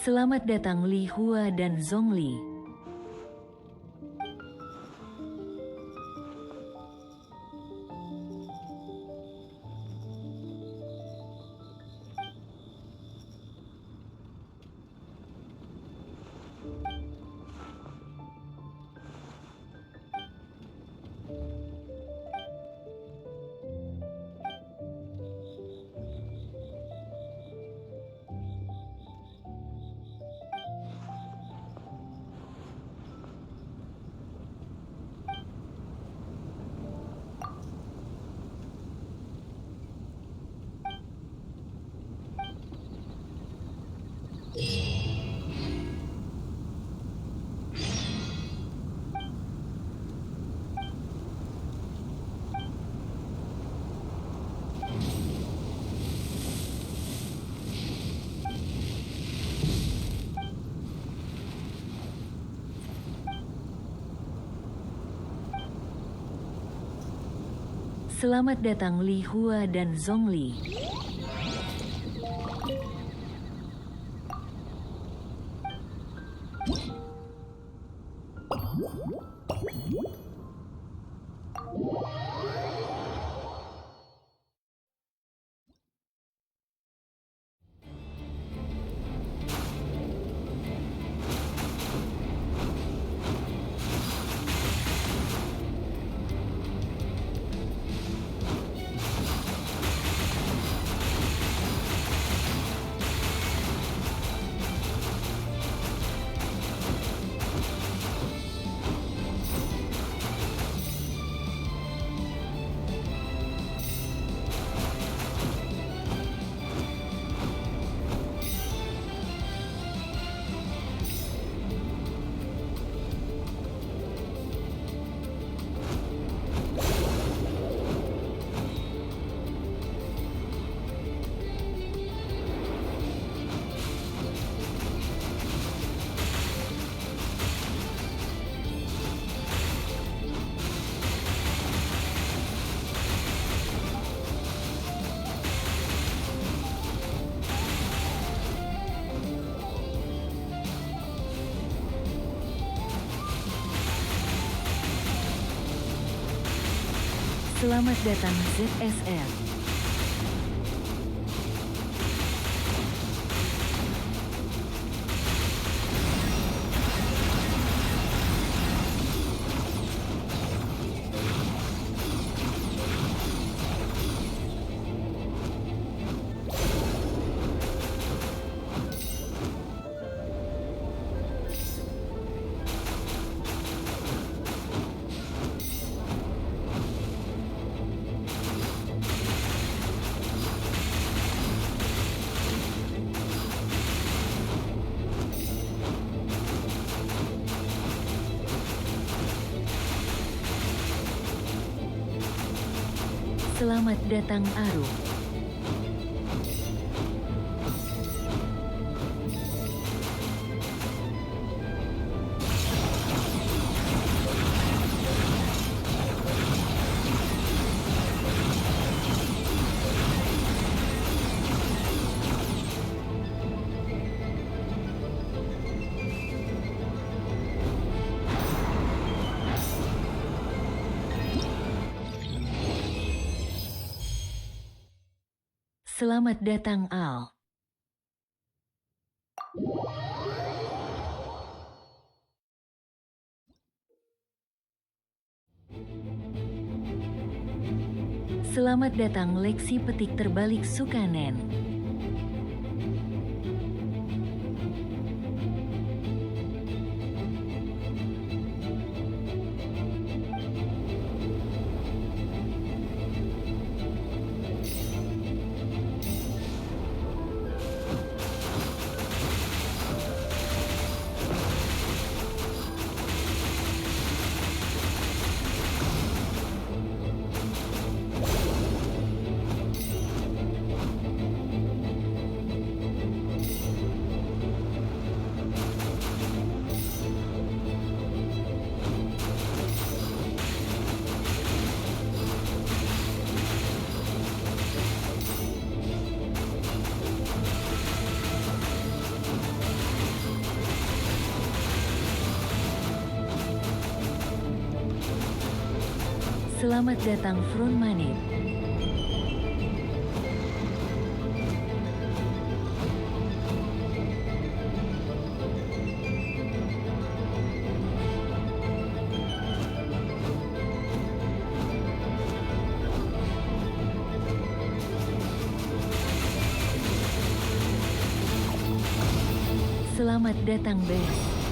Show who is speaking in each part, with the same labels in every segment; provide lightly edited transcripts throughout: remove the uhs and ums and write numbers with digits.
Speaker 1: Selamat datang Li Hua dan Zhongli. Selamat datang Li Hua dan Zhongli. Selamat datang ZSR. Selamat datang Aru. Selamat datang Al. Selamat datang Leksi Petik Terbalik Sukanen. Selamat datang Front Manit. Selamat datang Bes.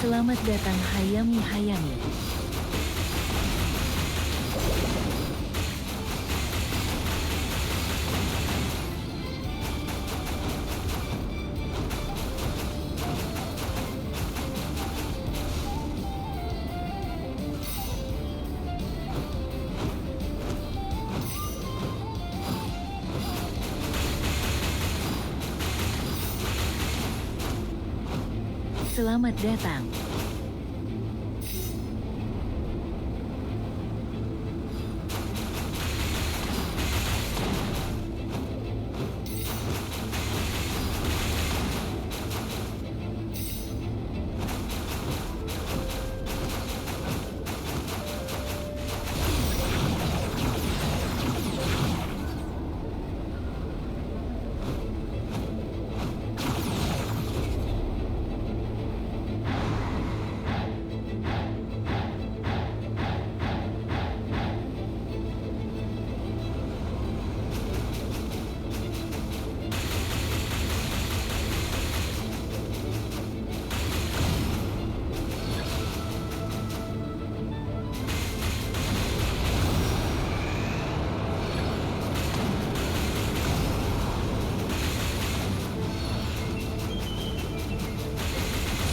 Speaker 1: Selamat datang Hayami. Selamat datang.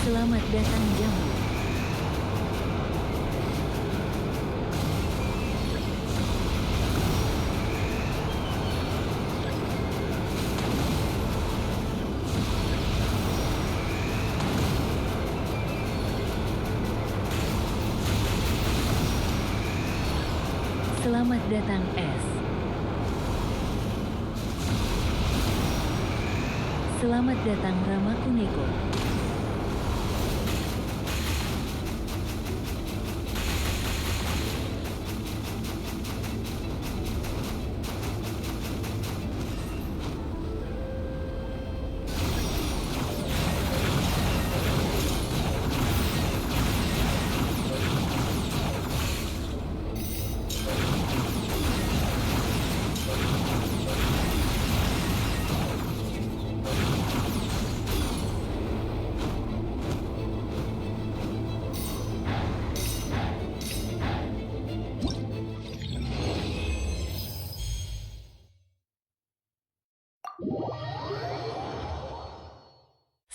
Speaker 1: Selamat datang Jamu. Selamat datang S. Selamat datang Rama Kuneko.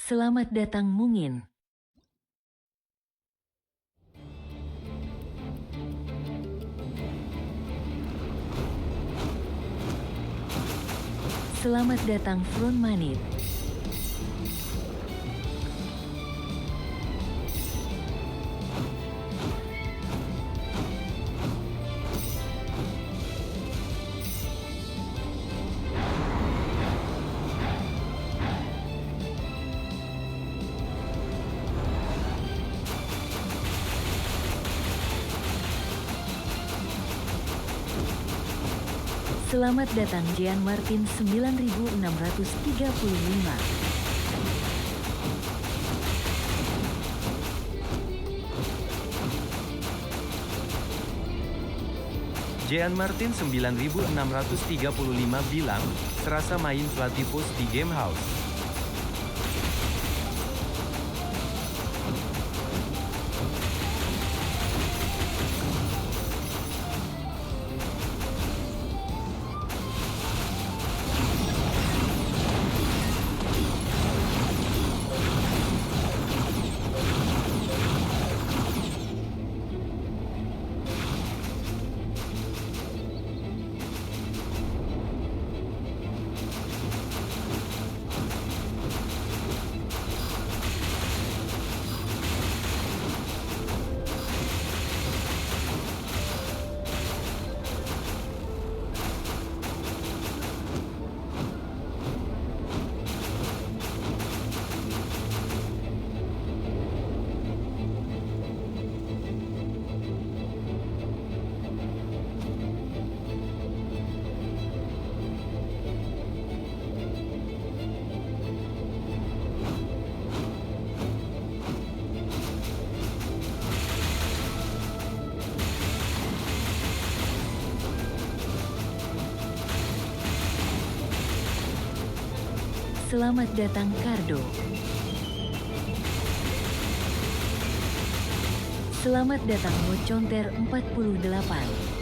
Speaker 1: Selamat datang Mungin. Selamat datang Front Manit. Selamat datang Jean Martin 9635.
Speaker 2: Jean Martin 9635 bilang, serasa main Platypus di Game House.
Speaker 1: Selamat datang Cardo. Selamat datang Moconter 48.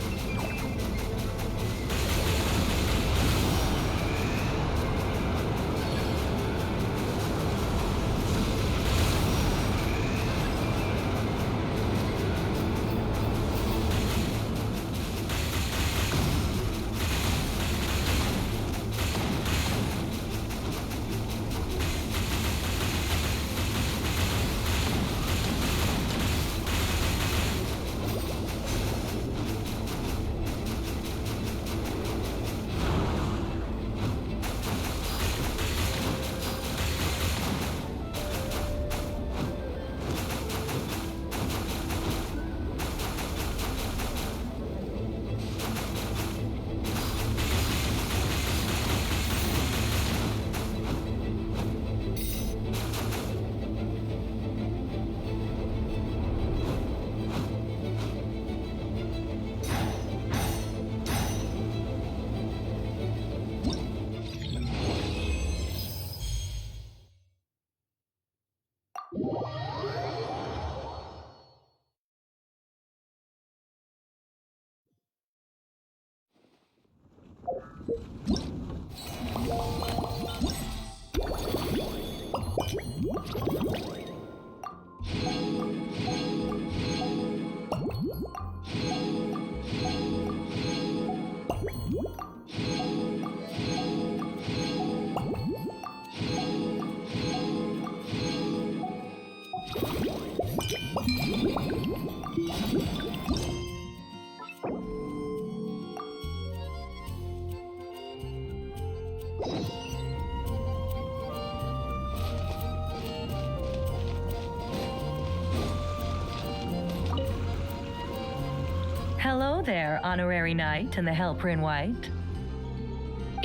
Speaker 3: Hello there, Honorary Knight and the Helper in White.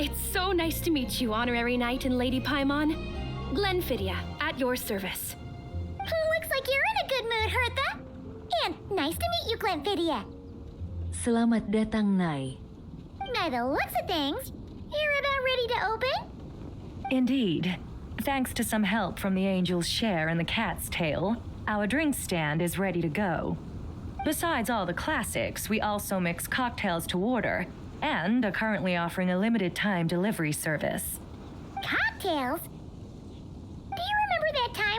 Speaker 4: It's so nice to meet you, Honorary Knight and Lady Paimon. Glenfidia, at your service.
Speaker 5: Looks like you're in a good mood, Hertha. And nice to meet you, Glenfidia.
Speaker 1: Selamat datang Nai.
Speaker 5: By the looks of things, you're about ready to open?
Speaker 3: Indeed. Thanks to some help from the angel's share in the cat's tail, our drink stand is ready to go. Besides all the classics, we also mix cocktails to order and are currently offering a limited time delivery service.
Speaker 5: Cocktails? Do you remember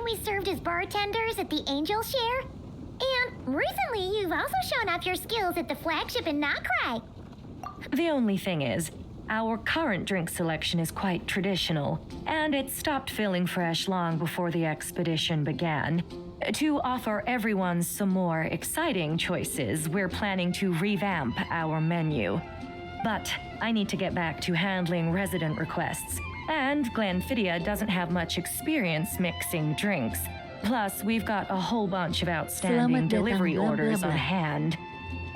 Speaker 5: we served as bartenders at the Angel Share. And recently, you've also shown off your skills at the flagship in Nokrai.
Speaker 3: The only thing is, our current drink selection is quite traditional, and it stopped feeling fresh long before the expedition began. To offer everyone some more exciting choices, we're planning to revamp our menu. But I need to get back to handling resident requests, and Glenfiddich doesn't have much experience mixing drinks. Plus, we've got a whole bunch of outstanding
Speaker 1: Selamat datang,
Speaker 3: delivery
Speaker 1: blah, blah,
Speaker 3: orders on
Speaker 1: blah.
Speaker 3: hand.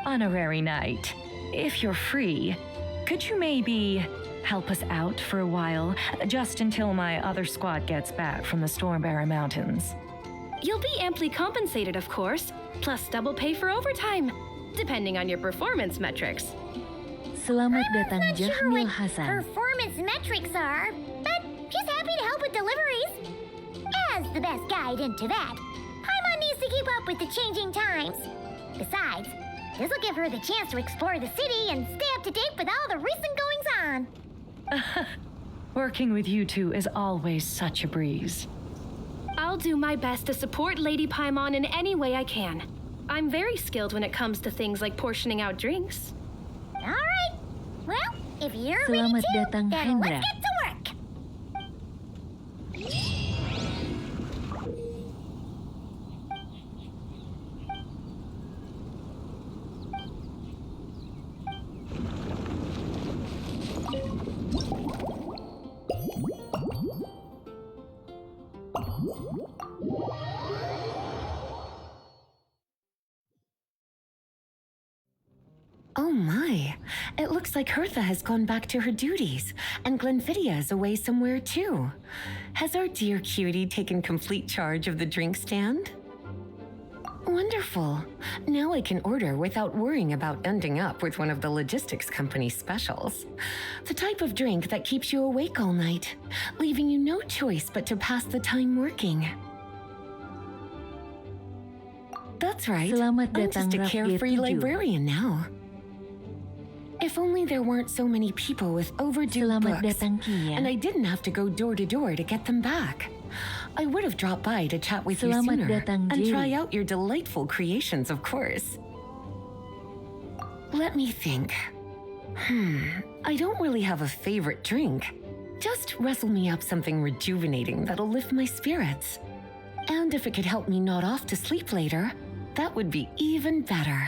Speaker 3: Honorary Knight, if you're free, could you maybe help us out for a while, just until my other squad gets back from the Stormbearer Mountains?
Speaker 4: You'll be amply compensated, of course, plus double pay for overtime, depending on your performance metrics.
Speaker 1: Selamat
Speaker 5: Paimon's
Speaker 1: datang
Speaker 5: not sure
Speaker 1: Jahmil
Speaker 5: what
Speaker 1: Hasan.
Speaker 5: performance metrics are, but she's happy to help with deliveries. As the best guide into that, Paimon needs to keep up with the changing times. Besides, this will give her the chance to explore the city and stay up to date with all the recent goings-on.
Speaker 3: Working with you two is always such a breeze.
Speaker 4: I'll do my best to support Lady Paimon in any way I can. I'm very skilled when it comes to things like portioning out drinks.
Speaker 5: All right. Well, if you're
Speaker 1: Selamat
Speaker 5: ready to,
Speaker 1: datang,
Speaker 5: then
Speaker 1: Hendra.
Speaker 5: let's get to work.
Speaker 6: Oh my, it looks like Hertha has gone back to her duties, and Glenfiddich is away somewhere too. Has our dear cutie taken complete charge of the drink stand? Wonderful. Now I can order without worrying about ending up with one of the logistics company's specials. The type of drink that keeps you awake all night, leaving you no choice but to pass the time working. That's right.
Speaker 1: Selamat
Speaker 6: I'm
Speaker 1: datang,
Speaker 6: just a
Speaker 1: Rafiq
Speaker 6: carefree
Speaker 1: 7.
Speaker 6: librarian now. If only there weren't so many people with overdue
Speaker 1: Selamat
Speaker 6: books,
Speaker 1: datang, Kian.
Speaker 6: and I didn't have to go door to door to get them back. I would have dropped by to chat with you
Speaker 1: Selamat
Speaker 6: sooner
Speaker 1: datang,
Speaker 6: and try
Speaker 1: Jerry.
Speaker 6: out your delightful creations, of course. Let me think. I don't really have a favorite drink. Just wrestle me up something rejuvenating that'll lift my spirits. And if it could help me nod off to sleep later, that would be even better.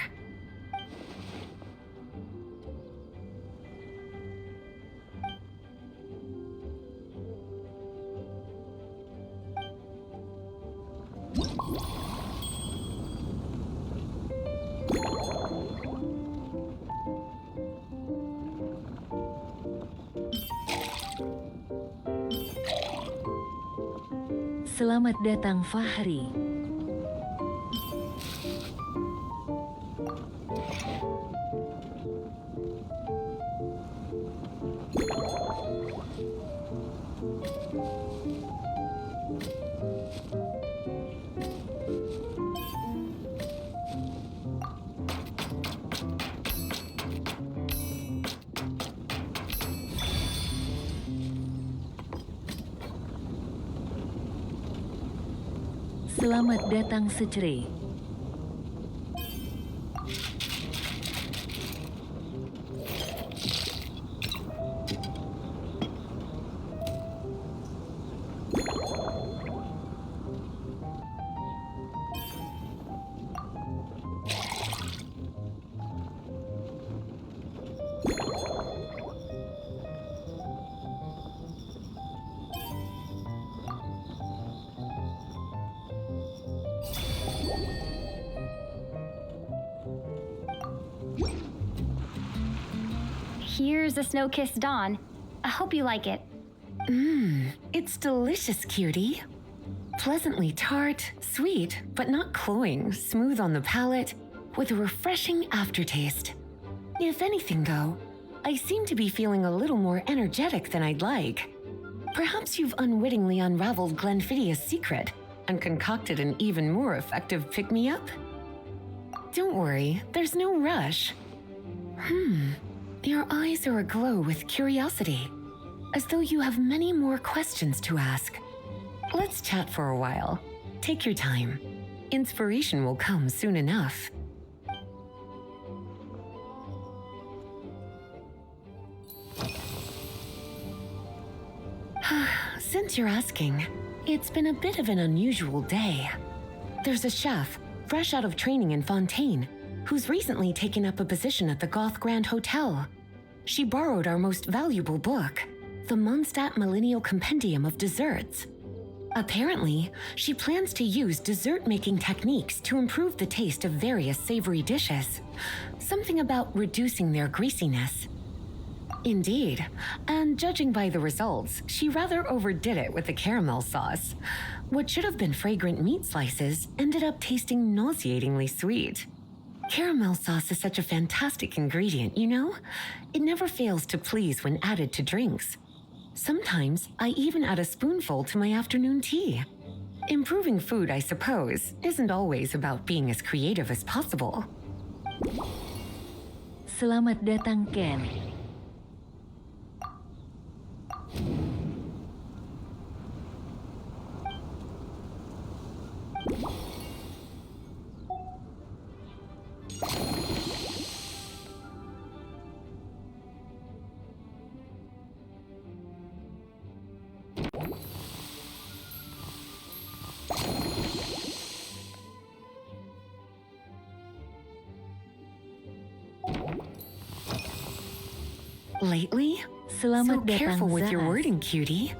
Speaker 1: Selamat datang Fahri. Selamat datang Secere.
Speaker 7: Here's a snow-kissed dawn. I hope you like it.
Speaker 6: It's delicious, cutie. Pleasantly tart, sweet, but not cloying, smooth on the palate, with a refreshing aftertaste. If anything, though, I seem to be feeling a little more energetic than I'd like. Perhaps you've unwittingly unraveled Glenfiddich's secret and concocted an even more effective pick-me-up? Don't worry, there's no rush. Your eyes are aglow with curiosity, as though you have many more questions to ask. Let's chat for a while, Take your time. Inspiration will come soon enough. Since you're asking, it's been a bit of an unusual day. There's a chef, fresh out of training in Fontaine, who's recently taken up a position at the Goth Grand Hotel. She borrowed our most valuable book, the Mondstadt Millennial Compendium of Desserts. Apparently, she plans to use dessert-making techniques to improve the taste of various savory dishes. Something about reducing their greasiness. Indeed, and judging by the results, she rather overdid it with the caramel sauce. What should have been fragrant meat slices ended up tasting nauseatingly sweet. Caramel sauce is such a fantastic ingredient, you know? It never fails to please when added to drinks. Sometimes I even add a spoonful to my afternoon tea. Improving food, I suppose, isn't always about being as creative as possible.
Speaker 1: Selamat datang, Ken.
Speaker 6: Lately?
Speaker 1: Selamat
Speaker 6: So careful
Speaker 1: datang,
Speaker 6: with your
Speaker 1: Zaas.
Speaker 6: wording, cutie.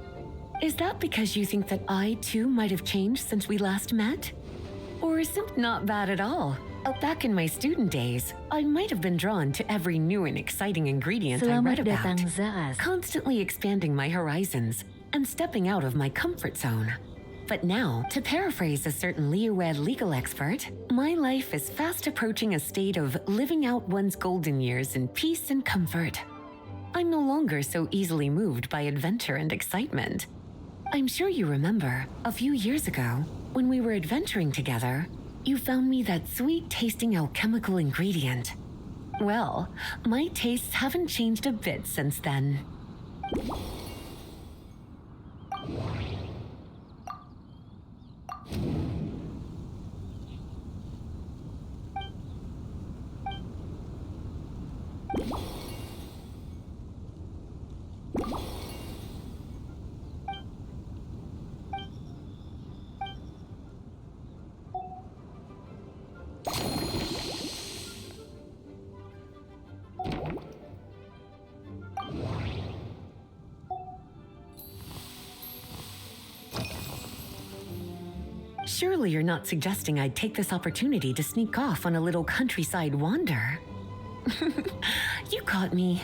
Speaker 6: Is that because you think that I, too, might have changed since we last met? Or is it not bad at all? Back in my student days, I might have been drawn to every new and exciting ingredient I read
Speaker 1: Selamat datang,
Speaker 6: about,
Speaker 1: Zaas.
Speaker 6: constantly expanding my horizons and stepping out of my comfort zone. But now, to paraphrase a certain Leo-Ed legal expert, my life is fast approaching a state of living out one's golden years in peace and comfort. I'm no longer so easily moved by adventure and excitement. I'm sure you remember, a few years ago, when we were adventuring together, you found me that sweet-tasting alchemical ingredient. Well, my tastes haven't changed a bit since then. Surely you're not suggesting I'd take this opportunity to sneak off on a little countryside wander. You caught me.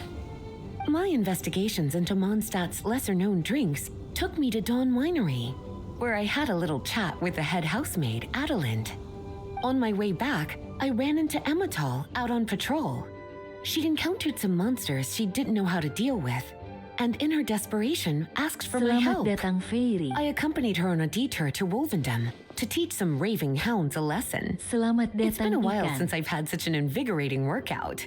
Speaker 6: My investigations into Mondstadt's lesser-known drinks took me to Dawn Winery, where I had a little chat with the head housemaid, Adelind. On my way back, I ran into Emmetall out on patrol. She'd encountered some monsters she didn't know how to deal with, and in her desperation, asked for my
Speaker 1: Selamat
Speaker 6: help.
Speaker 1: datang, Fairy.
Speaker 6: I accompanied her on a detour to Wolvendom to teach some raving hounds a lesson.
Speaker 1: Selamat datang,
Speaker 6: It's been a while
Speaker 1: Ikan.
Speaker 6: since I've had such an invigorating workout.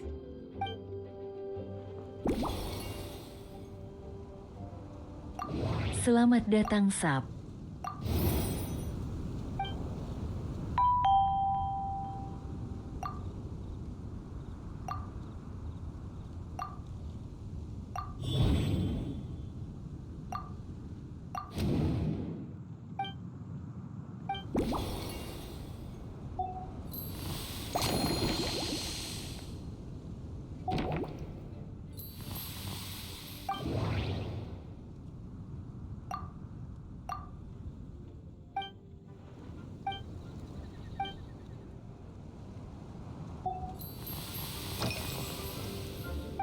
Speaker 1: Selamat datang, Sap.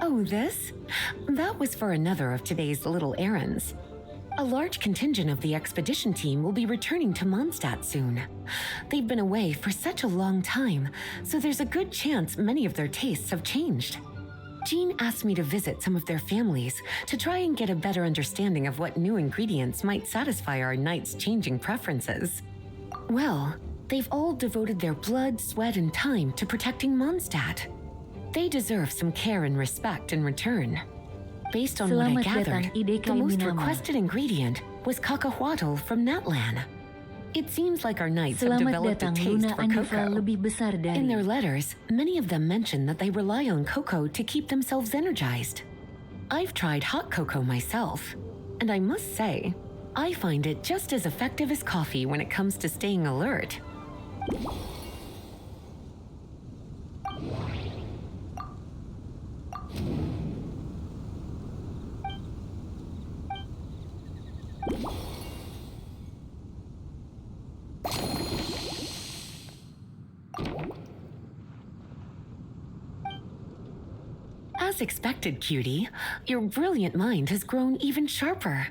Speaker 6: Oh, this? That was for another of today's little errands. A large contingent of the expedition team will be returning to Mondstadt soon. They've been away for such a long time, so there's a good chance many of their tastes have changed. Jean asked me to visit some of their families to try and get a better understanding of what new ingredients might satisfy our knights' changing preferences. Well, they've all devoted their blood, sweat, and time to protecting Mondstadt. They deserve some care and respect in return. Based on what I
Speaker 1: Selamat
Speaker 6: gathered,
Speaker 1: datang, Ide
Speaker 6: the most
Speaker 1: Kaliminama.
Speaker 6: requested ingredient was cacahuatl from Natlan. It seems like our knights have
Speaker 1: Selamat
Speaker 6: developed a
Speaker 1: datang
Speaker 6: taste
Speaker 1: Luna
Speaker 6: for
Speaker 1: Anifa
Speaker 6: cocoa.
Speaker 1: lebih besar
Speaker 6: In their
Speaker 1: dari.
Speaker 6: letters, many of them mention that they rely on cocoa to keep themselves energized. I've tried hot cocoa myself, and I must say, I find it just as effective as coffee when it comes to staying alert. As expected, cutie, your brilliant mind has grown even sharper.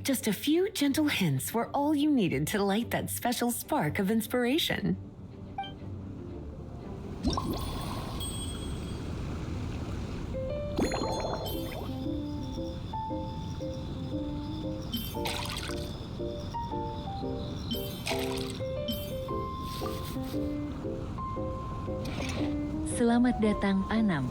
Speaker 6: Just a few gentle hints were all you needed to light that special spark of inspiration.
Speaker 1: Selamat datang Anam.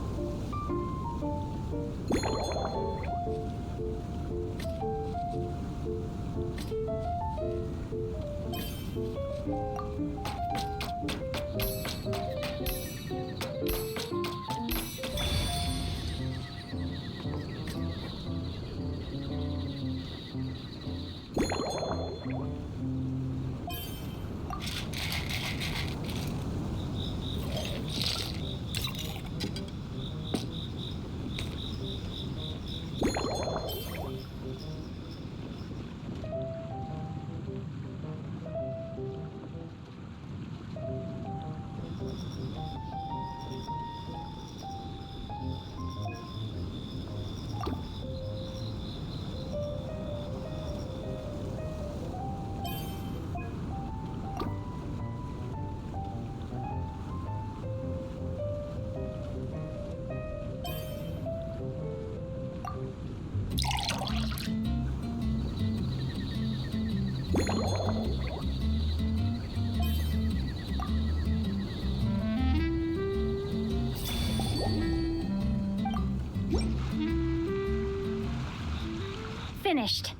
Speaker 7: Finished.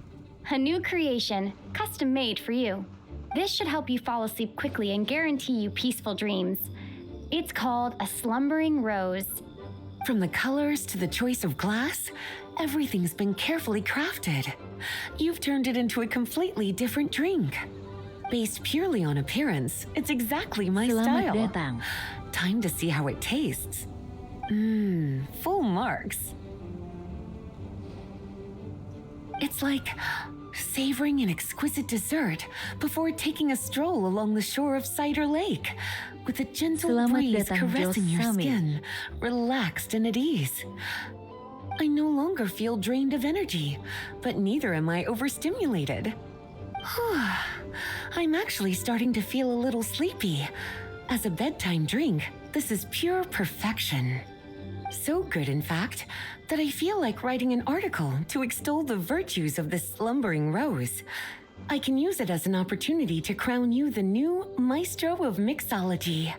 Speaker 7: A new creation, custom made for you. This should help you fall asleep quickly and guarantee you peaceful dreams. It's called a slumbering rose.
Speaker 6: From the colors to the choice of glass, everything's been carefully crafted. You've turned it into a completely different drink. Based purely on appearance, it's exactly my
Speaker 1: Selamat
Speaker 6: style.
Speaker 1: datang.
Speaker 6: Time to see how it tastes. Full marks. It's like savoring an exquisite dessert before taking a stroll along the shore of Cider Lake, with a gentle
Speaker 1: Selamat
Speaker 6: breeze
Speaker 1: datang,
Speaker 6: caressing your
Speaker 1: Josami.
Speaker 6: skin, relaxed and at ease. I no longer feel drained of energy, but neither am I overstimulated. I'm actually starting to feel a little sleepy. As a bedtime drink, this is pure perfection. So good, in fact, that I feel like writing an article to extol the virtues of this slumbering rose. I can use it as an opportunity to crown you the new maestro of mixology.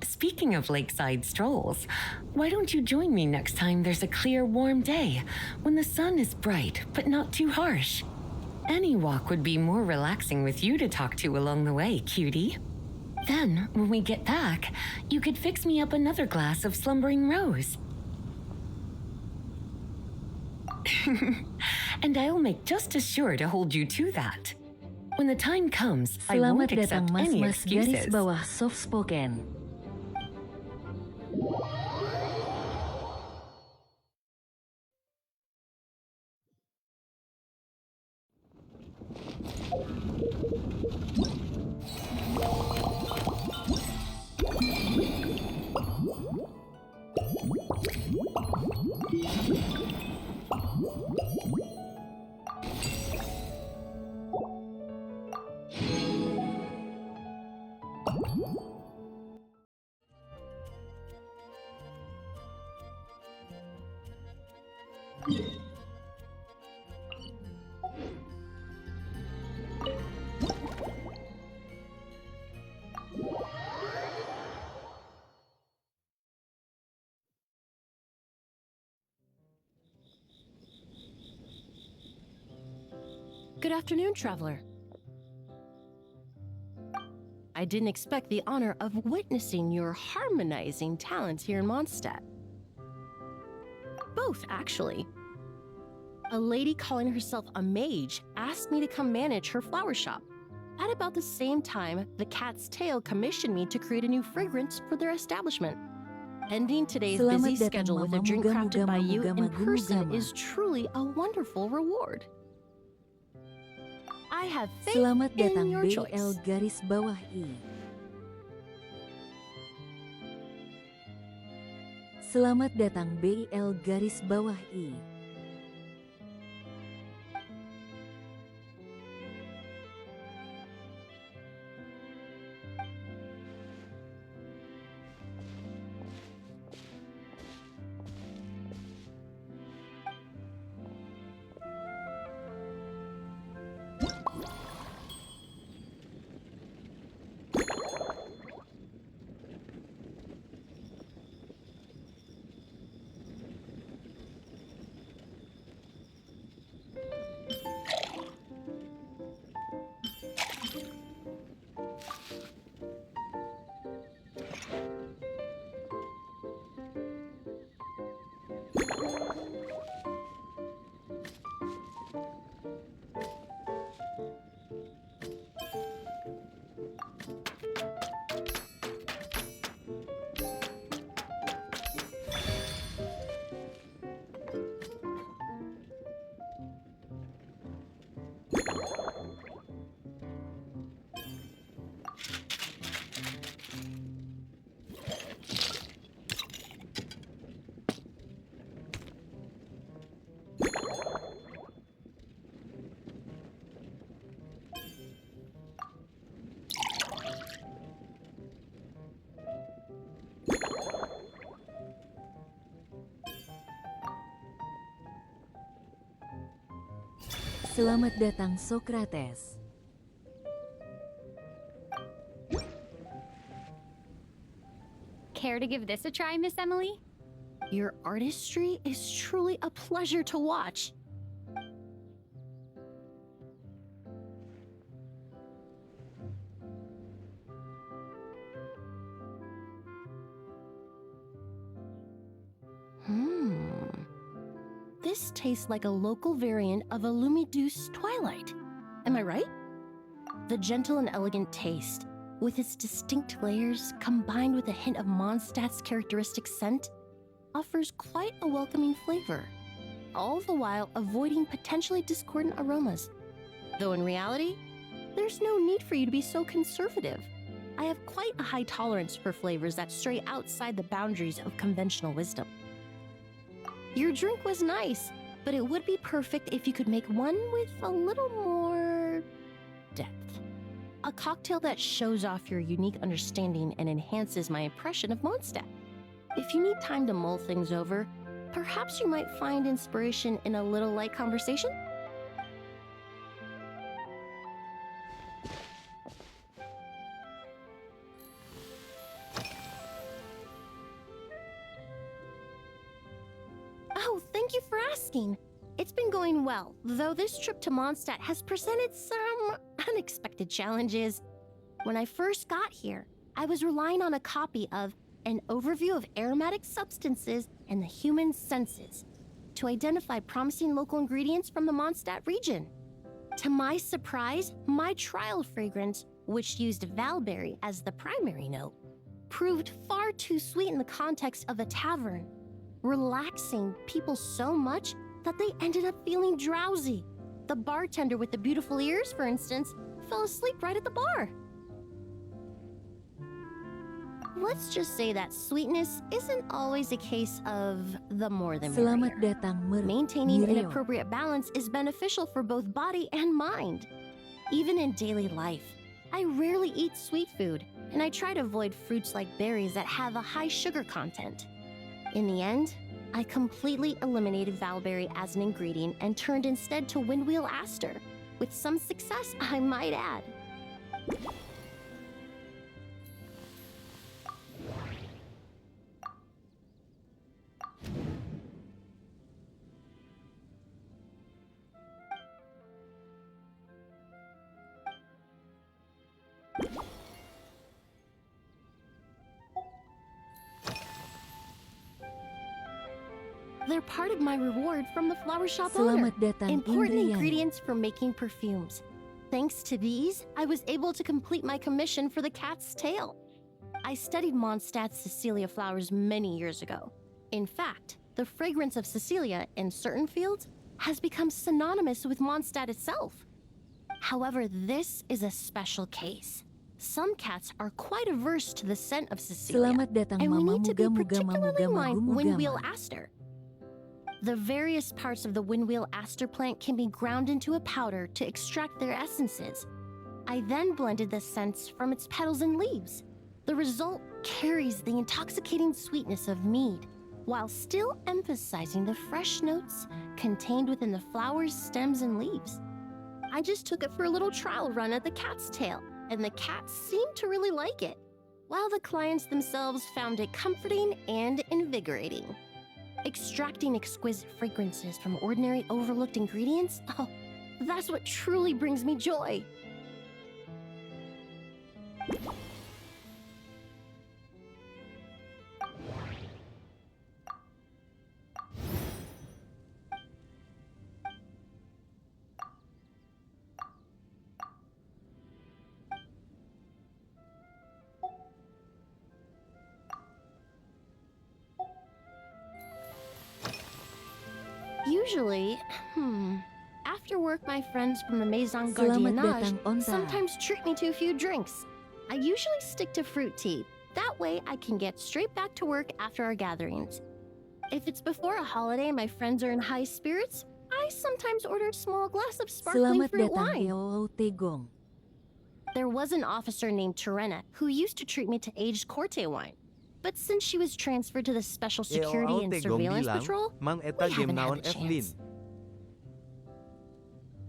Speaker 6: Speaking of lakeside strolls, why don't you join me next time there's a clear, warm day when the sun is bright but not too harsh? Any walk would be more relaxing with you to talk to along the way, cutie. Then, when we get back, you could fix me up another glass of slumbering rose. And I'll make just as sure to hold you to that. When the time comes, I won't
Speaker 1: Selamat datang
Speaker 6: accept any
Speaker 1: mas-mas garis
Speaker 6: excuses.
Speaker 1: bawah soft spoken.
Speaker 8: Good afternoon, traveler. I didn't expect the honor of witnessing your harmonizing talents here in Mondstadt. Both, actually. A lady calling herself a mage asked me to come manage her flower shop. At about the same time, the Cat's Tail commissioned me to create a new fragrance for their establishment. Ending today's busy schedule with a drink crafted by you in person is truly a wonderful reward. I have faith
Speaker 1: Selamat
Speaker 8: in
Speaker 1: datang
Speaker 8: your choice.
Speaker 1: BL_I. Selamat datang BL_I. Selamat datang Socrates.
Speaker 7: Care to give this a try, Miss Emily?
Speaker 8: Your artistry is truly a pleasure to watch. This tastes like a local variant of a Lumideuse Twilight. Am I right? The gentle and elegant taste, with its distinct layers combined with a hint of Mondstadt's characteristic scent, offers quite a welcoming flavor, all the while avoiding potentially discordant aromas. Though in reality, there's no need for you to be so conservative. I have quite a high tolerance for flavors that stray outside the boundaries of conventional wisdom. Your drink was nice, but it would be perfect if you could make one with a little more depth. A cocktail that shows off your unique understanding and enhances my impression of Mondstadt. If you need time to mull things over, perhaps you might find inspiration in a little light conversation? Oh, thank you for asking. It's been going well, though this trip to Mondstadt has presented some unexpected challenges. When I first got here, I was relying on a copy of An Overview of Aromatic Substances and the Human Senses to identify promising local ingredients from the Mondstadt region. To my surprise, my trial fragrance, which used valberry as the primary note, proved far too sweet in the context of a tavern, relaxing people so much that they ended up feeling drowsy. The bartender with the beautiful ears, for instance, fell asleep right at the bar. Let's just say that sweetness isn't always a case of the more the
Speaker 1: Selamat
Speaker 8: merrier.
Speaker 1: datang
Speaker 8: Maintaining an
Speaker 1: Mireo.
Speaker 8: appropriate balance is beneficial for both body and mind. Even in daily life, I rarely eat sweet food, and I try to avoid fruits like berries that have a high sugar content. In the end, I completely eliminated valberry as an ingredient and turned instead to windwheel aster, with some success, I might add. They're part of my reward from the flower shop
Speaker 1: Selamat
Speaker 8: owner.
Speaker 1: datang,
Speaker 8: Important
Speaker 1: Indrian.
Speaker 8: ingredients for making perfumes. Thanks to these, I was able to complete my commission for the cat's tail. I studied Mondstadt's Cecilia flowers many years ago. In fact, the fragrance of Cecilia in certain fields has become synonymous with Mondstadt itself. However, this is a special case. Some cats are quite averse to the scent of Cecilia,
Speaker 1: Selamat datang,
Speaker 8: and we
Speaker 1: Mama
Speaker 8: need to be
Speaker 1: Muga Muga
Speaker 8: particularly
Speaker 1: Mamuga
Speaker 8: mind
Speaker 1: Magu
Speaker 8: windwheel
Speaker 1: Mugama.
Speaker 8: aster. The various parts of the windwheel aster plant can be ground into a powder to extract their essences. I then blended the scents from its petals and leaves. The result carries the intoxicating sweetness of mead, while still emphasizing the fresh notes contained within the flower's stems and leaves. I just took it for a little trial run at the cat's tail, and the cats seemed to really like it, while the clients themselves found it comforting and invigorating. Extracting exquisite fragrances from ordinary overlooked ingredients? Oh, that's what truly brings me joy. Usually, after work, my friends from the Maison
Speaker 1: Selamat
Speaker 8: Gardiennage
Speaker 1: datang, Onta.
Speaker 8: sometimes treat me to a few drinks. I usually stick to fruit tea. That way, I can get straight back to work after our gatherings. If it's before a holiday and my friends are in high spirits, I sometimes order a small glass of sparkling
Speaker 1: Selamat
Speaker 8: fruit
Speaker 1: datang,
Speaker 8: wine.
Speaker 1: Eoo Tegong.
Speaker 8: There was an officer named Terena who used to treat me to aged Corte wine. But since she was transferred to the Special Security and Surveillance Patrol,
Speaker 2: Mang eta
Speaker 8: we
Speaker 2: game
Speaker 8: haven't had
Speaker 2: naon
Speaker 8: the
Speaker 2: Evelyn.
Speaker 8: chance.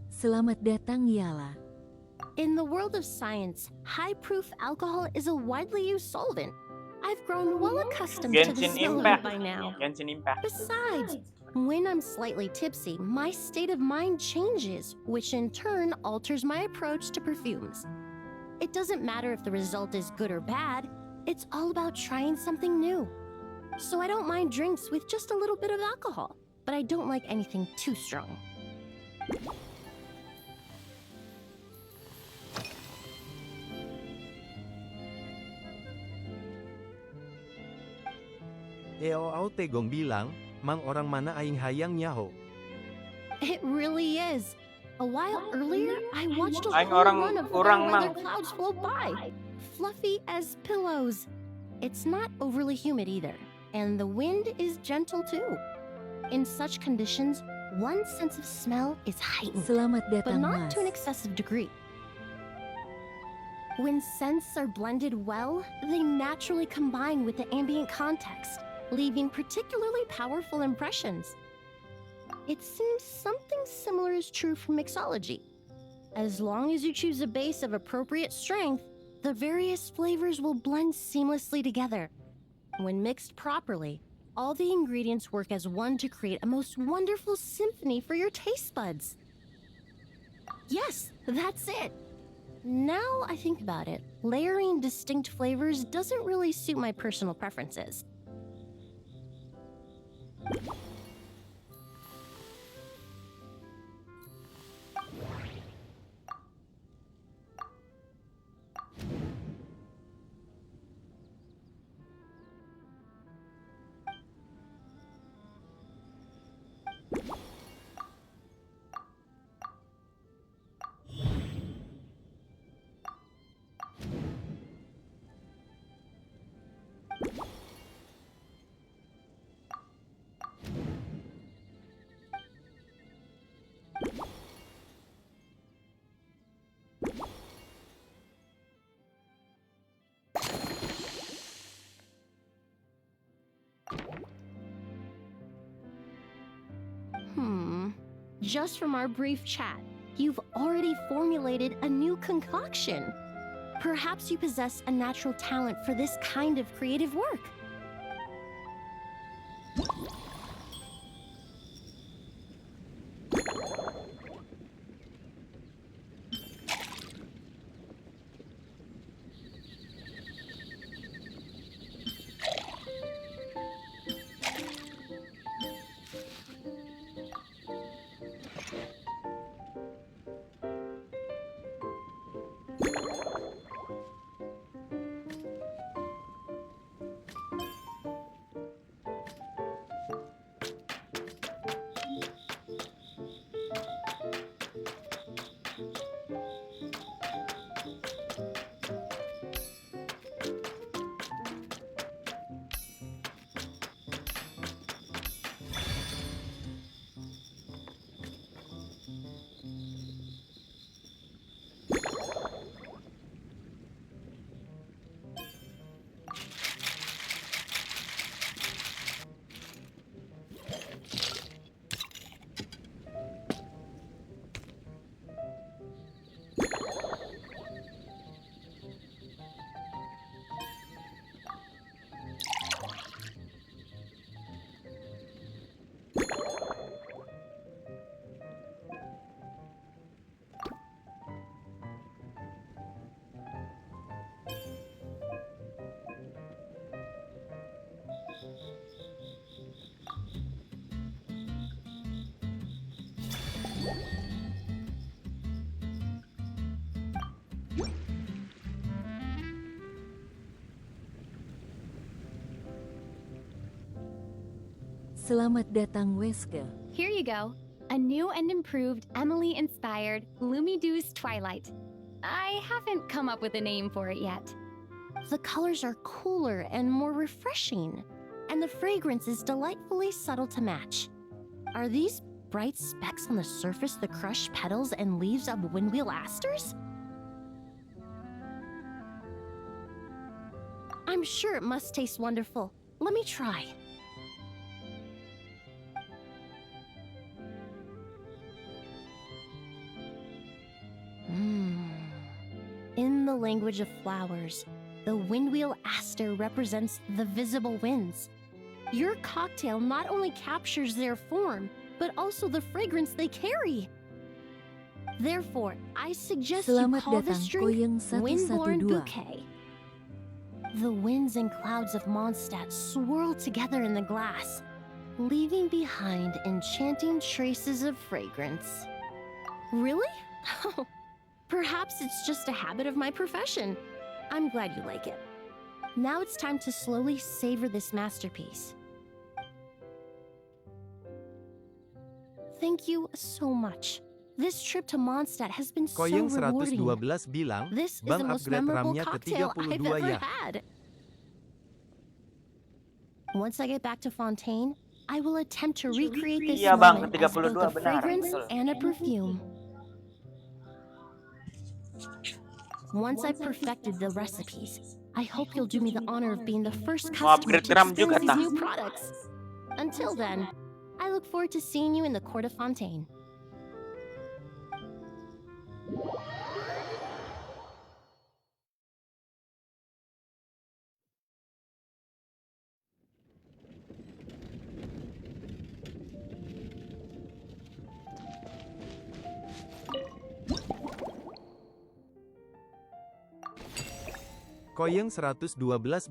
Speaker 1: Selamat datang, Yala.
Speaker 8: In the world of science, high-proof alcohol is a widely used solvent. I've grown well accustomed to the
Speaker 9: Genshin
Speaker 8: smell of it
Speaker 9: Impact.
Speaker 8: by now.
Speaker 9: Genshin Impact.
Speaker 8: Besides, when I'm slightly tipsy, my state of mind changes, which in turn alters my approach to perfumes. It doesn't matter if the result is good or bad, it's all about trying something new. So I don't mind drinks with just a little bit of alcohol, but I don't like anything too strong.
Speaker 2: EOAO Tegong bilang, mang orang mana aing hayang nyaho.
Speaker 8: It really is. A while earlier, I watched a
Speaker 9: Aing
Speaker 8: whole
Speaker 9: orang
Speaker 8: run of
Speaker 9: kurang,
Speaker 8: weather
Speaker 9: Mang.
Speaker 8: clouds float by, fluffy as pillows. It's not overly humid either, and the wind is gentle too. In such conditions, one's sense of smell is heightened,
Speaker 1: Selamat
Speaker 8: but
Speaker 1: datang,
Speaker 8: not
Speaker 1: Mas.
Speaker 8: to an excessive degree. When scents are blended well, they naturally combine with the ambient context, leaving particularly powerful impressions. It seems something similar is true for mixology. As long as you choose a base of appropriate strength, the various flavors will blend seamlessly together. When mixed properly, all the ingredients work as one to create a most wonderful symphony for your taste buds. Yes, that's it. Now I think about it, layering distinct flavors doesn't really suit my personal preferences. Just from our brief chat, you've already formulated a new concoction. Perhaps you possess a natural talent for this kind of creative work.
Speaker 1: Selamat datang Weske.
Speaker 7: Here you go. A new and improved Emily-inspired Lumideuse Twilight. I haven't come up with a name for it yet.
Speaker 8: The colors are cooler and more refreshing, and the fragrance is delightfully subtle to match. Are these bright specks on the surface the crushed petals and leaves of windwheel asters? I'm sure it must taste wonderful. Let me try. In the language of flowers, the windwheel aster represents the visible winds. Your cocktail not only captures their form, but also the fragrance they carry. Therefore, I suggest
Speaker 1: Selamat
Speaker 8: you call
Speaker 1: datang
Speaker 8: this drink
Speaker 1: Koyang
Speaker 8: Windborne
Speaker 1: 112.
Speaker 8: Bouquet. The winds and clouds of Mondstadt swirl together in the glass, leaving behind enchanting traces of fragrance. Really? Perhaps it's just a habit of my profession. I'm glad you like it. Now it's time to slowly savor this masterpiece. Thank you so much. This trip to Mondstadt has been so
Speaker 2: Koyang
Speaker 8: rewarding.
Speaker 2: 112 bilang,
Speaker 8: This is
Speaker 2: Bang
Speaker 8: the most
Speaker 2: upgrade
Speaker 8: memorable
Speaker 2: RAM-nya ke
Speaker 8: cocktail I've
Speaker 2: 32
Speaker 8: ever
Speaker 2: ya.
Speaker 8: had. Once I get back to Fontaine, I will attempt to recreate this
Speaker 9: Iya bang,
Speaker 8: moment
Speaker 9: ke
Speaker 8: as both
Speaker 9: 32
Speaker 8: a
Speaker 9: benar.
Speaker 8: fragrance
Speaker 9: Betul.
Speaker 8: and a perfume. Once I've perfected the recipes, I hope you'll do me the honor of being the first
Speaker 9: Mau
Speaker 8: customer
Speaker 9: upgrade
Speaker 8: to
Speaker 9: RAM
Speaker 8: experience
Speaker 9: juga,
Speaker 8: these
Speaker 9: tah?
Speaker 8: new products. Until then, I look forward to seeing you in the court of Fontaine.
Speaker 2: Koyang 112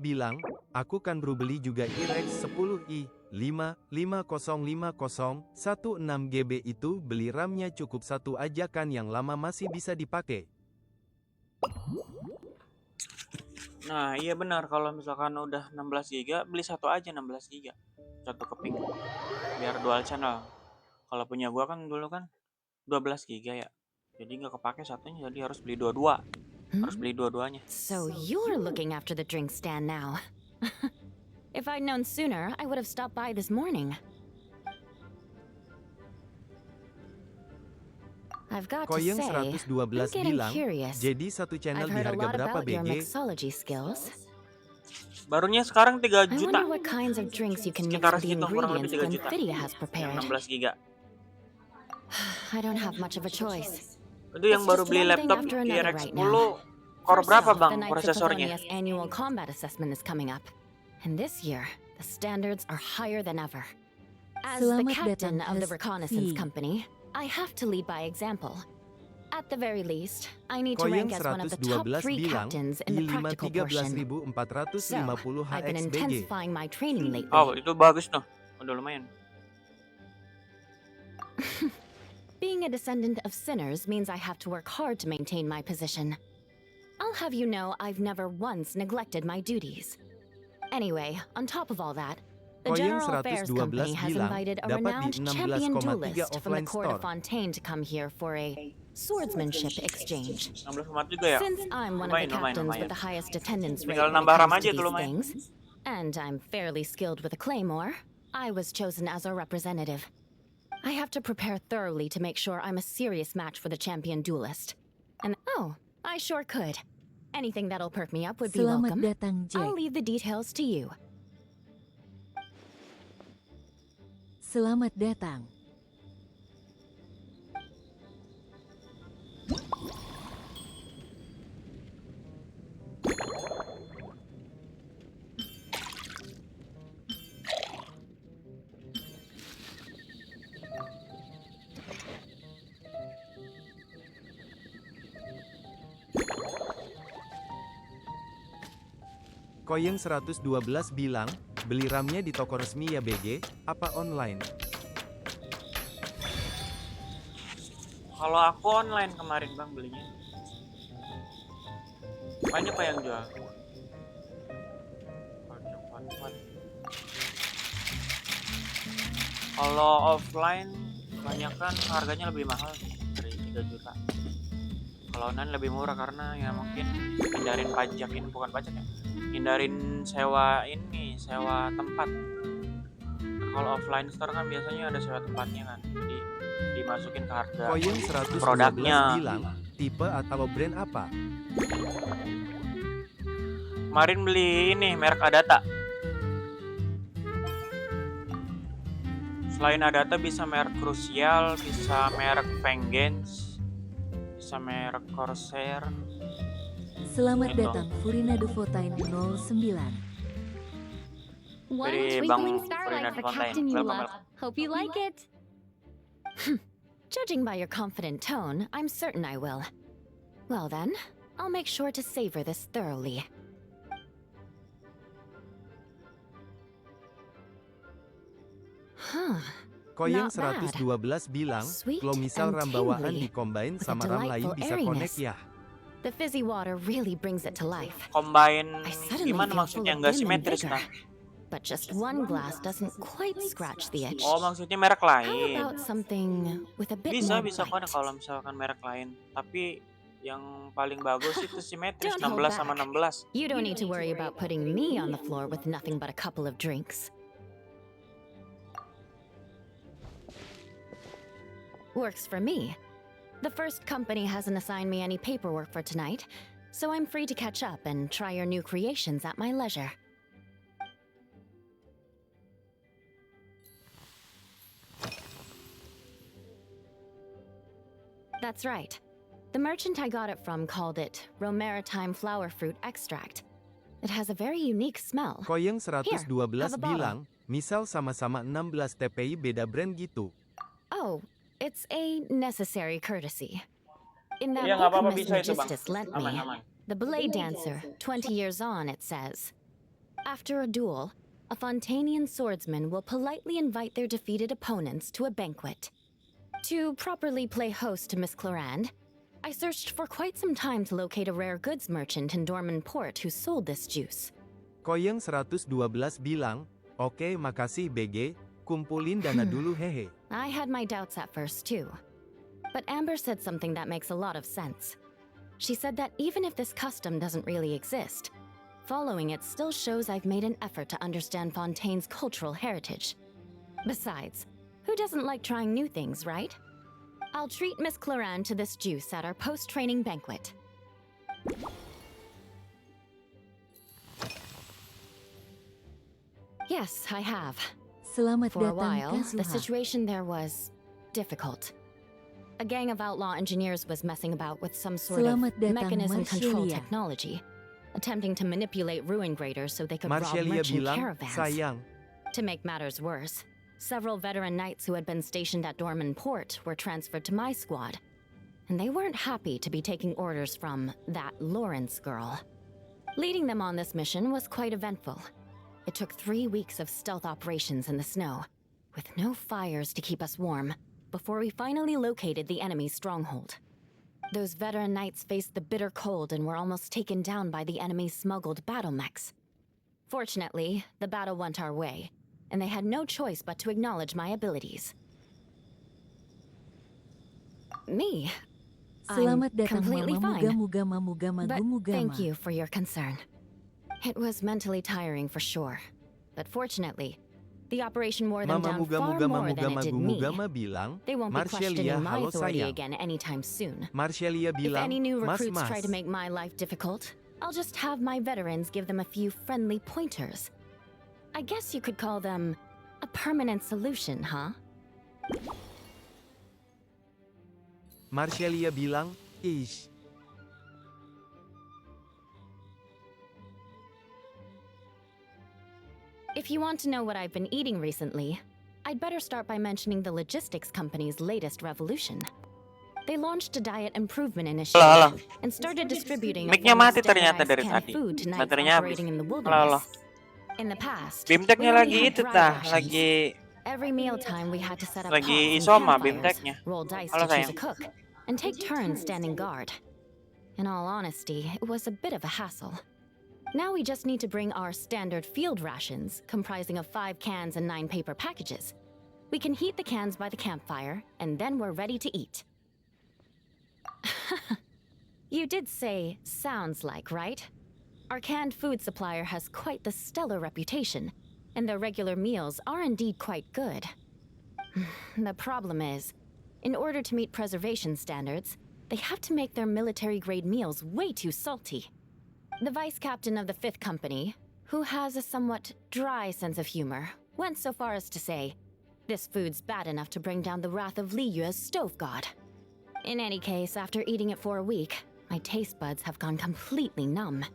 Speaker 2: bilang, aku kan baru beli juga iRex 10i 55050 16 GB itu beli RAM-nya cukup satu aja kan yang lama masih bisa dipakai.
Speaker 9: Nah iya benar, kalau misalkan udah 16 GB beli satu aja 16 GB. Satu keping. Biar dual channel. Kalau punya gua kan dulu kan 12 GB ya. Jadi nggak kepake satunya, jadi harus beli dua-dua. Harus beli dua-duanya.
Speaker 10: So you're looking after the drink stand now. If I'd known sooner, I would have stopped by this morning. I've got to
Speaker 2: Koyang
Speaker 10: say,
Speaker 2: 112
Speaker 10: I'm getting
Speaker 2: bilang,
Speaker 10: curious.
Speaker 2: jadi satu channel
Speaker 10: I've
Speaker 2: di
Speaker 10: heard a
Speaker 2: harga
Speaker 10: lot
Speaker 2: berapa
Speaker 10: about your
Speaker 2: BG?
Speaker 10: mixology skills.
Speaker 9: Barunya sekarang 3
Speaker 10: I
Speaker 9: juta.
Speaker 10: wonder what kinds of drinks you can mix
Speaker 9: Sekitar
Speaker 10: with the
Speaker 9: segitu, kurang
Speaker 10: ingredients
Speaker 9: lebih 3 juta.
Speaker 10: Glenfiddich has
Speaker 9: Yang
Speaker 10: prepared.
Speaker 9: 16 GB.
Speaker 10: I don't have much of a choice.
Speaker 9: Itu yang
Speaker 10: It's
Speaker 9: baru
Speaker 10: just
Speaker 9: beli
Speaker 10: one thing
Speaker 9: laptop
Speaker 10: after another
Speaker 9: iRex
Speaker 10: right
Speaker 9: 10.
Speaker 10: now.
Speaker 9: Core
Speaker 10: First
Speaker 9: berapa
Speaker 10: off,
Speaker 9: bang
Speaker 10: the Knights of
Speaker 9: prosesornya?
Speaker 10: Favonius annual combat assessment is coming up. And this year, the standards are higher than ever. As the
Speaker 1: Selamat
Speaker 10: captain
Speaker 1: datang,
Speaker 10: of the
Speaker 1: Hesti.
Speaker 10: reconnaissance company, I have to lead by example. At the very least, I need to
Speaker 2: Koyang
Speaker 10: rank as one of the top
Speaker 2: 112
Speaker 10: 3
Speaker 2: bilang,
Speaker 10: captains in the practical portion. So,
Speaker 2: I5
Speaker 10: I've been
Speaker 2: 13450 HXBG.
Speaker 10: intensifying my training lately.
Speaker 9: Oh itu bagus noh. Udah lumayan.
Speaker 10: Being a descendant of sinners means I have to work hard to maintain my position. I'll have you know I've never once neglected my duties. Anyway, on top of all that, the
Speaker 2: Koyang
Speaker 10: General Affairs
Speaker 2: 112
Speaker 10: Company has
Speaker 2: bilang,
Speaker 10: invited a
Speaker 2: dapat di
Speaker 10: renowned champion
Speaker 2: 16,3
Speaker 10: duelist from the
Speaker 2: offline
Speaker 10: court of
Speaker 2: store.
Speaker 10: Fontaine to come here for a swordsmanship exchange.
Speaker 9: 16 format juga ya.
Speaker 10: Since I'm one of the captains with the highest attendance rate
Speaker 9: Tinggal
Speaker 10: when it
Speaker 9: nambah RAM
Speaker 10: comes
Speaker 9: aja
Speaker 10: to
Speaker 9: tuh
Speaker 10: these
Speaker 9: lumayan.
Speaker 10: things, and I'm fairly skilled with a claymore, I was chosen as a representative. I have to prepare thoroughly to make sure I'm a serious match for the champion duelist. And oh, I sure could. Anything that'll perk me up would be
Speaker 1: Selamat
Speaker 10: welcome.
Speaker 1: datang
Speaker 10: I'll
Speaker 1: Jack.
Speaker 10: leave the details to you.
Speaker 1: Selamat datang.
Speaker 2: Koyang 112 bilang, beli RAM-nya di toko resmi ya BG, apa online?
Speaker 9: Kalau aku online kemarin bang belinya. Banyak pak yang jual. Kalau offline kebanyakan harganya lebih mahal dari 3 juta. Kalau online lebih murah karena ya mungkin hindarin pajak, ini bukan pajak ya. Hindarin sewa tempat. Kalau offline store kan biasanya ada sewa tempatnya kan. Jadi dimasukin ke harga
Speaker 2: Koyeng 112
Speaker 9: produknya.
Speaker 2: bilang, tipe atau brand apa?
Speaker 9: Kemarin beli ini merek Adata. Selain Adata bisa merek Crucial, bisa merek Vengeance, bisa merek Corsair.
Speaker 1: Selamat
Speaker 9: Gitu.
Speaker 1: datang Furina Dufotain 09.
Speaker 7: One
Speaker 9: Dari
Speaker 7: twinkling
Speaker 9: Bang
Speaker 7: star
Speaker 9: Ferdinand
Speaker 7: like the
Speaker 9: Fontaine.
Speaker 7: captain you
Speaker 9: Welcome,
Speaker 7: love. Hope you like it.
Speaker 10: Judging by your confident tone, I'm certain I will. Well then, I'll make sure to savor this thoroughly. Huh.
Speaker 2: Koyeng
Speaker 10: Not bad.
Speaker 2: 112 bilang,
Speaker 10: Sweet
Speaker 2: kalau misal
Speaker 10: and
Speaker 2: ram bawaan
Speaker 10: tingly,
Speaker 2: dikombain
Speaker 10: with a
Speaker 2: sama ram lain
Speaker 10: delightful
Speaker 2: bisa connect
Speaker 10: airiness.
Speaker 2: ya.
Speaker 10: The fizzy water really brings it to life.
Speaker 9: Combine
Speaker 10: I suddenly
Speaker 9: gimana
Speaker 10: feel full
Speaker 9: maksudnya
Speaker 10: of
Speaker 9: nggak
Speaker 10: vim and
Speaker 9: simetris
Speaker 10: vigor.
Speaker 9: tah?
Speaker 10: But just one glass doesn't quite scratch the itch.
Speaker 9: Oh maksudnya merek
Speaker 10: How
Speaker 9: lain.
Speaker 10: about something with a bit
Speaker 9: Bisa
Speaker 10: more
Speaker 9: bisa
Speaker 10: bite?
Speaker 9: kok kalau misalkan merek lain. Tapi yang paling bagus itu simetris
Speaker 10: Don't hold
Speaker 9: 16 sama
Speaker 10: back.
Speaker 9: 16.
Speaker 10: You don't need to worry about putting me on the floor with nothing but a couple of drinks. Works for me. The first company hasn't assigned me any paperwork for tonight, so I'm free to catch up and try your new creations at my leisure. That's right. The merchant I got it from called it Romaritime flower fruit extract. It has a very unique smell.
Speaker 2: Koyeng 112
Speaker 10: have a bottle.
Speaker 2: bilang, misal sama-sama 16 TPI beda brand gitu.
Speaker 10: Oh, it's a necessary courtesy. In that
Speaker 9: Iya nggak
Speaker 10: book
Speaker 9: apa-apa
Speaker 10: Miss
Speaker 9: bisa itu bang.
Speaker 10: Magistus lent
Speaker 9: Aman
Speaker 10: me,
Speaker 9: aman.
Speaker 10: The Blade Dancer, 20 years on, it says. After a duel, a Fontanian swordsman will politely invite their defeated opponents to a banquet. To properly play host to Miss Clarande, I searched for quite some time to locate a rare goods merchant in Dorman Port who sold this juice.
Speaker 2: Koyeng 112 bilang, oke makasih BG, kumpulin dana dulu hehe.
Speaker 10: I had my doubts at first, too. But Amber said something that makes a lot of sense. She said that even if this custom doesn't really exist, following it still shows I've made an effort to understand Fontaine's cultural heritage. Besides, who doesn't like trying new things, right? I'll treat Miss Clarande to this juice at our post-training banquet. Yes, I have.
Speaker 1: Selamat
Speaker 10: For a
Speaker 1: datang
Speaker 10: while, the
Speaker 1: Kazuha.
Speaker 10: situation there was difficult. A gang of outlaw engineers was messing about with some sort of
Speaker 1: Selamat datang,
Speaker 10: mechanism control
Speaker 1: Marcelia.
Speaker 10: technology, attempting to manipulate ruin graders so they could rob
Speaker 2: Marcelia
Speaker 10: merchant
Speaker 2: bilang,
Speaker 10: caravans.
Speaker 2: sayang.
Speaker 10: To make matters worse, several veteran knights who had been stationed at Dorman Port were transferred to my squad, and they weren't happy to be taking orders from that Lawrence girl. Leading them on this mission was quite eventful. It took 3 weeks of stealth operations in the snow, with no fires to keep us warm, before we finally located the enemy's stronghold. Those veteran knights faced the bitter cold and were almost taken down by the enemy's smuggled battle mechs. Fortunately, the battle went our way, and they had no choice but to acknowledge my abilities. Me?
Speaker 1: Selamat
Speaker 10: I'm
Speaker 1: datang
Speaker 10: completely
Speaker 1: Mama
Speaker 10: fine.
Speaker 1: Muga Muga
Speaker 10: But
Speaker 1: Muga
Speaker 10: thank you for your concern. It was mentally tiring for sure, but fortunately, the operation wore them
Speaker 2: Mama
Speaker 10: down
Speaker 2: Muga
Speaker 10: far
Speaker 2: Muga
Speaker 10: more than it did me.
Speaker 2: bilang,
Speaker 10: They won't be
Speaker 2: Marcelia
Speaker 10: questioning my
Speaker 2: halo
Speaker 10: authority
Speaker 2: sayang.
Speaker 10: again anytime soon.
Speaker 2: Marcelia
Speaker 10: If
Speaker 2: bilang,
Speaker 10: any new
Speaker 2: mas
Speaker 10: recruits
Speaker 2: mas.
Speaker 10: try to make my life difficult, I'll just have my veterans give them a few friendly pointers. I guess you could call them a permanent solution, huh?
Speaker 2: Marcelia bilang, ish.
Speaker 10: If you want to know what I've been eating recently, I'd better start by mentioning the logistics company's latest revolution. They launched a diet improvement initiative
Speaker 9: Halo, halo.
Speaker 10: and started distributing a
Speaker 9: Mic-nya
Speaker 10: form of
Speaker 9: mati ternyata
Speaker 10: standardized
Speaker 9: dari
Speaker 10: canned
Speaker 9: tadi.
Speaker 10: food to knights
Speaker 9: Baterainya habis.
Speaker 10: operating in the
Speaker 9: Halo, halo.
Speaker 10: wilderness. In the past,
Speaker 9: Bimteknya
Speaker 10: we only
Speaker 9: lagi
Speaker 10: had
Speaker 9: itu
Speaker 10: dry
Speaker 9: tah,
Speaker 10: rations.
Speaker 9: lagi
Speaker 10: Every mealtime we had to set up
Speaker 9: Lagi
Speaker 10: pots and
Speaker 9: isoma,
Speaker 10: campfires,
Speaker 9: bimteknya.
Speaker 10: roll dice
Speaker 9: Halo,
Speaker 10: to choose a
Speaker 9: sayang.
Speaker 10: cook, and take turns standing guard. In all honesty, it was a bit of a hassle. Now we just need to bring our standard field rations, comprising of 5 cans and 9 paper packages. We can heat the cans by the campfire, and then we're ready to eat. You did say sounds like, right? Our canned food supplier has quite the stellar reputation, and their regular meals are indeed quite good. The problem is, in order to meet preservation standards, they have to make their military-grade meals way too salty. The vice captain of the 5th Company, who has a somewhat dry sense of humor, went so far as to say, this food's bad enough to bring down the wrath of Li Yue's stove god. In any case, after eating it for a week, my taste buds have gone completely numb.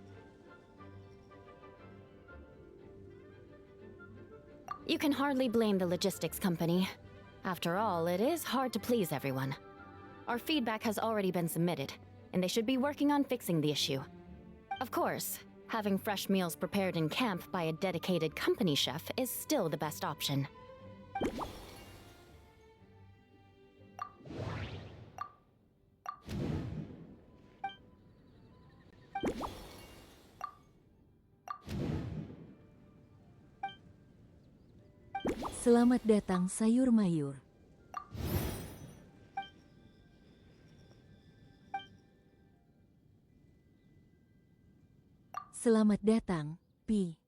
Speaker 10: You can hardly blame the logistics company. After all, it is hard to please everyone. Our feedback has already been submitted, and they should be working on fixing the issue. Of course, having fresh meals prepared in camp by a dedicated company chef is still the best option.
Speaker 1: Selamat datang sayur mayur. Selamat datang, Pi.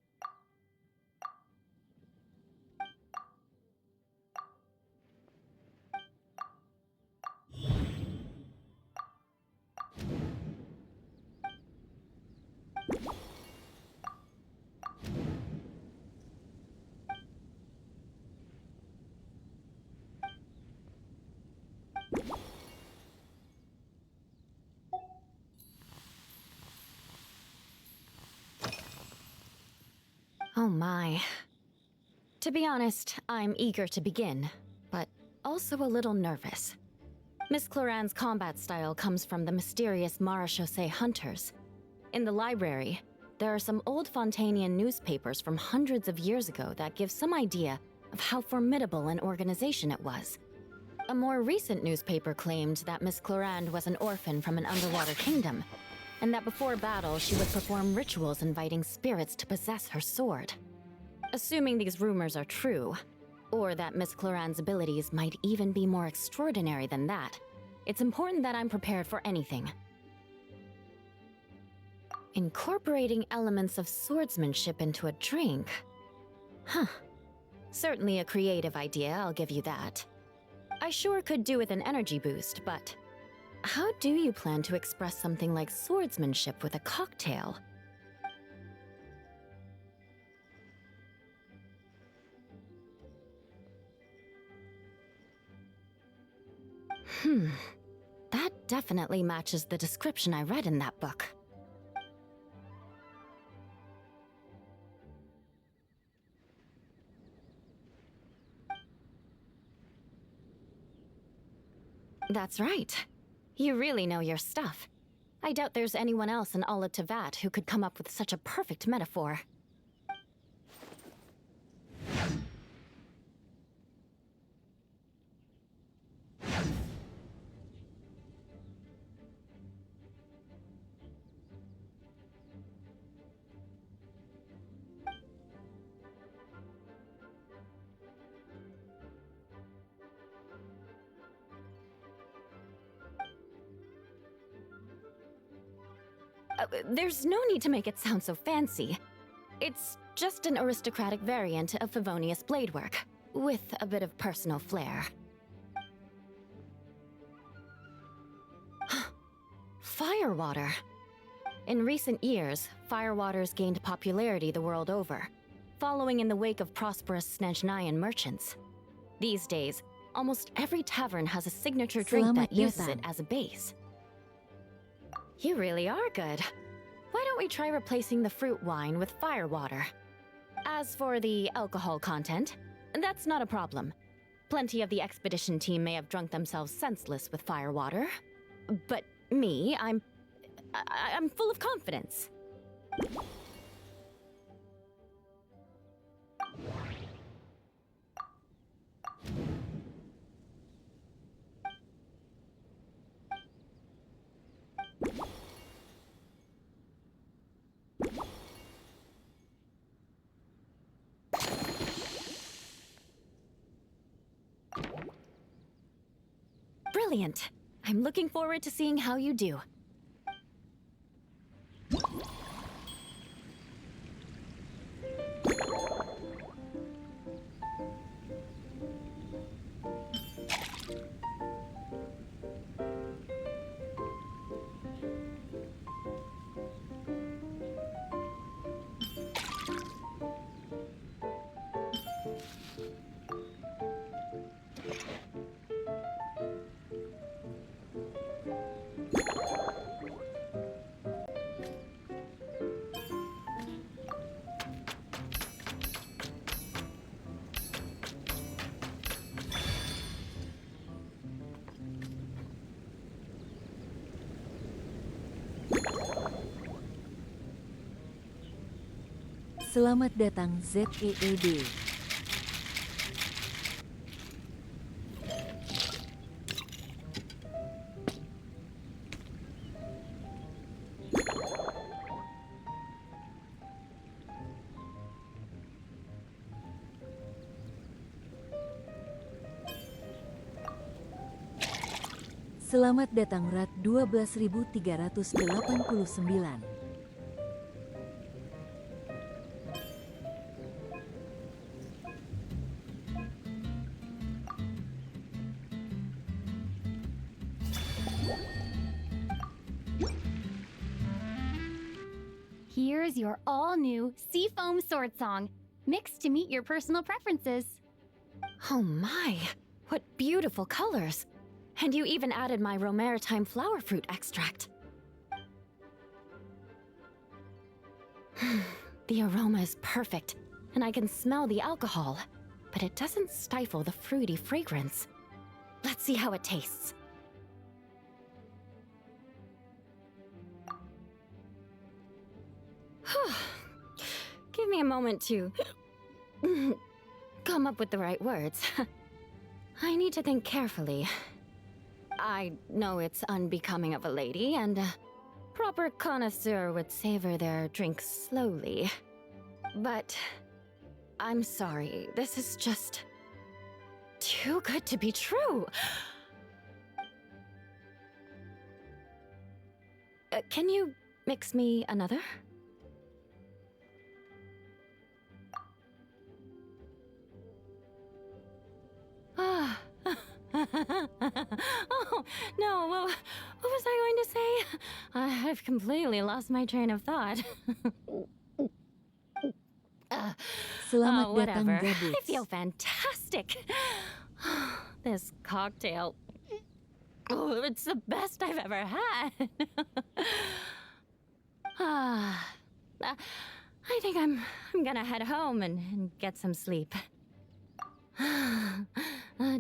Speaker 10: Oh my. To be honest, I'm eager to begin, but also a little nervous. Miss Cloran's combat style comes from the mysterious Marechaussee hunters. In the library, there are some old Fontanian newspapers from hundreds of years ago that give some idea of how formidable an organization it was. A more recent newspaper claimed that Miss Cloran was an orphan from an underwater kingdom, and that before battle she would perform rituals inviting spirits to possess her sword. Assuming these rumors are true, or that Miss Cloran's abilities might even be more extraordinary than that, it's important that I'm prepared for anything. Incorporating elements of swordsmanship into a drink? Huh. Certainly a creative idea, I'll give you that. I sure could do with an energy boost, but how do you plan to express something like swordsmanship with a cocktail? That definitely matches the description I read in that book. That's right. You really know your stuff. I doubt there's anyone else in all of Tevat who could come up with such a perfect metaphor. There's no need to make it sound so fancy. It's just an aristocratic variant of Favonius bladework, with a bit of personal flair. Firewater. In recent years, firewaters gained popularity the world over, following in the wake of prosperous Snezhnayan merchants. These days, almost every tavern has a signature drink that uses it as a base. You really are good. Why don't we try replacing the fruit wine with firewater? As for the alcohol content, that's not a problem. Plenty of the expedition team may have drunk themselves senseless with firewater. But me, I'm full of confidence. brilliant. I'm looking forward to seeing how you do.
Speaker 1: Selamat datang ZEED. Selamat datang RAT 12.389.
Speaker 7: Here's your all-new Seafoam Sword Song, mixed to meet your personal preferences.
Speaker 10: Oh my, what beautiful colors. And you even added my Romaritime flower fruit extract. The aroma is perfect, and I can smell the alcohol, but it doesn't stifle the fruity fragrance. Let's see how it tastes. Give me a moment to come up with the right words. I need to think carefully. I know it's unbecoming of a lady, and a proper connoisseur would savor their drink slowly. But I'm sorry, this is just too good to be true. Can you mix me another? Oh, no, what was I going to say? I've completely lost my train of thought.
Speaker 1: Selamat datang
Speaker 10: Whatever.
Speaker 1: Gabus.
Speaker 10: I feel fantastic. This cocktail, it's the best I've ever had. I think I'm gonna head home and get some sleep.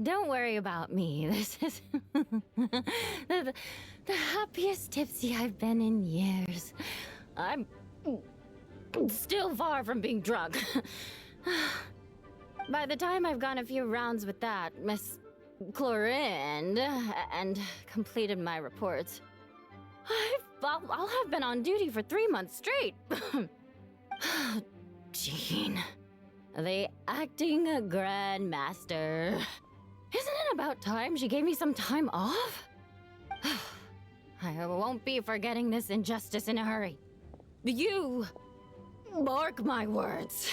Speaker 10: Don't worry about me. This is the happiest tipsy I've been in years. I'm still far from being drunk. By the time I've gone a few rounds with that Miss Chlorine and completed my reports, I'll have been on duty for 3 months straight. Jean. The acting grandmaster. Isn't it about time she gave me some time off? I won't be forgetting this injustice in a hurry. You mark my words.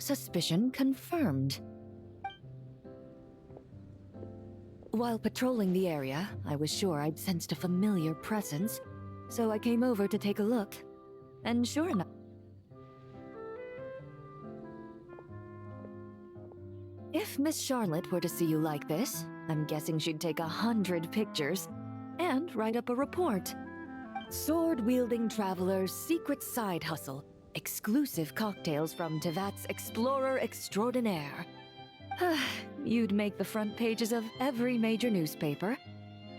Speaker 11: Suspicion confirmed. While patrolling the area, I was sure I'd sensed a familiar presence, so I came over to take a look. And sure enough... If If Miss Charlotte were to see you like this, I'm guessing she'd take 100 pictures and write up a report. Sword-wielding traveler's secret side hustle. Exclusive cocktails from Tevat's Explorer Extraordinaire. You'd make the front pages of every major newspaper.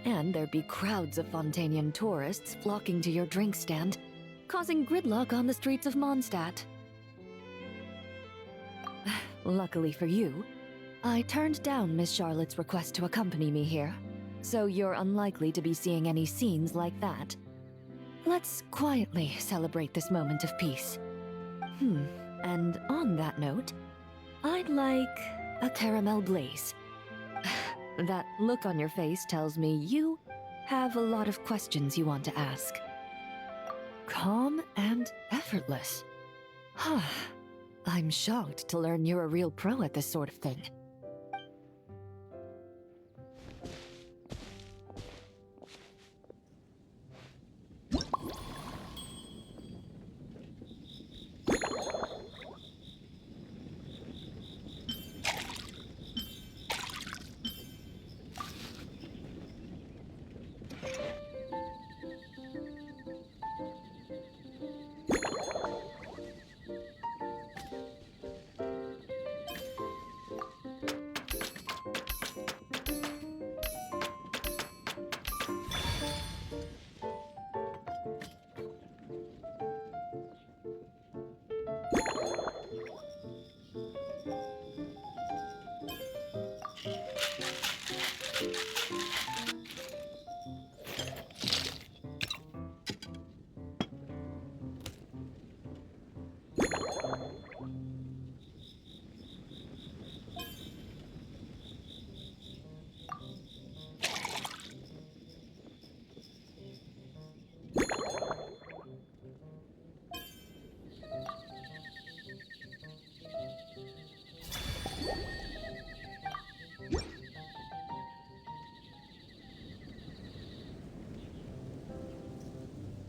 Speaker 11: And there'd be crowds of Fontanian tourists flocking to your drink stand, causing gridlock on the streets of Mondstadt. Luckily for you, I turned down Miss Charlotte's request to accompany me here, so you're unlikely to be seeing any scenes like that. Let's quietly celebrate this moment of peace. And on that note, I'd like a caramel blaze. That look on your face tells me you have a lot of questions you want to ask. Calm and effortless. I'm shocked to learn you're a real pro at this sort of thing.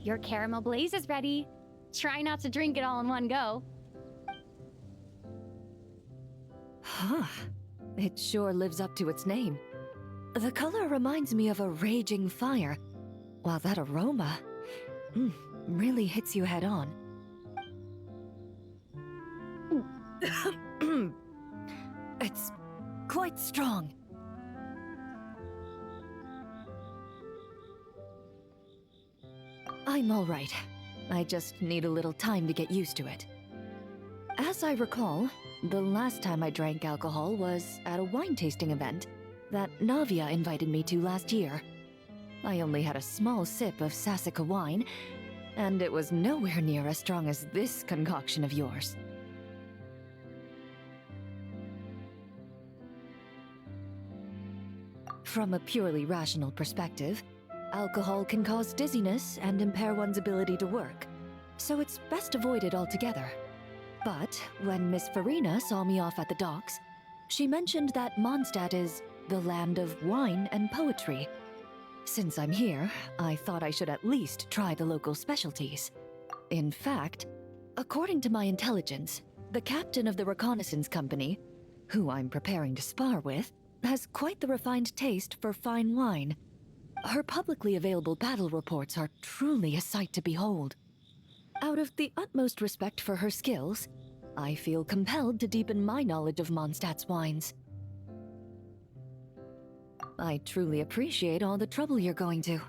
Speaker 7: Your caramel blaze is ready. Try not to drink it all in one go.
Speaker 11: It sure lives up to its name. The color reminds me of a raging fire, while that aroma really hits you head on. It's quite strong. I'm all right. I just need a little time to get used to it. As I recall, the last time I drank alcohol was at a wine tasting event that Navia invited me to last year. I only had a small sip of Sassica wine, and it was nowhere near as strong as this concoction of yours. From a purely rational perspective, alcohol can cause dizziness and impair one's ability to work, so it's best avoided altogether. But when Miss Farina saw me off at the docks, she mentioned that Mondstadt is the land of wine and poetry. Since I'm here, I thought I should at least try the local specialties. In fact, according to my intelligence, the captain of the reconnaissance company, who I'm preparing to spar with, has quite the refined taste for fine wine. Her publicly available battle reports are truly a sight to behold. Out of the utmost respect for her skills, I feel compelled to deepen my knowledge of Mondstadt's wines. I truly appreciate all the trouble you're going to.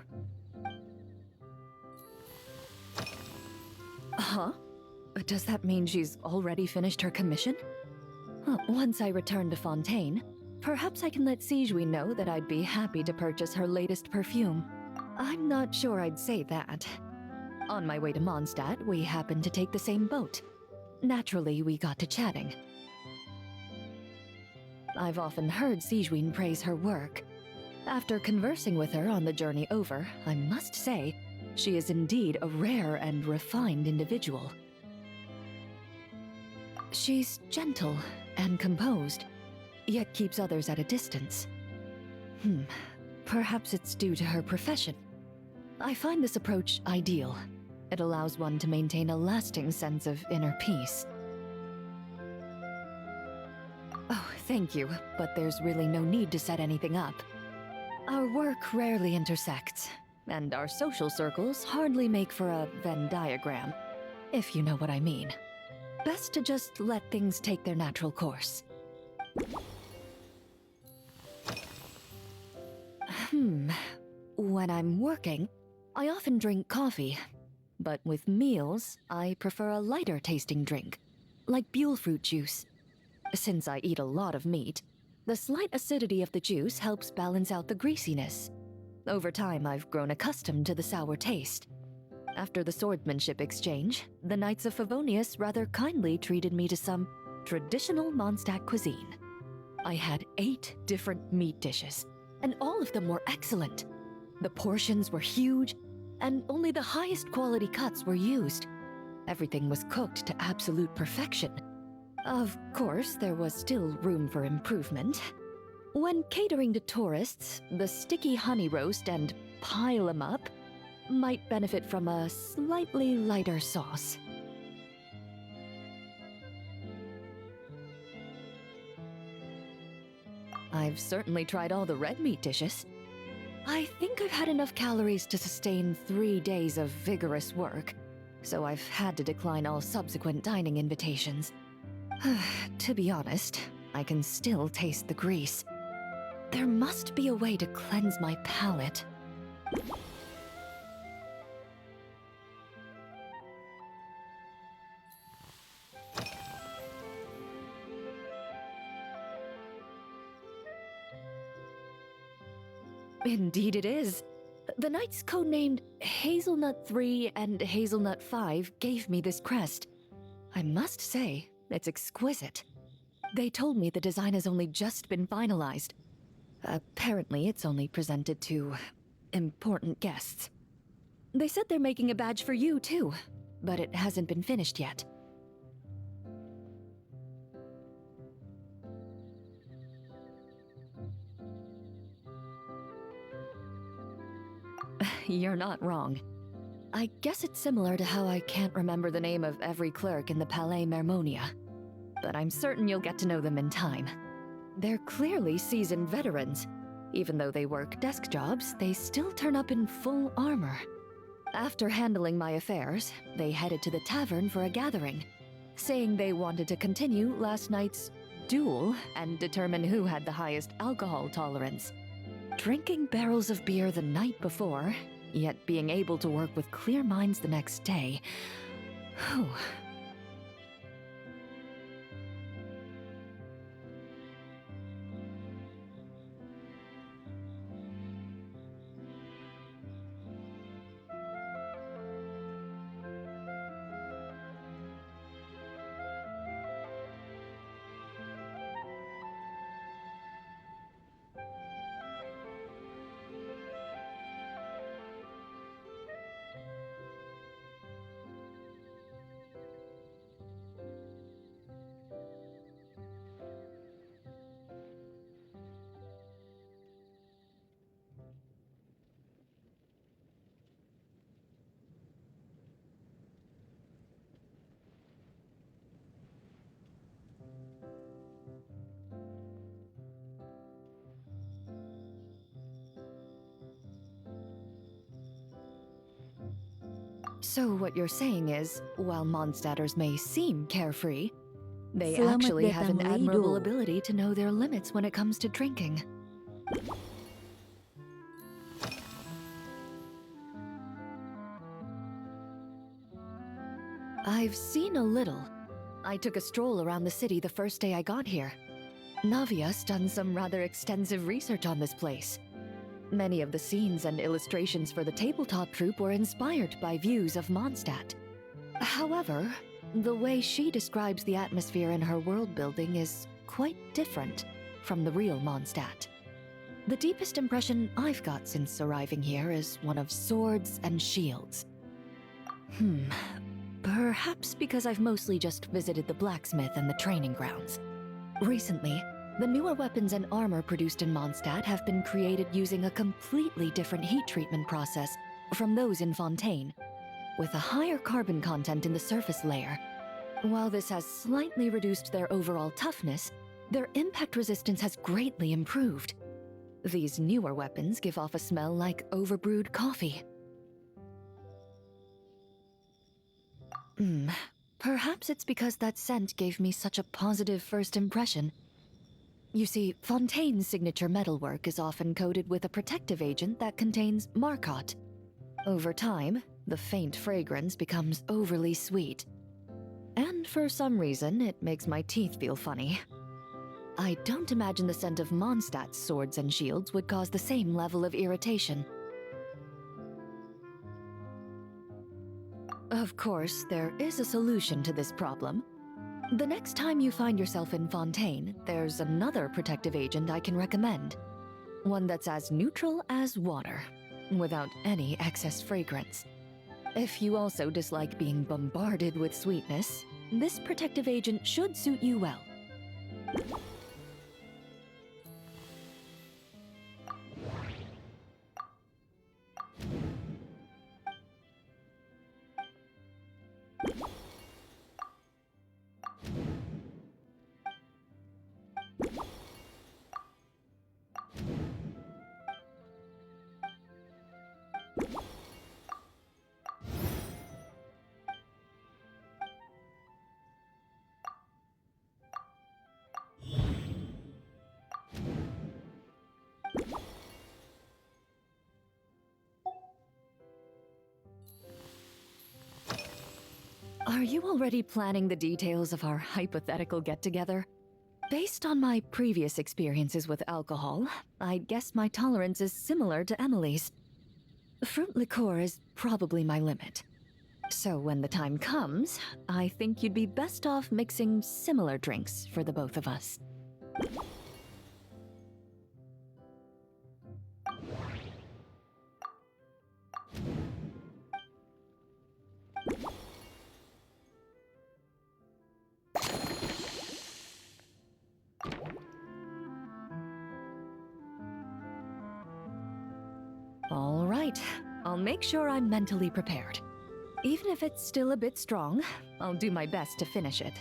Speaker 11: Huh? Does that mean she's already finished her commission? Once I return to Fontaine, perhaps I can let Sigewin know that I'd be happy to purchase her latest perfume. I'm not sure I'd say that. On my way to Mondstadt, we happened to take the same boat. Naturally, we got to chatting. I've often heard Sigewin praise her work. After conversing with her on the journey over, I must say, she is indeed a rare and refined individual. She's gentle and composed, yet keeps others at a distance. Perhaps it's due to her profession. I find this approach ideal. It allows one to maintain a lasting sense of inner peace. Oh, Thank you, but there's really no need to set anything up. Our work rarely intersects, and our social circles hardly make for a Venn diagram, if you know what I mean. Best to just let things take their natural course. When I'm working, I often drink coffee. But with meals, I prefer a lighter tasting drink, like Buell fruit juice. Since I eat a lot of meat, the slight acidity of the juice helps balance out the greasiness. Over time, I've grown accustomed to the sour taste. After the swordsmanship exchange, the Knights of Favonius rather kindly treated me to some traditional Mondstadt cuisine. I had 8 different meat dishes, and all of them were excellent. The portions were huge, and only the highest quality cuts were used. Everything was cooked to absolute perfection. Of course, there was still room for improvement. When catering to tourists, the sticky honey roast and pile 'em up might benefit from a slightly lighter sauce. I've certainly tried all the red meat dishes. I think I've had enough calories to sustain 3 days of vigorous work, so I've had to decline all subsequent dining invitations. To be honest, I can still taste the grease. There must be a way to cleanse my palate. Indeed it is. The knights codenamed Hazelnut 3 and Hazelnut 5 gave me this crest. I must say, it's exquisite. They told me the design has only just been finalized. Apparently, it's only presented to important guests. They said they're making a badge for you, too, but it hasn't been finished yet. You're not wrong. I guess it's similar to how I can't remember the name of every clerk in the Palais Mermonia. But I'm certain you'll get to know them in time. They're clearly seasoned veterans. Even though they work desk jobs, they still turn up in full armor. After handling my affairs, they headed to the tavern for a gathering, saying they wanted to continue last night's duel and determine who had the highest alcohol tolerance. Drinking barrels of beer the night before, yet being able to work with clear minds the next day. Whew. So what you're saying is, while Mondstadters may seem carefree, they
Speaker 1: Selamat
Speaker 11: actually have an
Speaker 1: datang,
Speaker 11: admirable
Speaker 1: Lido.
Speaker 11: ability to know their limits when it comes to drinking. I've seen a little. I took a stroll around the city the first day I got here. Navia's done some rather extensive research on this place. Many of the scenes and illustrations for the tabletop troupe were inspired by views of Mondstadt. However, the way she describes the atmosphere in her world building is quite different from the real Mondstadt. The deepest impression I've got since arriving here is one of swords and shields. Perhaps because I've mostly just visited the blacksmith and the training grounds. Recently, the newer weapons and armor produced in Mondstadt have been created using a completely different heat treatment process from those in Fontaine, with a higher carbon content in the surface layer. While this has slightly reduced their overall toughness, Their impact resistance has greatly improved. These newer weapons give off a smell like overbrewed coffee. Perhaps it's because that scent gave me such a positive first impression. You see, Fontaine's signature metalwork is often coated with a protective agent that contains Marcotte. Over time, the faint fragrance becomes overly sweet. And for some reason, it makes my teeth feel funny. I don't imagine the scent of Mondstadt's swords and shields would cause the same level of irritation. Of course, there is a solution to this problem. The next time you find yourself in Fontaine, there's another protective agent I can recommend. One that's as neutral as water, without any excess fragrance. If you also dislike being bombarded with sweetness, this protective agent should suit you well. Are you already planning the details of our hypothetical get-together? Based on my previous experiences with alcohol, I'd guess my tolerance is similar to Emily's. Fruit liqueur is probably my limit. So when the time comes, I think you'd be best off mixing similar drinks for the both of us. All right, I'll make sure I'm mentally prepared. Even if it's still a bit strong, I'll do my best to finish it.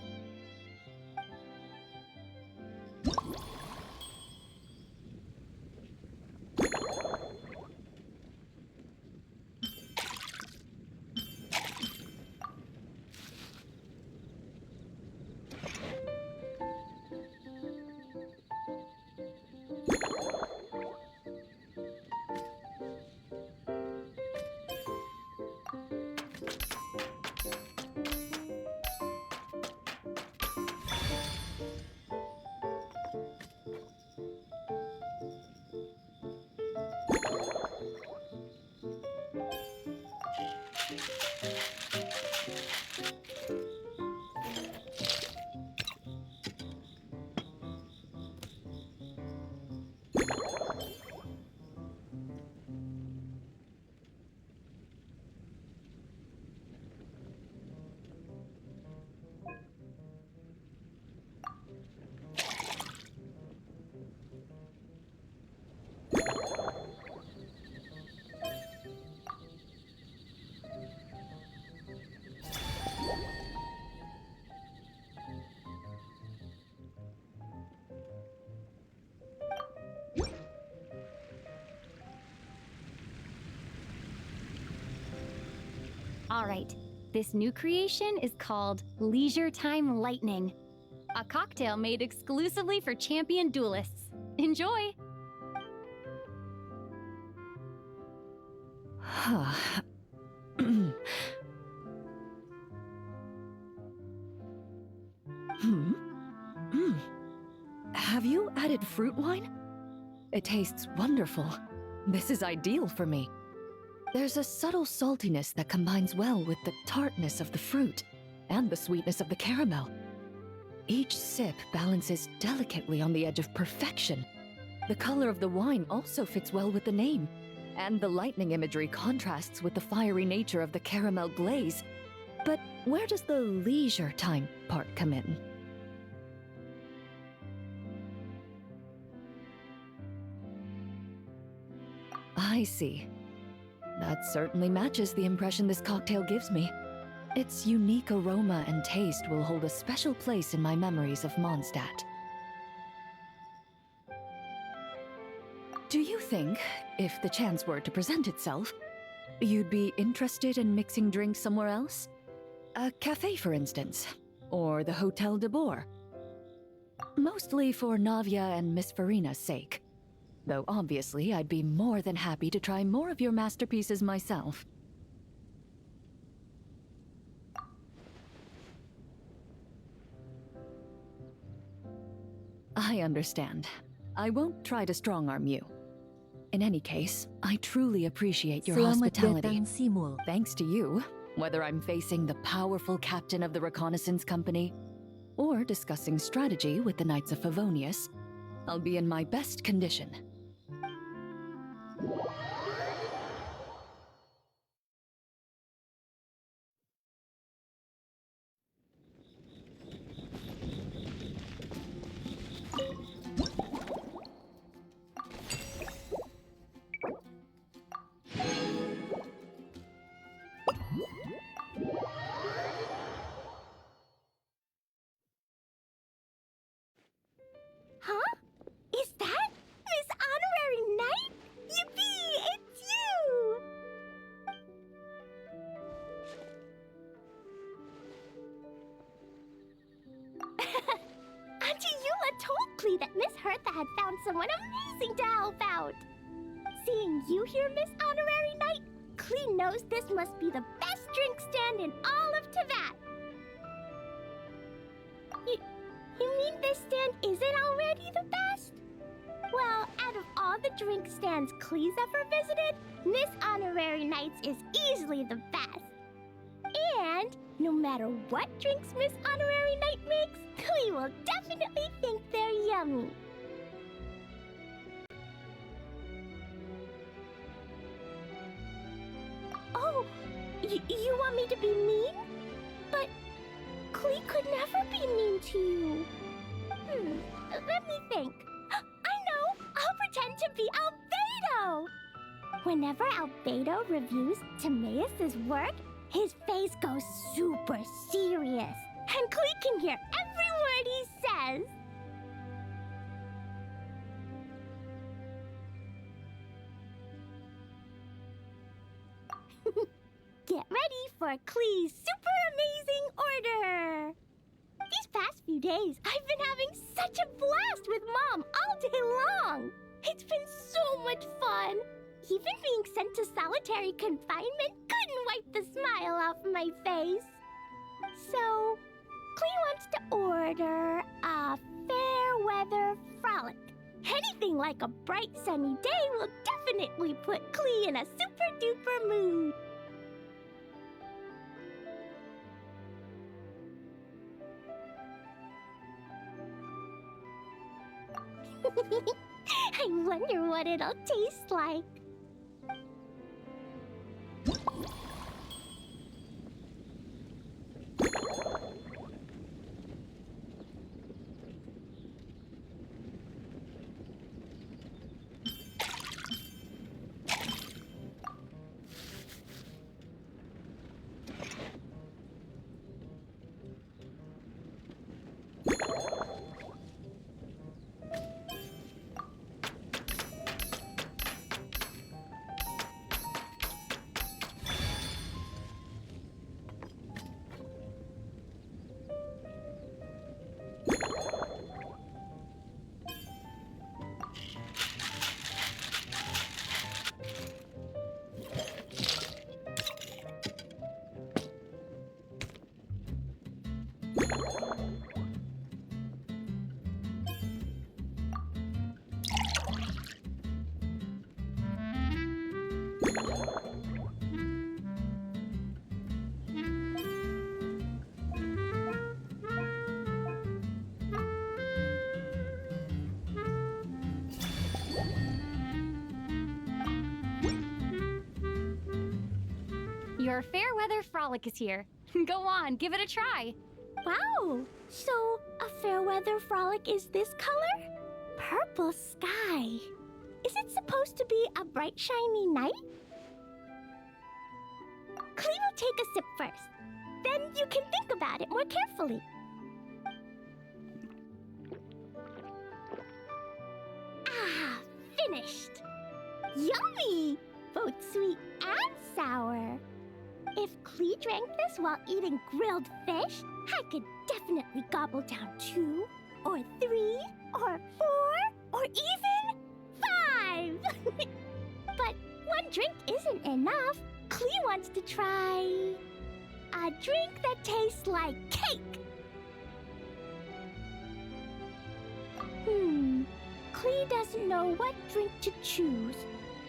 Speaker 7: All right, this new creation is called Leisure Time Lightning, a cocktail made exclusively for champion duelists. Enjoy!
Speaker 11: Have you added fruit wine? It tastes wonderful. This is ideal for me. There's a subtle saltiness that combines well with the tartness of the fruit and the sweetness of the caramel. Each sip balances delicately on the edge of perfection. The color of the wine also fits well with the name, and the lightning imagery contrasts with the fiery nature of the caramel glaze. But where does the leisure time part come in? I see. That certainly matches the impression this cocktail gives me. Its unique aroma and taste will hold a special place in my memories of Mondstadt. Do you think, if the chance were to present itself, you'd be interested in mixing drinks somewhere else? A cafe, for instance, or the Hotel de Boer? Mostly for Navia and Miss Farina's sake. Though obviously I'd be more than happy to try more of your masterpieces myself. I understand. I won't try to strong-arm you. In any case, I truly appreciate your
Speaker 1: Selamat
Speaker 11: hospitality.
Speaker 1: datang, Simul.
Speaker 11: Thanks to you, whether I'm facing the powerful captain of the reconnaissance company or discussing strategy with the Knights of Favonius, I'll be in my best condition.
Speaker 5: Huh? Is that Miss Honorary Knight? Yippee! It's you! Auntie Eula told Klee that Miss Hertha had found someone amazing to help out. Seeing you here, Miss Honorary Knight, Klee knows this must be the best drink stand in all of Teyvat. You mean this stand isn't already the best? Well, out of all the drink stands Klee's ever visited, Miss Honorary Knight's is easily the best. And no matter what drinks Miss Honorary Knight makes, Klee will definitely think they're yummy. Oh, you want me to be mean? But Klee could never be mean to you. Let me think. I know! I'll pretend to be Albedo! Whenever Albedo reviews Timaeus' work, his face goes super serious, and Klee can hear every word he says. Get ready for Klee's super amazing order! These past few days, I've been having such a blast with Mom all day long! It's been so much fun! Even being sent to solitary confinement couldn't wipe the smile off my face. So, Klee wants to order a fair weather frolic. Anything like a bright sunny day will definitely put Klee in a super duper mood. I wonder what it'll taste like.
Speaker 7: Your fair weather frolic is here. Go on, give it a try.
Speaker 5: Wow! So, a fair weather frolic is this color? Purple sky. Is it supposed to be a bright, shiny night? Klee will take a sip first. Then you can think about it more carefully. Ah, finished. Yummy! Both sweet and sour. If Klee drank this while eating grilled fish, I could definitely gobble down 2, or 3, or 4, or even 5! But one drink isn't enough. Klee wants to try a drink that tastes like cake. Klee doesn't know what drink to choose.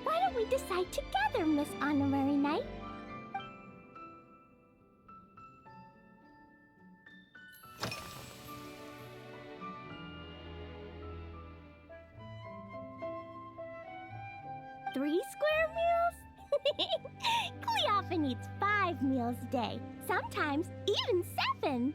Speaker 5: Why don't we decide together, Miss Honorary Knight? Three square meals? Klee often eats 5 meals a day, sometimes even 7.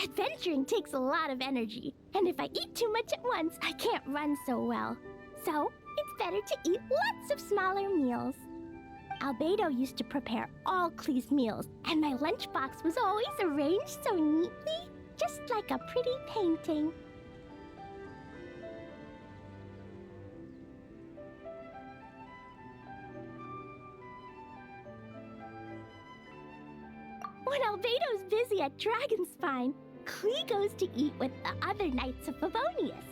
Speaker 5: Adventuring takes a lot of energy, and if I eat too much at once, I can't run so well. So, it's better to eat lots of smaller meals. Albedo used to prepare all Klee's meals, and my lunchbox was always arranged so neatly, just like a pretty painting. When Albedo's busy at Dragonspine, Klee goes to eat with the other Knights of Favonius.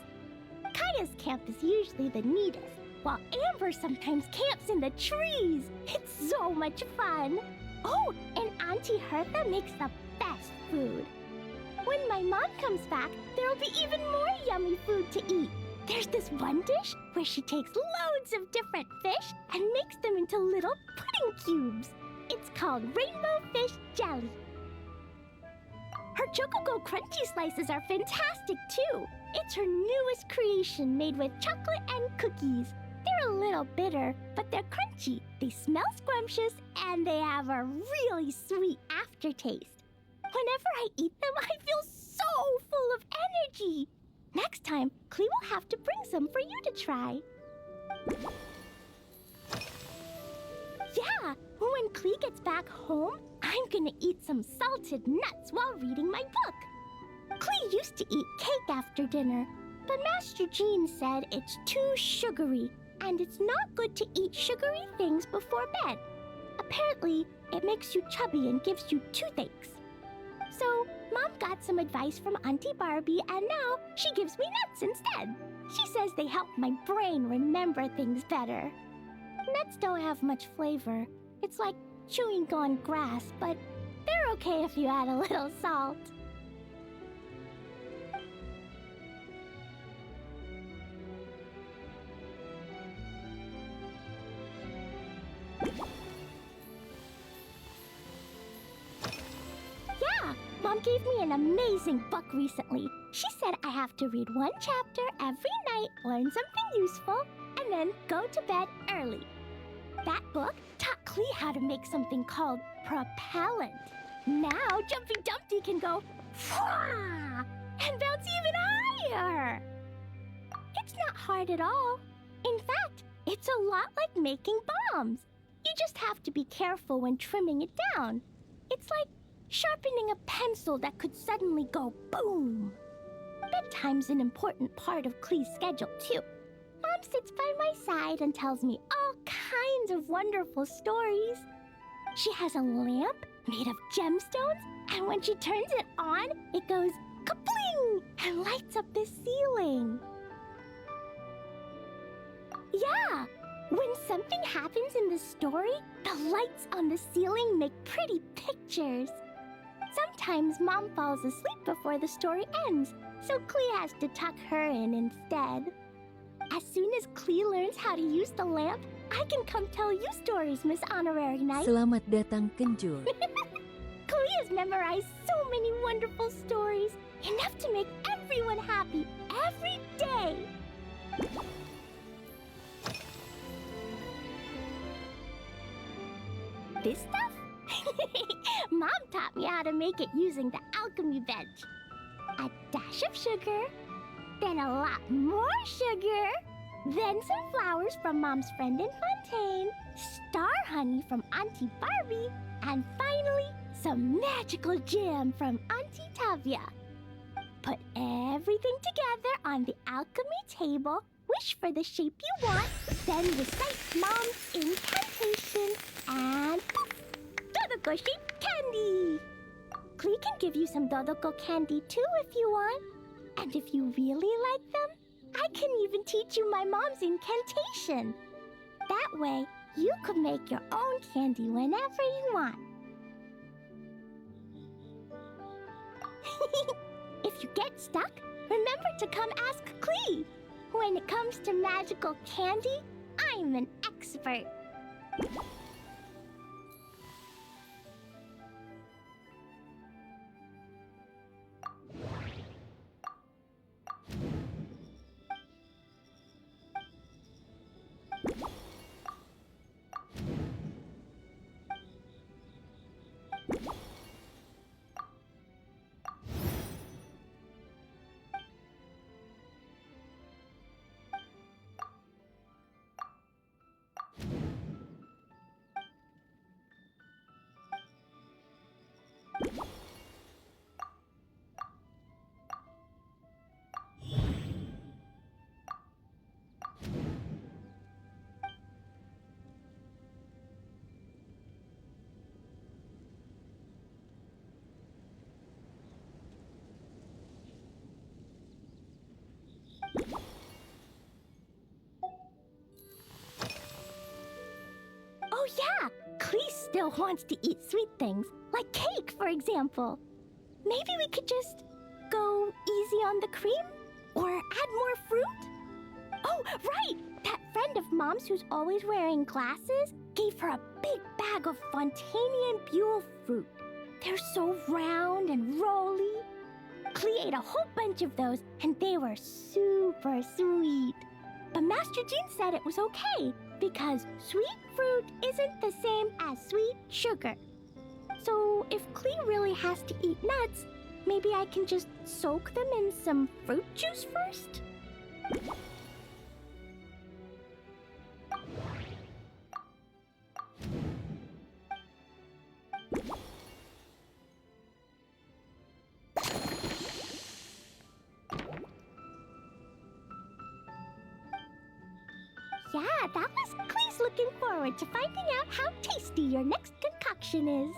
Speaker 5: Kaya's camp is usually the neatest, while Amber sometimes camps in the trees. It's so much fun. Oh, and Auntie Hertha makes the best food. When my mom comes back, there'll be even more yummy food to eat. There's this one dish where she takes loads of different fish and makes them into little pudding cubes. It's called Rainbow Fish Jelly. Her Chocogo Crunchy Slices are fantastic too. It's her newest creation made with chocolate and cookies. They're a little bitter, but they're crunchy. They smell scrumptious, and they have a really sweet aftertaste. Whenever I eat them, I feel so full of energy. Next time, Klee will have to bring some for you to try. Yeah, when Klee gets back home, I'm gonna eat some salted nuts while reading my book. Klee used to eat cake after dinner, but Master Jean said it's too sugary, and it's not good to eat sugary things before bed. Apparently, it makes you chubby and gives you toothaches. So, Mom got some advice from Auntie Barbie, and now she gives me nuts instead. She says they help my brain remember things better. Nuts don't have much flavor. It's like chewing on grass, but they're okay if you add a little salt. Yeah, Mom gave me an amazing book recently. She said I have to read one chapter every night, learn something useful, and then go to bed early. That book taught Klee how to make something called propellant. Now Jumpy Dumpty can go Fwah! And bounce even higher. It's not hard at all. In fact, it's a lot like making bombs. You just have to be careful when trimming it down. It's like sharpening a pencil that could suddenly go boom. Bedtime's an important part of Klee's schedule, too. Mom sits by my side and tells me all kinds of wonderful stories. She has a lamp made of gemstones, and when she turns it on, it goes kapling and lights up the ceiling. Yeah, when something happens in the story, the lights on the ceiling make pretty pictures. Sometimes Mom falls asleep before the story ends, so Klee has to tuck her in instead. As soon as Klee learns how to use the lamp, I can come tell you stories, Miss Honorary Knight.
Speaker 1: Selamat datang, Kenjur.
Speaker 5: Klee has memorized so many wonderful stories, enough to make everyone happy every day. This stuff? Mom taught me how to make it using the alchemy bench. A dash of sugar, then a lot more sugar, Then some flowers from Mom's friend in Fontaine, star honey from Auntie Barbie, and finally, some magical jam from Auntie Tavia. Put everything together on the alchemy table, wish for the shape you want, then recite Mom's incantation, and poof! Dodoko-shaped candy! Klee can give you some Dodoko candy too if you want. And if you really like them, I can even teach you my mom's incantation. That way, you could make your own candy whenever you want. If you get stuck, remember to come ask Klee. When it comes to magical candy, I'm an expert. Oh yeah, Klee still wants to eat sweet things, like cake, for example. Maybe we could just go easy on the cream? Or add more fruit? Oh, right! That friend of Mom's who's always wearing glasses gave her a big bag of Fontanian Buell fruit. They're so round and rolly. Klee ate a whole bunch of those, and they were super sweet. But Master Jean said it was okay, because sweet fruit isn't the same as sweet sugar. So if Klee really has to eat nuts, maybe I can just soak them in some fruit juice first? Yeah, that was Klee's looking forward to finding out how tasty your next concoction is.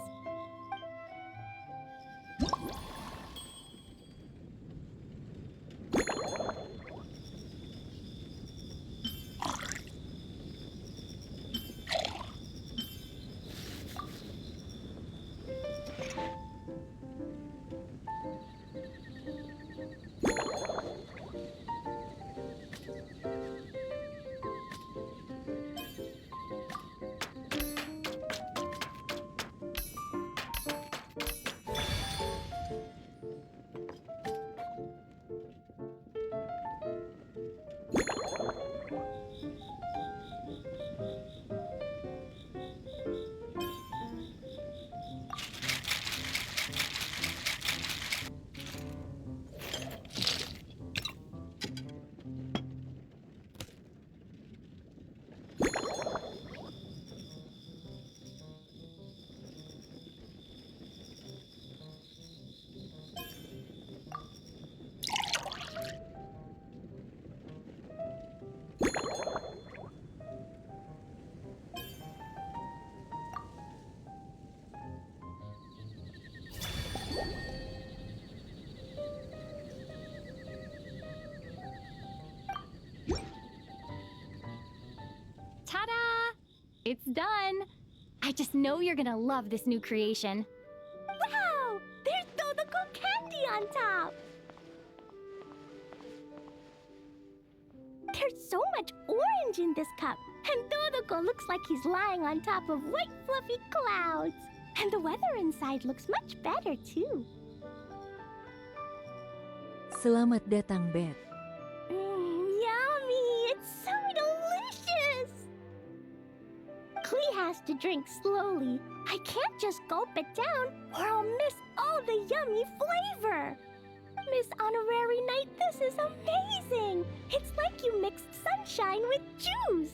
Speaker 7: Ta-da! It's done! I just know you're gonna love this new creation.
Speaker 5: Wow! There's Dodoko candy on top! There's so much orange in this cup, and Dodoko looks like he's lying on top of white fluffy clouds. And the weather inside looks much better too.
Speaker 1: Selamat datang, Beth.
Speaker 5: Yummy! It's so delicious! Klee has to drink slowly. I can't just gulp it down or I'll miss all the yummy flavor.
Speaker 12: Miss Honorary Knight, this is amazing! It's like you mixed sunshine with juice!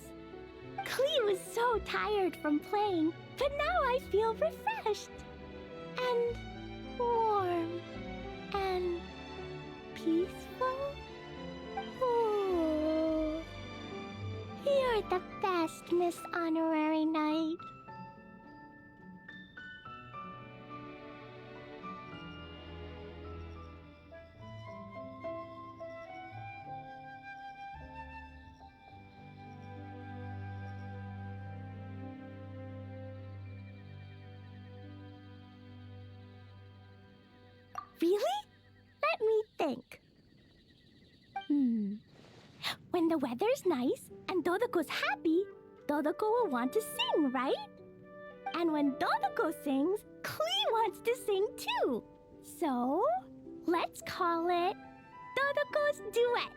Speaker 12: Klee was so tired from playing, but now I feel refreshed. And warm. And peaceful. Ooh. You're the best, Miss Honorary Knight. Really? Let me think. When the weather's nice and Dodoko's happy, Dodoko will want to sing, right? And when Dodoko sings, Klee wants to sing too. So, let's call it Dodoko's Duet.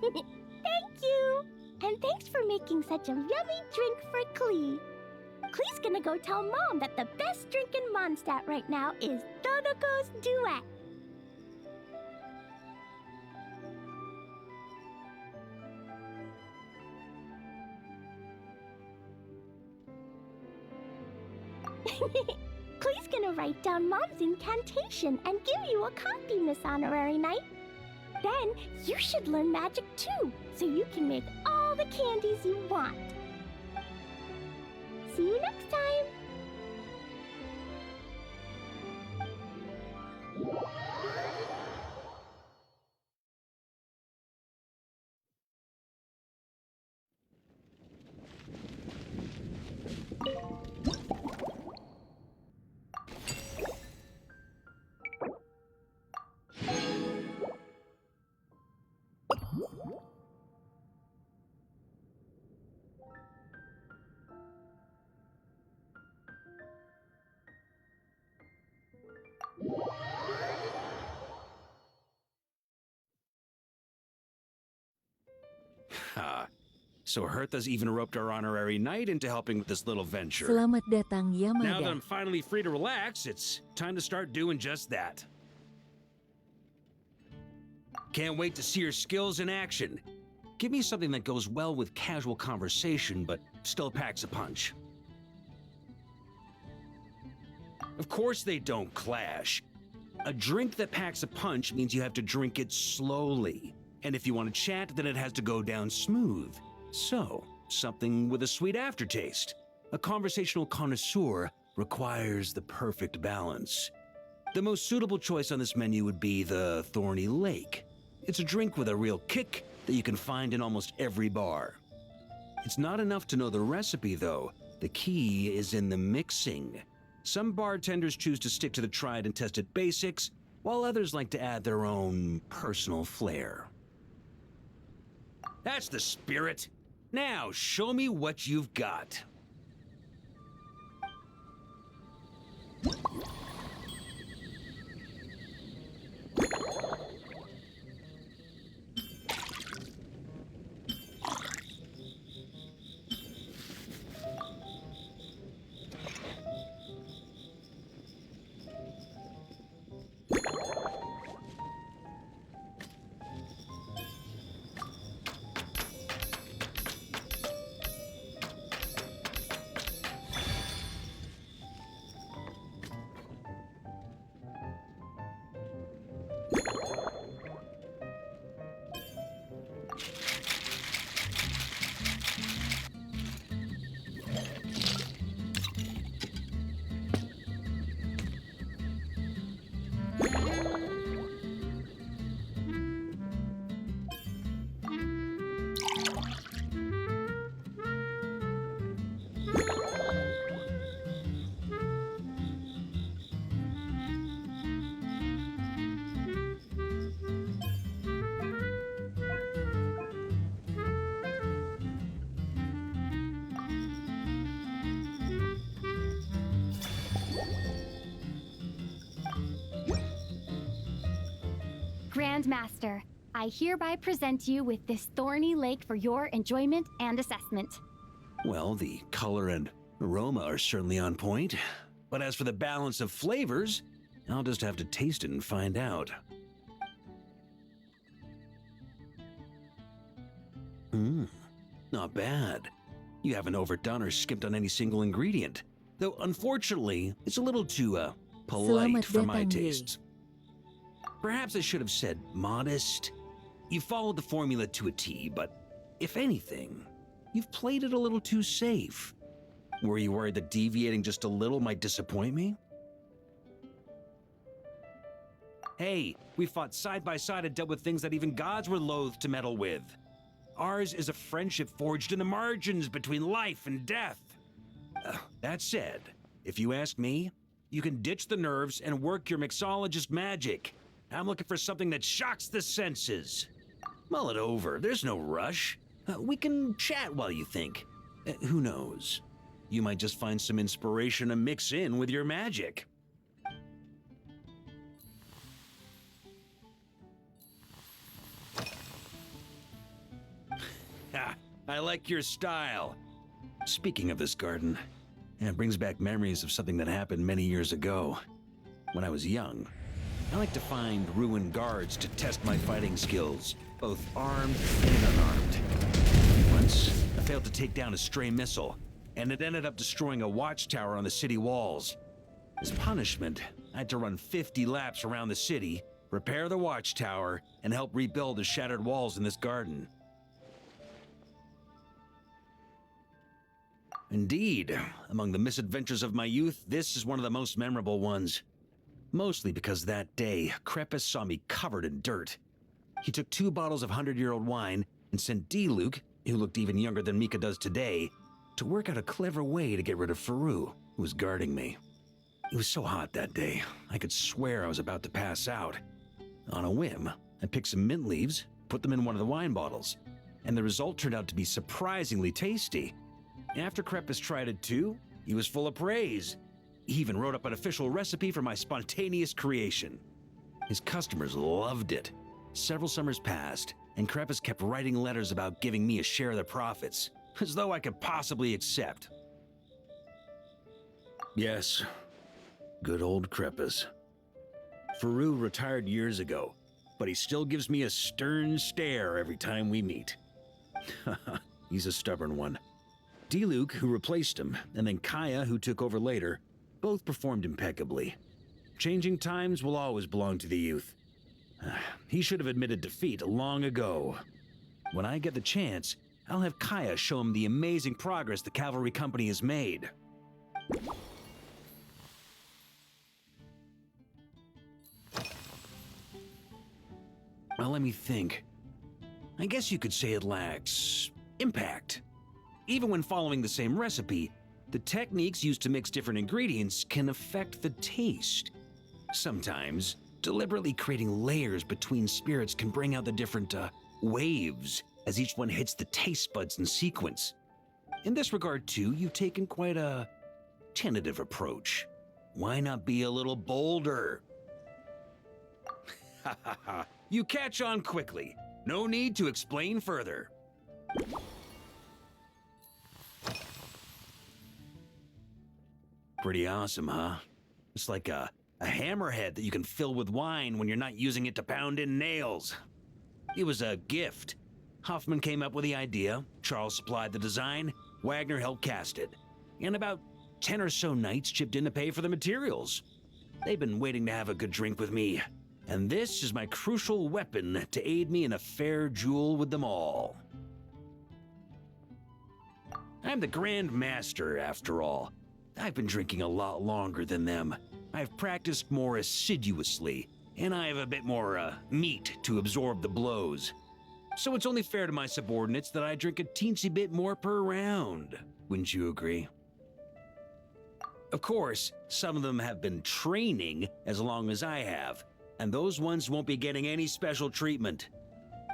Speaker 12: Thank you! And thanks for making such a yummy drink for Klee. Klee's gonna go tell Mom that the best drink in Mondstadt right now is Dodoko's Duet. Klee's gonna write down Mom's incantation and give you a copy, Miss Honorary Knight. Then you should learn magic too, so you can make all the candies you want. See you next time!
Speaker 13: So Hertha's even roped our honorary knight into helping with this little venture.
Speaker 1: Selamat datang, Yamada.
Speaker 13: Now that I'm finally free to relax, it's time to start doing just that. Can't wait to see your skills in action. Give me something that goes well with casual conversation, but still packs a punch. Of course they don't clash. A drink that packs a punch means you have to drink it slowly. And if you want to chat, then it has to go down smooth. So, something with a sweet aftertaste. A conversational connoisseur requires the perfect balance. The most suitable choice on this menu would be the Thorny Lake. It's a drink with a real kick that you can find in almost every bar. It's not enough to know the recipe, though. The key is in the mixing. Some bartenders choose to stick to the tried and tested basics, while others like to add their own personal flair. That's the spirit. Now, show me what you've got.
Speaker 7: Grandmaster, I hereby present you with this Thorny Lake for your enjoyment and assessment.
Speaker 13: Well, the color and aroma are certainly on point. But as for the balance of flavors, I'll just have to taste it and find out. Not bad. You haven't overdone or skipped on any single ingredient. Though, unfortunately, it's a little too, polite for my tastes. Perhaps I should have said modest. You followed the formula to a T, but if anything, you've played it a little too safe. Were you worried that deviating just a little might disappoint me? Hey, we fought side by side and dealt with things that even gods were loath to meddle with. Ours is a friendship forged in the margins between life and death. That said, if you ask me, you can ditch the nerves and work your mixologist magic. I'm looking for something that shocks the senses. Mull it over, there's no rush. We can chat while you think. Who knows? You might just find some inspiration to mix in with your magic. I like your style. Speaking of this garden, it brings back memories of something that happened many years ago. When I was young, I like to find ruined guards to test my fighting skills, both armed and unarmed. Once, I failed to take down a stray missile, and it ended up destroying a watchtower on the city walls. As punishment, I had to run 50 laps around the city, repair the watchtower, and help rebuild the shattered walls in this garden. Indeed, among the misadventures of my youth, this is one of the most memorable ones. Mostly because that day, Crepus saw me covered in dirt. He took 2 bottles of 100-year-old wine and sent D-Luke, who looked even younger than Mika does today, to work out a clever way to get rid of Faru, who was guarding me. It was so hot that day, I could swear I was about to pass out. On a whim, I picked some mint leaves, put them in one of the wine bottles, and the result turned out to be surprisingly tasty. After Crepus tried it too, he was full of praise. He even wrote up an official recipe for my spontaneous creation. His customers loved it. Several summers passed, and Crepus kept writing letters about giving me a share of the profits, as though I could possibly accept. Yes, good old Crepus. Faru retired years ago, but he still gives me a stern stare every time we meet. He's a stubborn one. D-Luke, who replaced him, and then Kaya, who took over later, both performed impeccably. Changing times will always belong to the youth. He should have admitted defeat long ago. When I get the chance, I'll have Kaya show him the amazing progress the cavalry company has made. Well, let me think. I guess you could say it lacks impact. Even when following the same recipe, the techniques used to mix different ingredients can affect the taste. Sometimes, deliberately creating layers between spirits can bring out the different waves as each one hits the taste buds in sequence. In this regard, too, you've taken quite a tentative approach. Why not be a little bolder? Ha ha ha. You catch on quickly. No need to explain further. Pretty awesome, huh? It's like a hammerhead that you can fill with wine when you're not using it to pound in nails. It was a gift. Hoffman came up with the idea, Charles supplied the design, Wagner helped cast it, and about 10 or so knights chipped in to pay for the materials. They've been waiting to have a good drink with me, and this is my crucial weapon to aid me in a fair duel with them all. I'm the Grand Master, after all. I've been drinking a lot longer than them. I've practiced more assiduously, and I have a bit more, meat to absorb the blows. So it's only fair to my subordinates that I drink a teensy bit more per round. Wouldn't you agree? Of course, some of them have been training as long as I have, and those ones won't be getting any special treatment.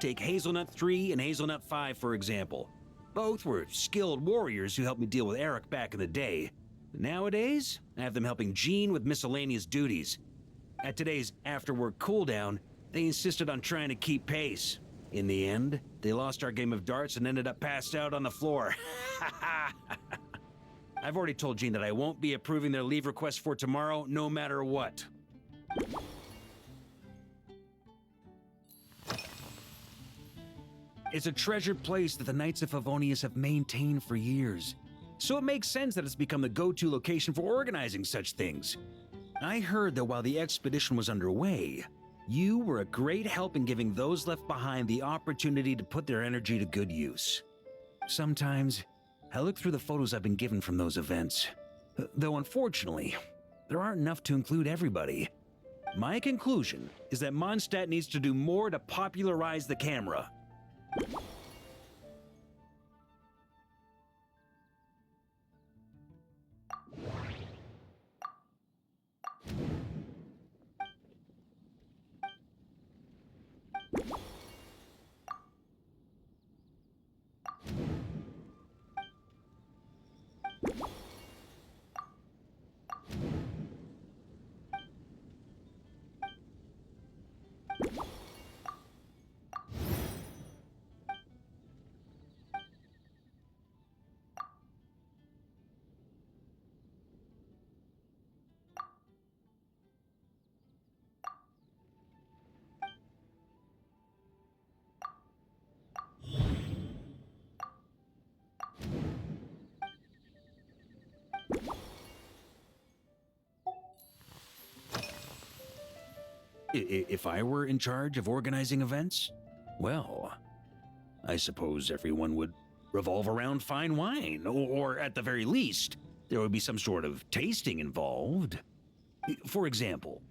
Speaker 13: Take Hazelnut 3 and Hazelnut 5, for example. Both were skilled warriors who helped me deal with Eric back in the day. Nowadays, I have them helping Jean with miscellaneous duties. At today's after-work cooldown, they insisted on trying to keep pace. In the end, they lost our game of darts and ended up passed out on the floor. I've already told Jean that I won't be approving their leave request for tomorrow, no matter what. It's a treasured place that the Knights of Favonius have maintained for years, so it makes sense that it's become the go-to location for organizing such things. I heard that while the expedition was underway, you were a great help in giving those left behind the opportunity to put their energy to good use. Sometimes, I look through the photos I've been given from those events, though unfortunately, there aren't enough to include everybody. My conclusion is that Mondstadt needs to do more to popularize the camera. If I were in charge of organizing events, well, I suppose everyone would revolve around fine wine, or at the very least, there would be some sort of tasting involved. For example,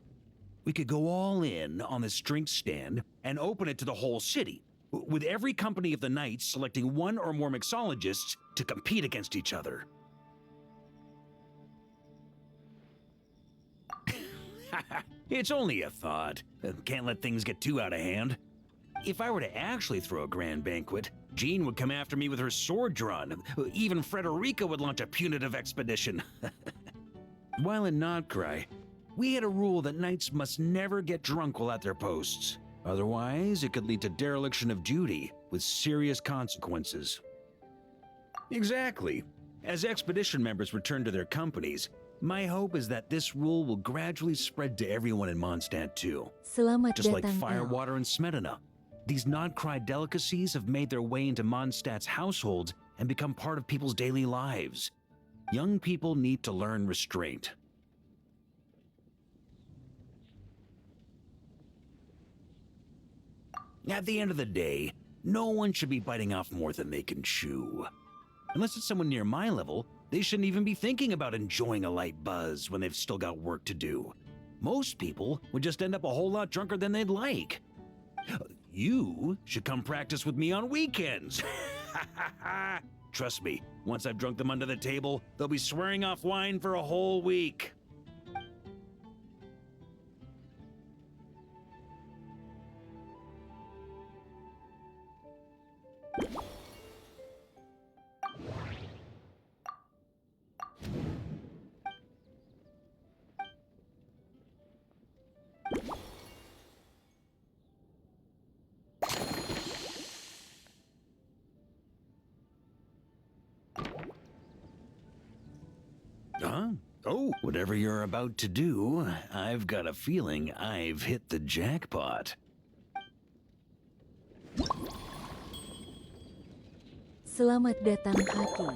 Speaker 13: we could go all in on this drink stand and open it to the whole city, with every company of the Knights selecting one or more mixologists to compete against each other. It's only a thought. Can't let things get too out of hand. If I were to actually throw a grand banquet, Jean would come after me with her sword drawn. Even Frederica would launch a punitive expedition. While in Notcry, we had a rule that knights must never get drunk while at their posts. Otherwise, it could lead to dereliction of duty, with serious consequences. Exactly. As expedition members return to their companies, my hope is that this rule will gradually spread to everyone in Mondstadt too.
Speaker 1: Selamat
Speaker 13: Just like
Speaker 1: datang,
Speaker 13: firewater and Smedina. These Notcry delicacies have made their way into Mondstadt's households and become part of people's daily lives. Young people need to learn restraint. At the end of the day, no one should be biting off more than they can chew. Unless it's someone near my level, they shouldn't even be thinking about enjoying a light buzz when they've still got work to do. Most people would just end up a whole lot drunker than they'd like. You should come practice with me on weekends. Trust me, once I've drunk them under the table, they'll be swearing off wine for a whole week. Huh? Oh, whatever you're about to do, I've got a feeling I've hit the jackpot.
Speaker 1: Selamat datang Haki.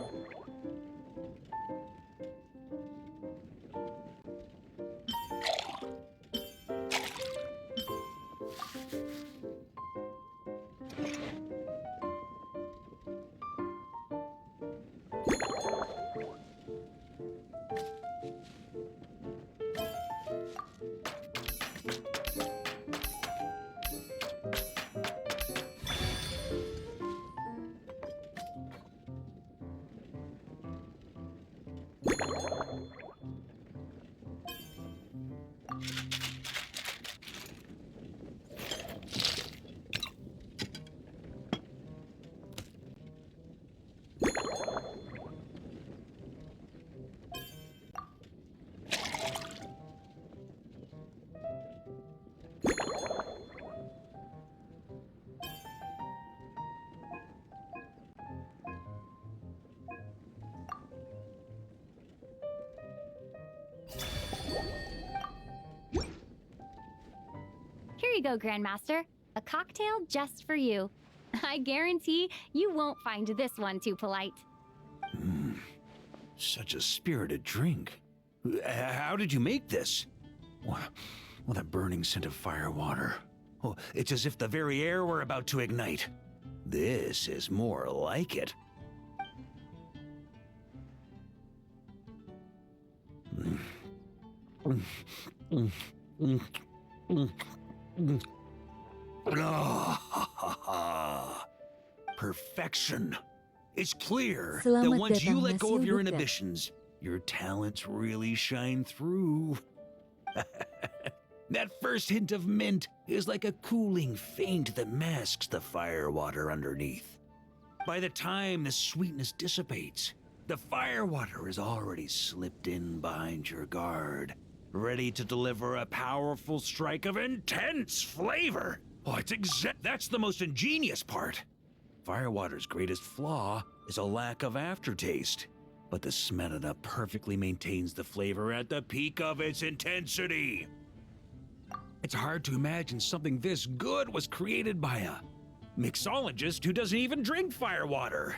Speaker 7: you go, Grandmaster. A cocktail just for you. I guarantee you won't find this one too polite.
Speaker 13: Such a spirited drink. How did you make this? Well, that burning scent of firewater. Oh, it's as if the very air were about to ignite. This is more like it. Perfection. It's clear that
Speaker 1: Selamat
Speaker 13: once you
Speaker 1: datang,
Speaker 13: let go of
Speaker 1: Nasi
Speaker 13: your
Speaker 1: Uduk.
Speaker 13: inhibitions, your talents really shine through. That first hint of mint is like a cooling feint that masks the firewater underneath. By the time the sweetness dissipates, the firewater has already slipped in behind your guard, ready to deliver a powerful strike of intense flavor. Oh, that's the most ingenious part. Firewater's greatest flaw is a lack of aftertaste, but the Smetana perfectly maintains the flavor at the peak of its intensity. It's hard to imagine something this good was created by a mixologist who doesn't even drink firewater.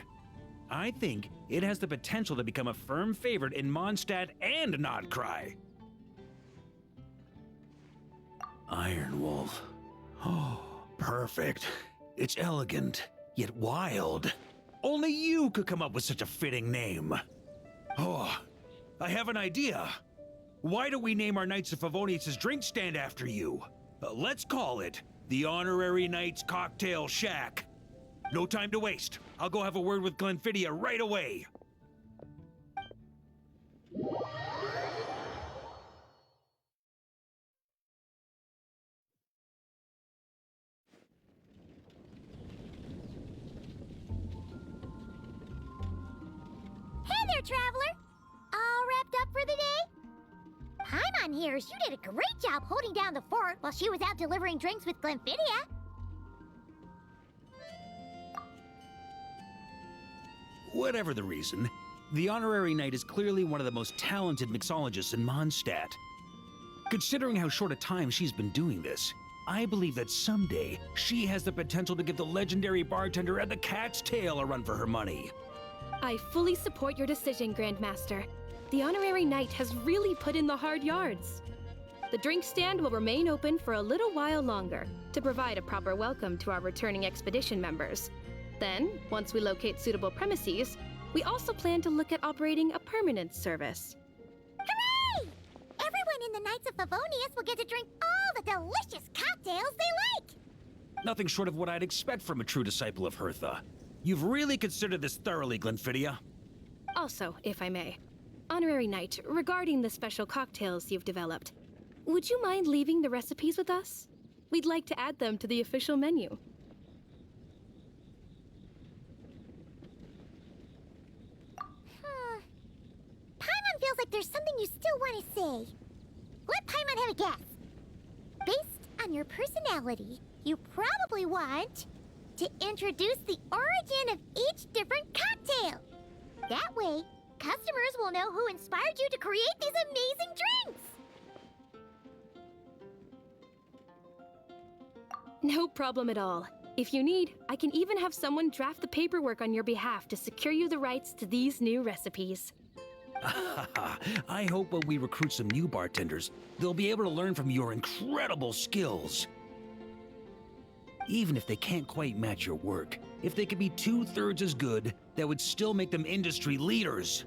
Speaker 13: I think it has the potential to become a firm favorite in Mondstadt and Nodcry. Iron Wolf. Oh, perfect. It's elegant, yet wild. Only you could come up with such a fitting name. Oh, I have an idea. Why don't we name our Knights of Favonius' drink stand after you? Let's call it the Honorary Knights Cocktail Shack. No time to waste. I'll go have a word with Glenfiddich right away.
Speaker 5: Hey there, traveler! All wrapped up for the day? Paimon hears you did a great job holding down the fort while she was out delivering drinks with Glenfiddich.
Speaker 13: Whatever the reason, the Honorary Knight is clearly one of the most talented mixologists in Mondstadt. Considering how short a time she's been doing this, I believe that someday she has the potential to give the legendary bartender at the Cat's Tail a run for her money.
Speaker 4: I fully support your decision, Grandmaster. The Honorary Knight has really put in the hard yards. The drink stand will remain open for a little while longer to provide a proper welcome to our returning expedition members. Then, once we locate suitable premises, we also plan to look at operating a permanent service.
Speaker 5: Hooray! Everyone in the Knights of Favonius will get to drink all the delicious cocktails they like!
Speaker 13: Nothing short of what I'd expect from a true disciple of Hertha. You've really considered this thoroughly, Glenfiddich.
Speaker 4: Also, if I may, Honorary Knight, regarding the special cocktails you've developed, would you mind leaving the recipes with us? We'd like to add them to the official menu.
Speaker 5: Paimon feels like there's something you still want to say. Let Paimon have a guess. Based on your personality, you probably want to introduce the origin of each different cocktail. That way, customers will know who inspired you to create these amazing drinks.
Speaker 4: No problem at all. If you need, I can even have someone draft the paperwork on your behalf to secure you the rights to these new recipes.
Speaker 13: I hope when we recruit some new bartenders, they'll be able to learn from your incredible skills. Even if they can't quite match your work, if they could be 2/3 as good, that would still make them industry leaders.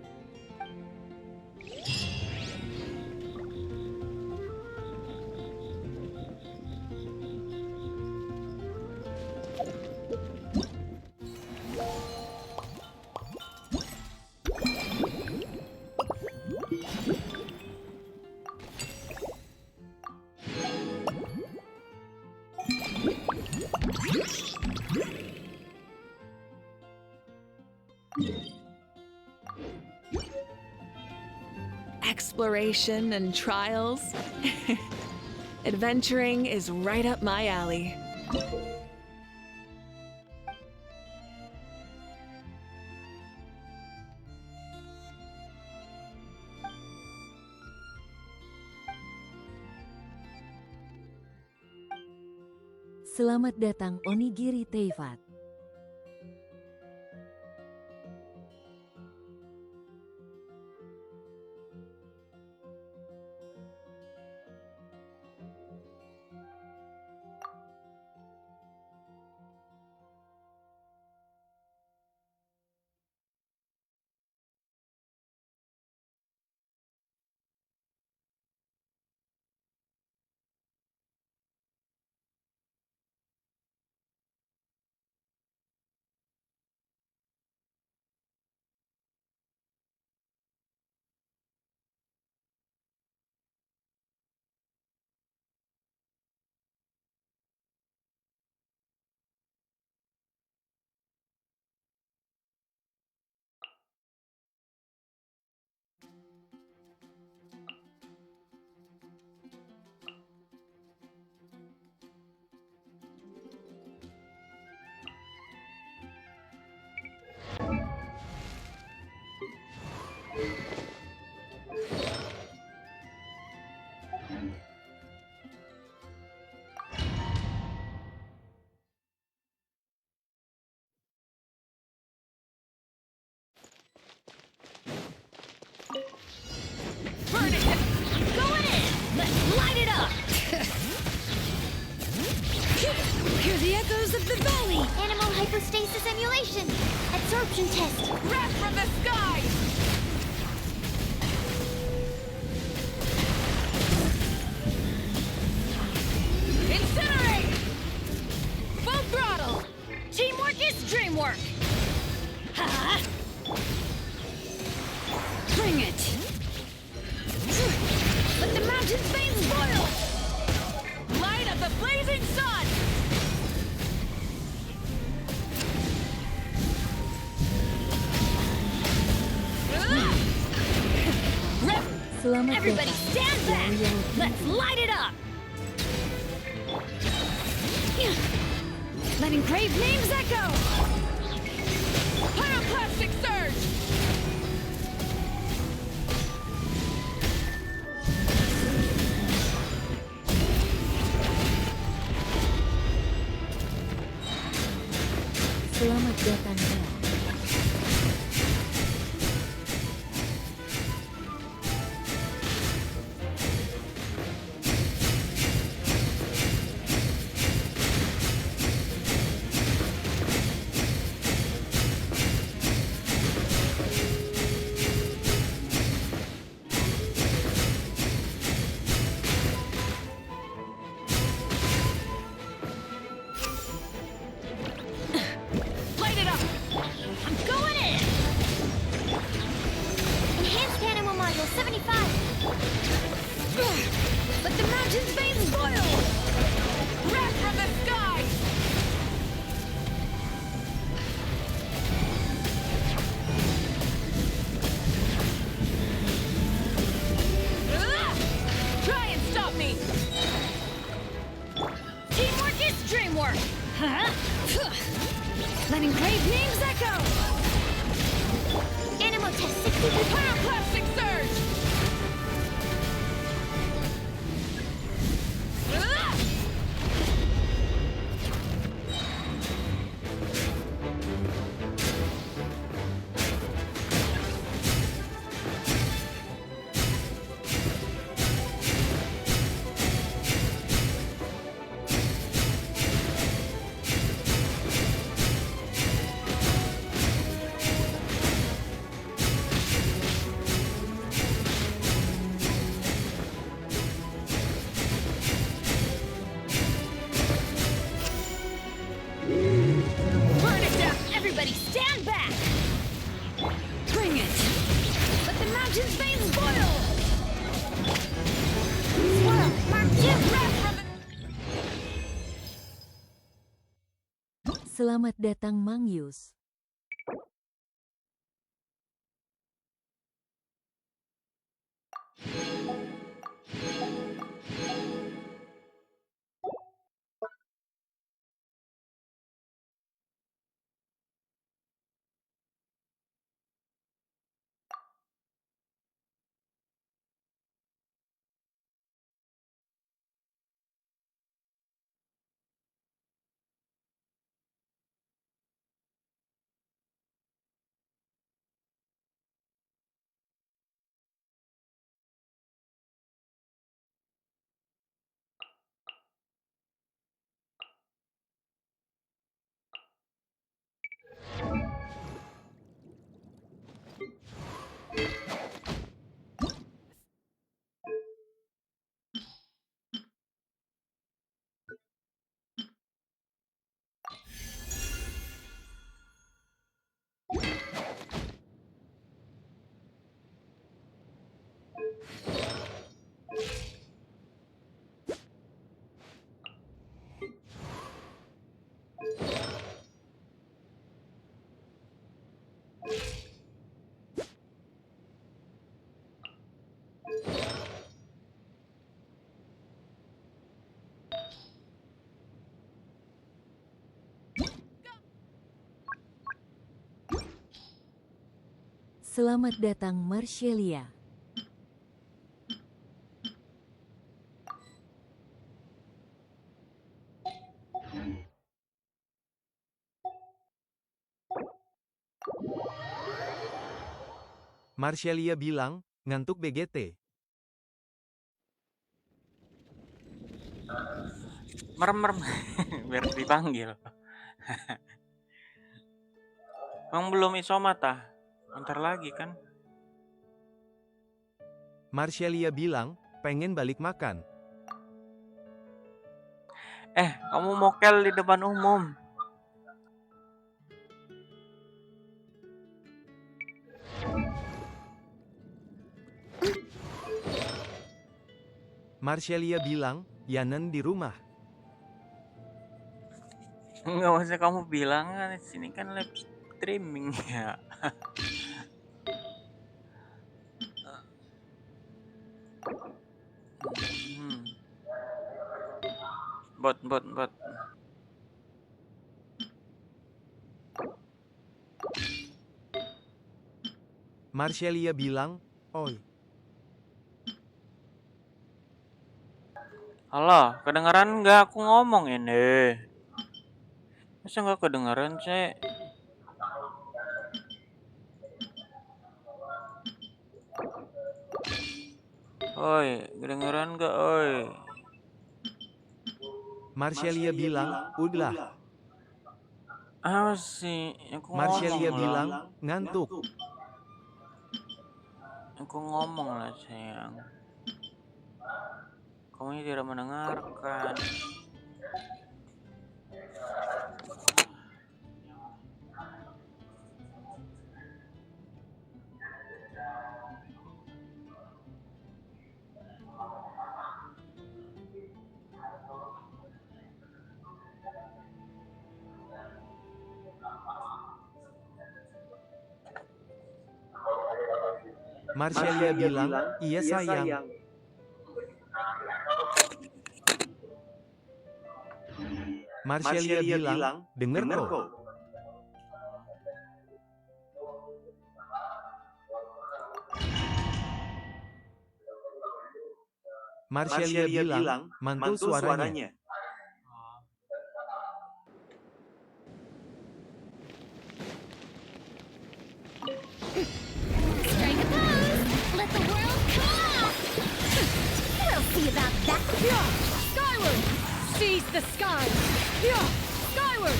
Speaker 14: Exploration and trials. Adventuring is right up my alley.
Speaker 1: Selamat datang Onigiri Teifat.
Speaker 12: Burn it! Going in! Let's light it up! Hear the echoes of the valley!
Speaker 5: Animal hypostasis emulation! Absorption test!
Speaker 12: Wrath from the sky! Incinerate! Full throttle! Teamwork is dreamwork! Ha! Bring it! Let the mountain's veins boil! Light of the blazing sun!
Speaker 1: Selamat
Speaker 12: Everybody
Speaker 1: datang.
Speaker 12: stand back! Let's light it up! Let engraved names echo! Pyroclastic surge!
Speaker 1: Selamat datang Bel.
Speaker 12: Light it up! I'm going in!
Speaker 5: Enhanced animal module 75!
Speaker 12: Let the mountain's veins boil! Wrath from the sky! Try and stop me! Teamwork is dreamwork! Huh? Let engraved names echo!
Speaker 5: Animal test 63!
Speaker 12: Pyroclastic surge! Burn it down! Everybody stand back! Bring it! Let the mountain's veins boil!
Speaker 5: Swirl! Mark 2!
Speaker 12: Wrath from the...
Speaker 1: Selamat datang Mangyus. Selamat datang Marcelia.
Speaker 2: Marcelia bilang, ngantuk BGT.
Speaker 9: Merem biar dipanggil. Emang belum isomata? Bentar lagi kan?
Speaker 2: Marcelia bilang, pengen balik makan.
Speaker 9: Kamu mokel di depan umum.
Speaker 2: Marcelia bilang, Yanen di rumah.
Speaker 9: Nggak usah kamu bilang, kan sini kan live streaming ya. Bot.
Speaker 2: Marcelia bilang, oi.
Speaker 9: Halo, kedengeran nggak aku ngomong ini? Masa nggak kedengeran sih? Oi, kedengeran nggak oi?
Speaker 2: Marcelia bilang, udah.
Speaker 9: Apa sih? Aku
Speaker 2: Marcelia
Speaker 9: ngomong
Speaker 2: bilang,
Speaker 9: lah.
Speaker 2: ngantuk.
Speaker 9: Aku ngomong lah sayang. Kamu tidak mendengarkan.
Speaker 2: Marcelia bilang, iya sayang. Marcelia bilang, denger kok. Marcelia bilang, mantul suaranya.
Speaker 5: Strike a pose! Let the world collapse! We'll see about that!
Speaker 15: Skyward! Seize the skies! Skyward!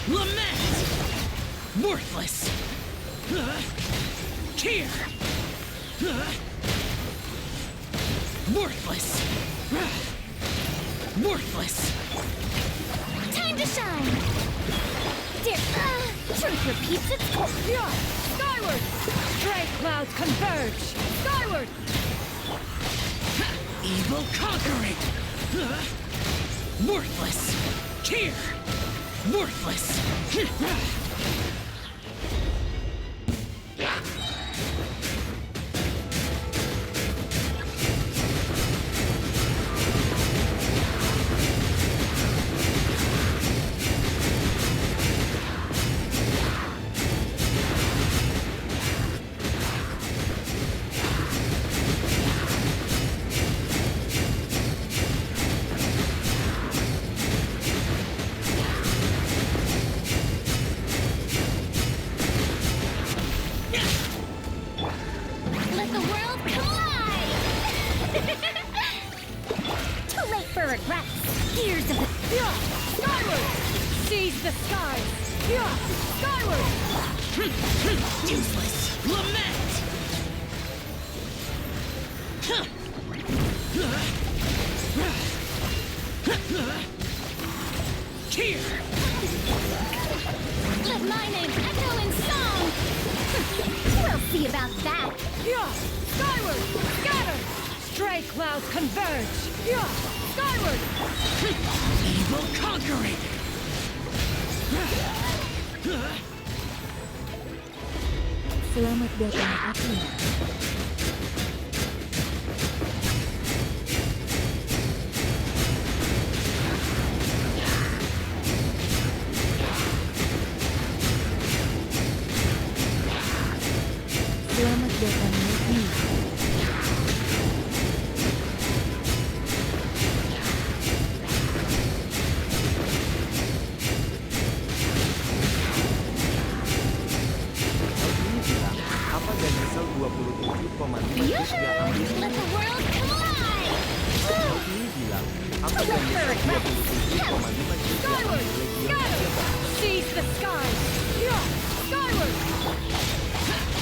Speaker 16: Lament! Worthless! Cheer! Worthless! Worthless!
Speaker 5: Time to shine! Truth repeats its course!
Speaker 15: Skyward! Stray clouds converge! Skyward!
Speaker 16: Evil conquering! Worthless! Cheer! Worthless!
Speaker 5: Let the world collide! Too late for regrets! Years of
Speaker 15: Skyward! Seize the skies! Skyward!
Speaker 16: Useless! Lament! Cheer!
Speaker 5: Let my name echo in song! We'll see about that!
Speaker 15: Skyward! Scatter! Stray clouds converge! Skyward!
Speaker 16: Evil conquering!
Speaker 1: Selamat datang Athena.
Speaker 15: Skyward! Scatter! Seize the skies! Yeah! Skyward!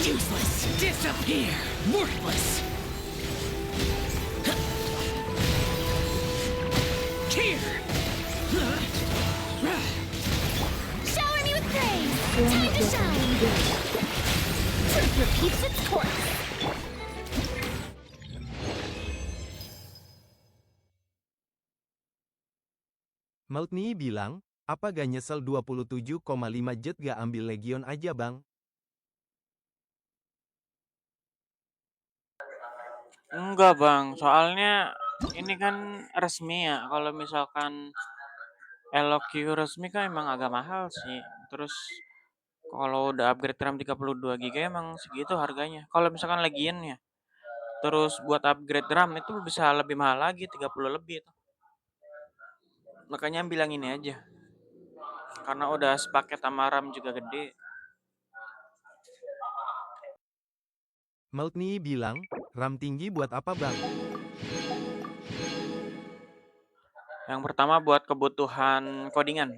Speaker 16: Useless! Disappear! Worthless! Here!
Speaker 5: Shower me with praise! Time to shine! Truth repeats its course!
Speaker 2: Maltni bilang, apa gak nyesel 27,5 jet gak ambil Legion aja bang?
Speaker 9: Enggak bang, soalnya ini kan resmi ya. Kalau misalkan LQ resmi kan emang agak mahal sih. Terus kalau udah upgrade RAM 32 GB emang segitu harganya. Kalau misalkan Legion ya, terus buat upgrade RAM itu bisa lebih mahal lagi, 30 lebih tuh. Makanya bilang ini aja. Karena udah sepaket sama RAM juga gede.
Speaker 2: Maltni bilang, RAM tinggi buat apa bang?
Speaker 9: Yang pertama buat kebutuhan codingan,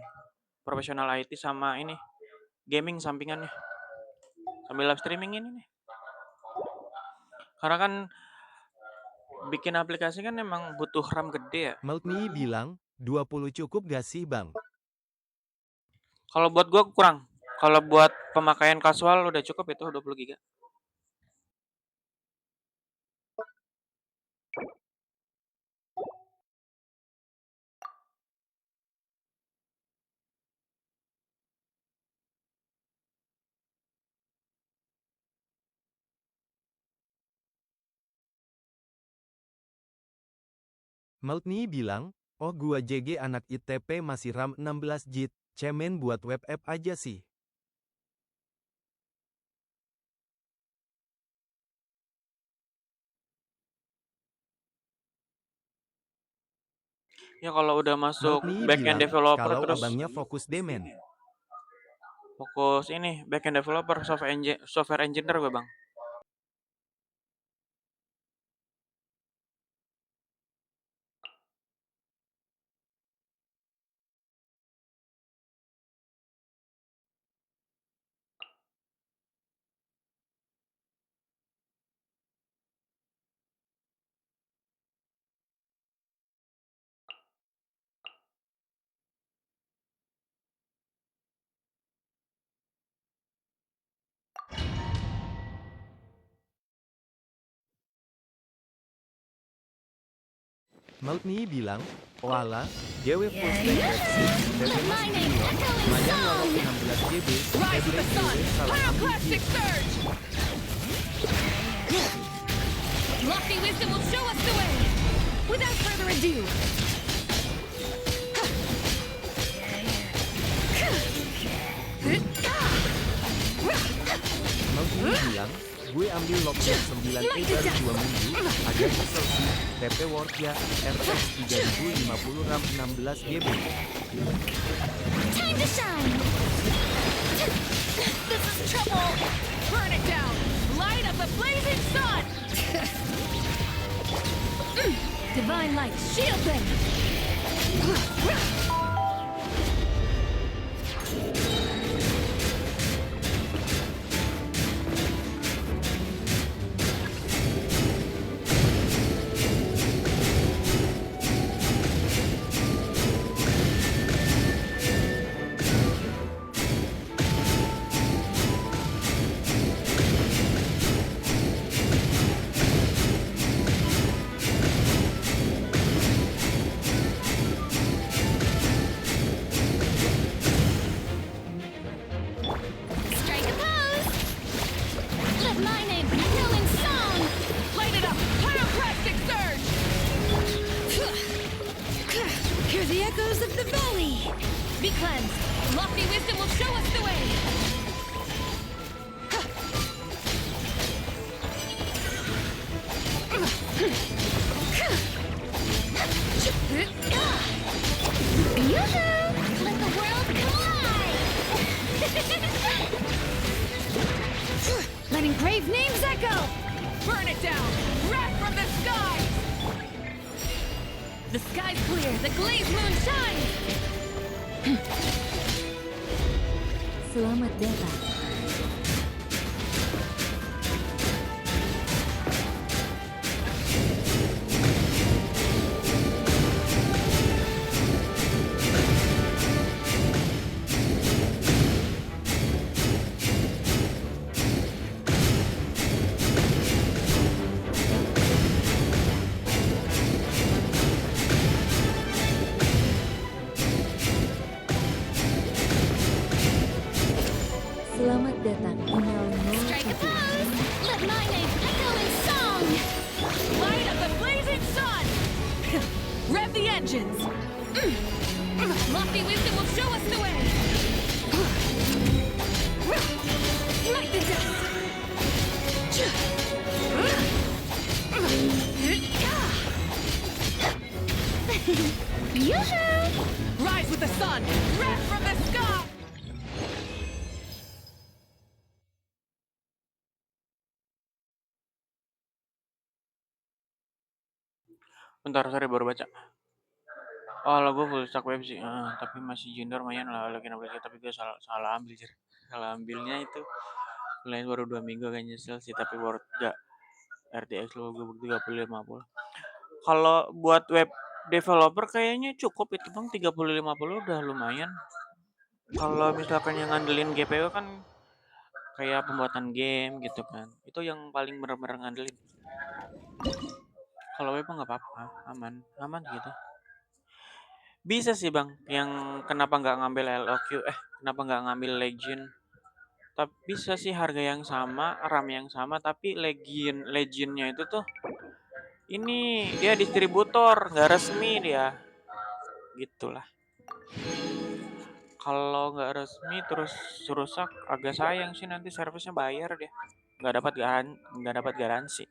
Speaker 9: profesional IT sama ini, gaming sampingannya. Sambil live streaming ini nih. Karena kan bikin aplikasi kan emang butuh RAM gede ya.
Speaker 2: Maltni bilang, 20 cukup gak sih bang?
Speaker 9: Kalau buat gua kurang. Kalau buat pemakaian kasual udah cukup itu 20 GB.
Speaker 2: Maltni bilang, oh gua JG anak ITP masih RAM 16 JIT, cemen buat web app aja sih.
Speaker 9: Ya kalau udah masuk
Speaker 2: Maltni
Speaker 9: backend
Speaker 2: bilang,
Speaker 9: developer
Speaker 2: kalau
Speaker 9: terus
Speaker 2: abangnya fokus demen.
Speaker 9: fokus ini backend developer software engineer gue bang.
Speaker 2: Maltni bilang, oalah, GW full stack website, DP masih junior, lumayan walau 16 GB, tablet GW salah ambil JIT.
Speaker 15: Lofty wisdom will show us the way! Without further ado,
Speaker 2: Maltni bilang, gue ambil lockdown 9E baru 2 minggu, agak kesel sih, TP Word ya, RX 3050 RAM 16 GB.
Speaker 5: Time to shine!
Speaker 15: this is trouble! Burn it down! Light up the blazing sun! Divine light, shield them!
Speaker 5: Strike a pose! Let my name echo in song!
Speaker 15: Light it up! Pyroclastic surge!
Speaker 12: Hear the echoes of the valley!
Speaker 15: Be cleansed! Lofty wisdom will show us the way!
Speaker 5: Yoo-hoo! Let the world collide!
Speaker 15: Letting brave names echo! Burn it down! Wrath from the skies! The sky's clear, the glazed moon shines!
Speaker 1: Selamat datang. Selamat datang di
Speaker 15: Strike a pose! Let my name echo in song! Light up the blazing sun! Rev the engines! Lofty wisdom will show us the way! Light the dust!
Speaker 12: Yoo-hoo!
Speaker 15: Rise with the sun! Rev from the sky!
Speaker 9: Bentar, sorry baru baca. Oh, lo gue full stack web sih, tapi masih junior lumayan lah lagi aplikasi, tapi gue salah ambil sih. Salah ambilnya itu lain baru 2 minggu kayaknya sih, tapi baru 3 RTX lo gue 30-50. Kalau buat web developer kayaknya cukup itu bang, 30-50 udah lumayan. Kalau misalkan yang ngandelin GPU kan kayak pembuatan game gitu kan, itu yang paling bener-bener ngandelin. Kalau web nggak apa-apa, aman gitu. Bisa sih bang, yang kenapa nggak ngambil LOQ, kenapa nggak ngambil Legion? Tapi bisa sih harga yang sama, RAM yang sama, tapi Legionnya itu tuh, ini dia distributor, nggak resmi dia, gitulah. Kalau nggak resmi terus rusak, agak sayang sih, nanti servisnya bayar dia, nggak dapat garansi.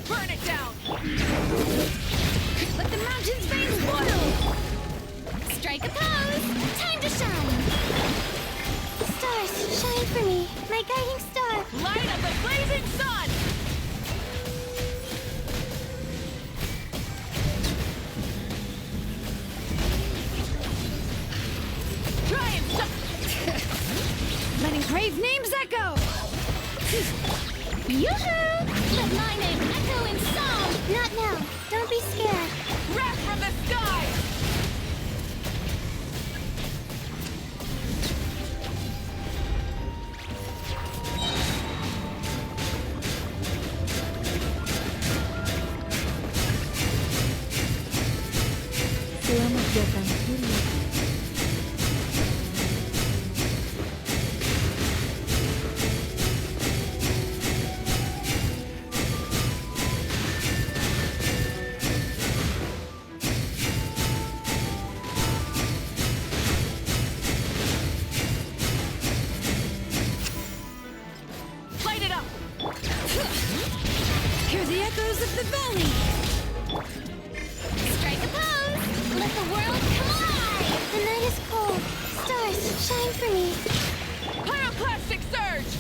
Speaker 15: Burn it down! Let the mountains rain water!
Speaker 12: Strike a pose! Time to shine! Stars, shine for me, my guiding star!
Speaker 15: Light up the blazing sun! Try and stop! Letting brave names echo!
Speaker 12: Yoo-hoo! Let my name echo in song! Not now. Don't be scared.
Speaker 15: Wrath from the sky!
Speaker 1: Selamat datang Surya.
Speaker 15: Light it up! Hear the echoes of the valley!
Speaker 12: Strike a pose! Let the world collide! The night is cold. Stars, shine for me.
Speaker 15: Pyroclastic surge!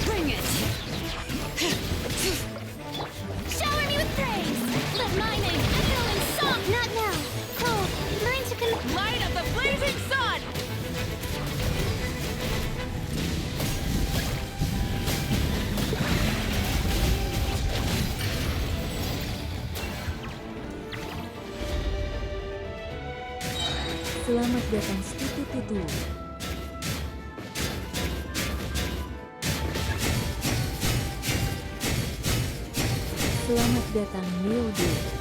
Speaker 15: Bring it!
Speaker 12: Shower me with praise! Let my name echo in song! Not now. Cold. Learn to
Speaker 15: Light up the blazing sun!
Speaker 1: Selamat datang Suatu. Selamat datang Mildo.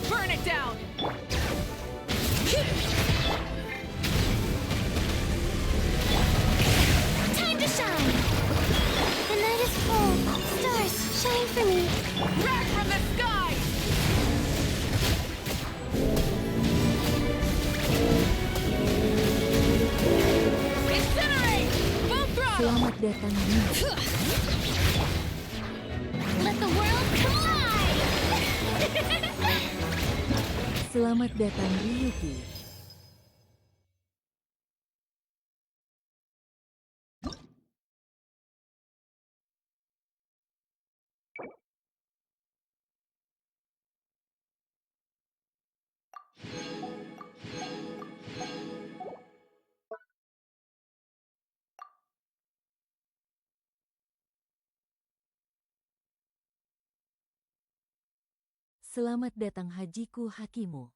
Speaker 15: Burn it down!
Speaker 12: Time to shine! The night is full. Stars, shine for me.
Speaker 15: Wrath from the sky! Incinerate! Full throttle!
Speaker 1: Selamat datang Mildo.
Speaker 12: Let the world collide!
Speaker 1: Selamat datang Ryuki. Selamat datang Hajiku Hakimu.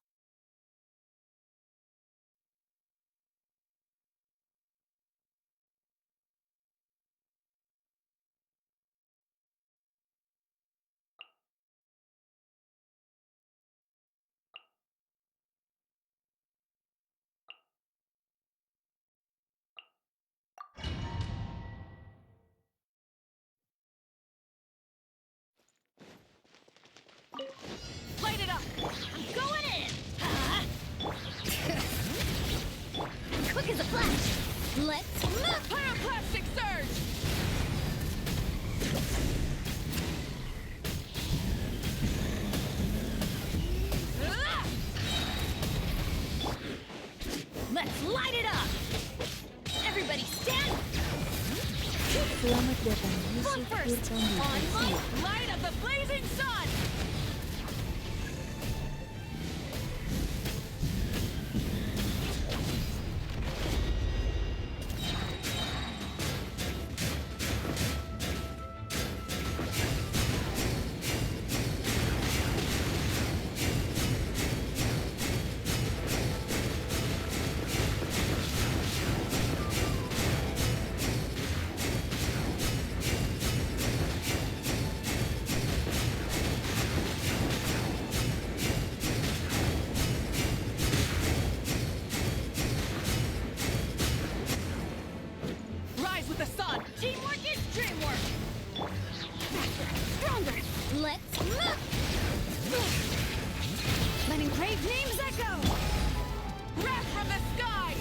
Speaker 15: Light it up!
Speaker 12: I'm going in! Quick as a flash! Let's move!
Speaker 15: Pyroclastic surge!
Speaker 12: Let's light it up! Everybody stand!
Speaker 1: Selamat datang
Speaker 12: Look
Speaker 1: Yusuf
Speaker 12: first!
Speaker 1: Irfan
Speaker 12: On my
Speaker 15: Light of the blazing sun! Rise with the sun!
Speaker 12: Teamwork is dreamwork! Faster, stronger! Let's move! Letting brave names echo!
Speaker 15: Wrath from the sky!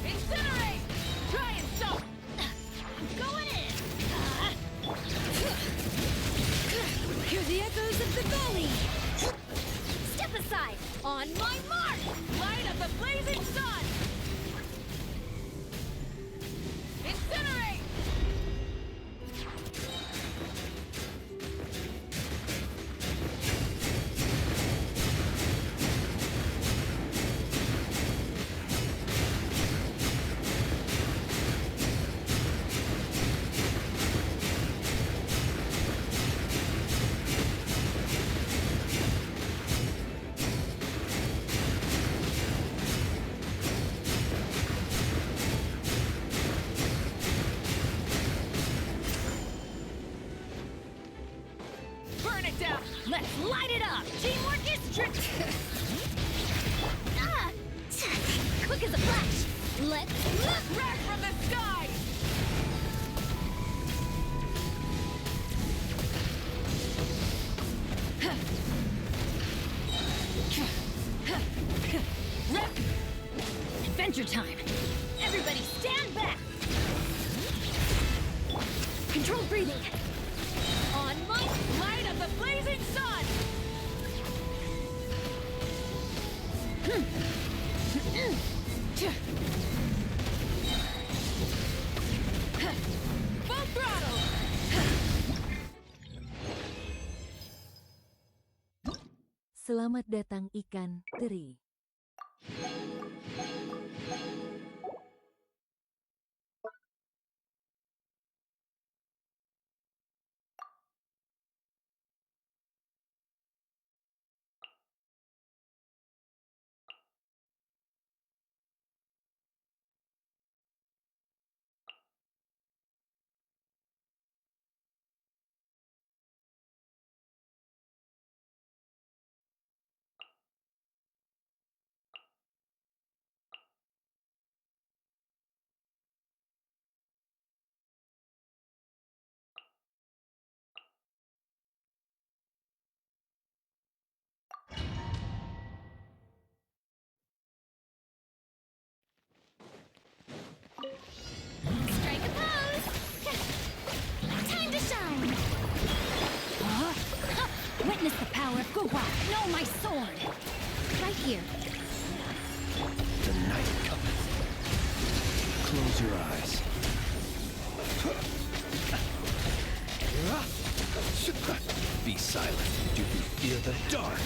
Speaker 15: Incinerate! Try and stop!
Speaker 12: I'm going in! Hear the echoes of the valley! Step aside! On my mark!
Speaker 15: Light of the blazing sun! Incinerate! Burn it down!
Speaker 12: Let's light it up! Teamwork is ah! Quick as a flash! Let's move!
Speaker 15: Wrath from the sky!
Speaker 12: Adventure time! Everybody stand back! Controlled breathing! On my
Speaker 15: Light of the blazing sun! Full
Speaker 1: Selamat datang ikan teri.
Speaker 12: Strike a pose! Time to shine! Witness the power of Gugwa! Know my sword! Right here.
Speaker 17: The night cometh. Close your eyes. Be silent. Do you fear the dark?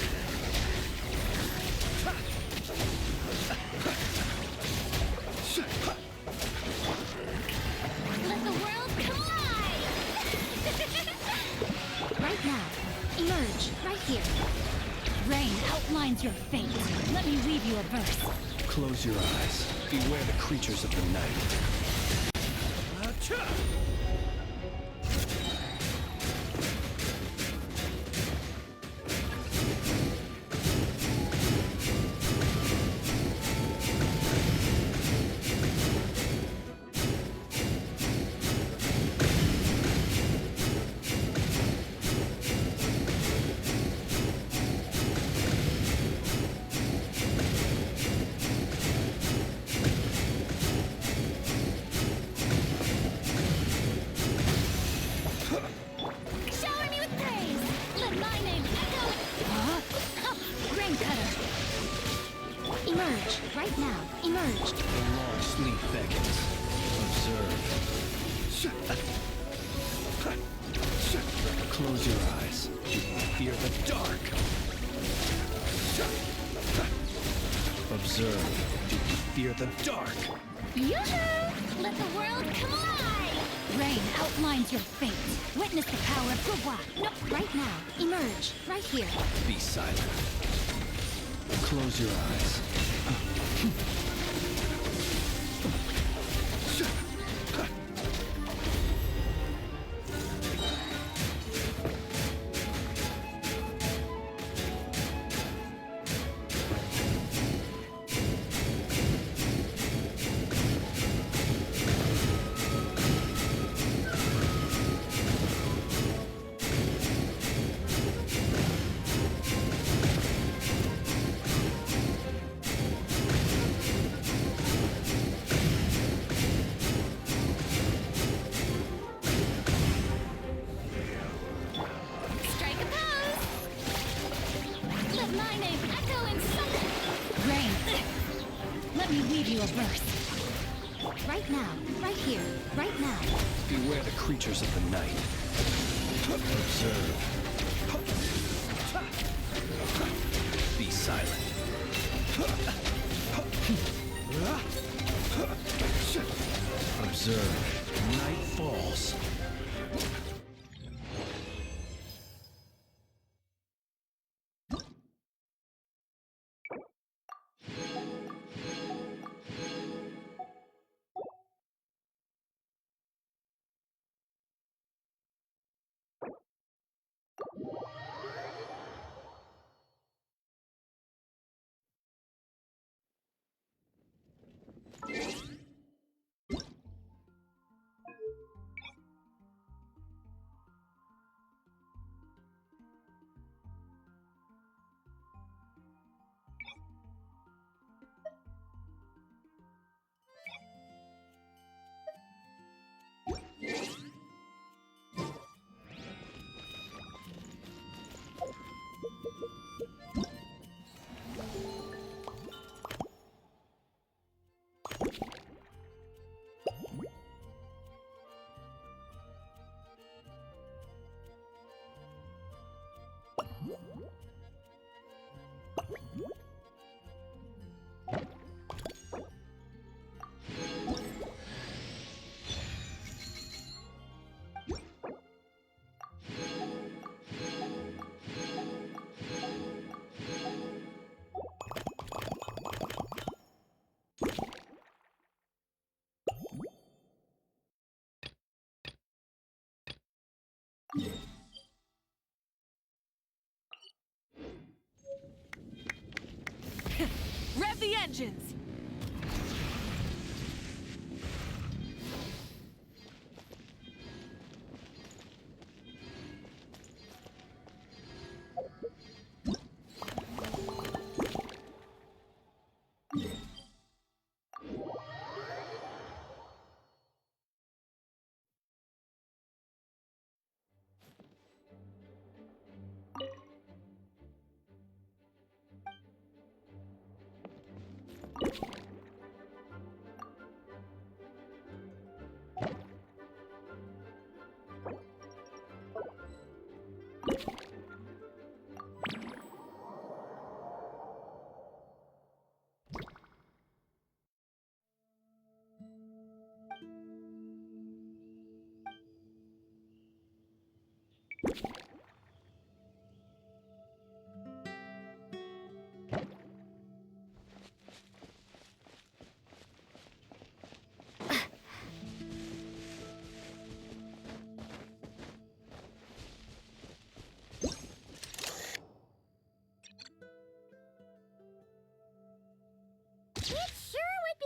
Speaker 12: Let the world collide! Right now. Emerge. Right here. Rain outlines your fate. Let me weave you a verse.
Speaker 17: Close your eyes. Beware the creatures of the night.
Speaker 12: Shower me with praise! Let my name echo! Rain cutter! Emerge. Right now. Emerge.
Speaker 17: The long sleep beckons. Observe. Close your eyes. Do you fear the dark? Observe. Do you fear the dark?
Speaker 12: Yoo-hoo! Let the world come alive! Rain outlines your fate. Witness the power of Gugwa. No, right now. Emerge. Right here.
Speaker 17: Be silent. Close your eyes.
Speaker 12: Strike a pose! Let my name echo in summer! Rain! Let me weave you a verse. Right now. Right here. Right now.
Speaker 17: Beware the creatures of the night. Observe. Be silent. Observe. Night falls.
Speaker 14: Rev the engines!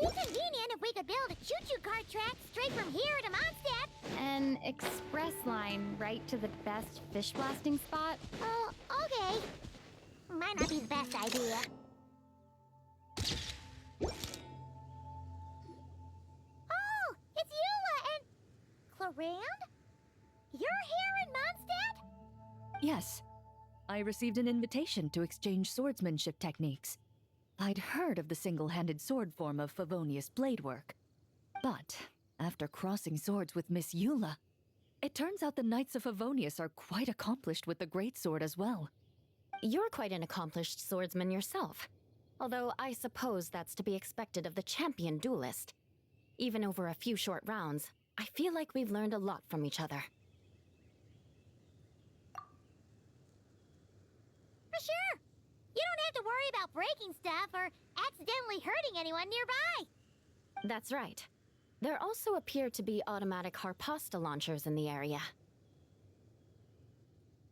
Speaker 5: Be convenient if we could build a choo-choo cart track straight from here to Mondstadt.
Speaker 7: An express line right to the best fish blasting spot?
Speaker 5: Oh, okay. Might not be the best idea. Oh, it's Eula and... Clarand? You're here in Mondstadt?
Speaker 11: Yes. I received an invitation to exchange swordsmanship techniques. I'd heard of the single-handed sword form of Favonius blade work. But after crossing swords with Miss Eula, it turns out the Knights of Favonius are quite accomplished with the greatsword as well.
Speaker 10: You're quite an accomplished swordsman yourself. Although I suppose that's to be expected of the champion duelist. Even over a few short rounds, I feel like we've learned a lot from each other.
Speaker 5: For sure. You don't have to worry about breaking stuff or accidentally hurting anyone nearby.
Speaker 10: That's right. There also appear to be automatic harpasta launchers in the area.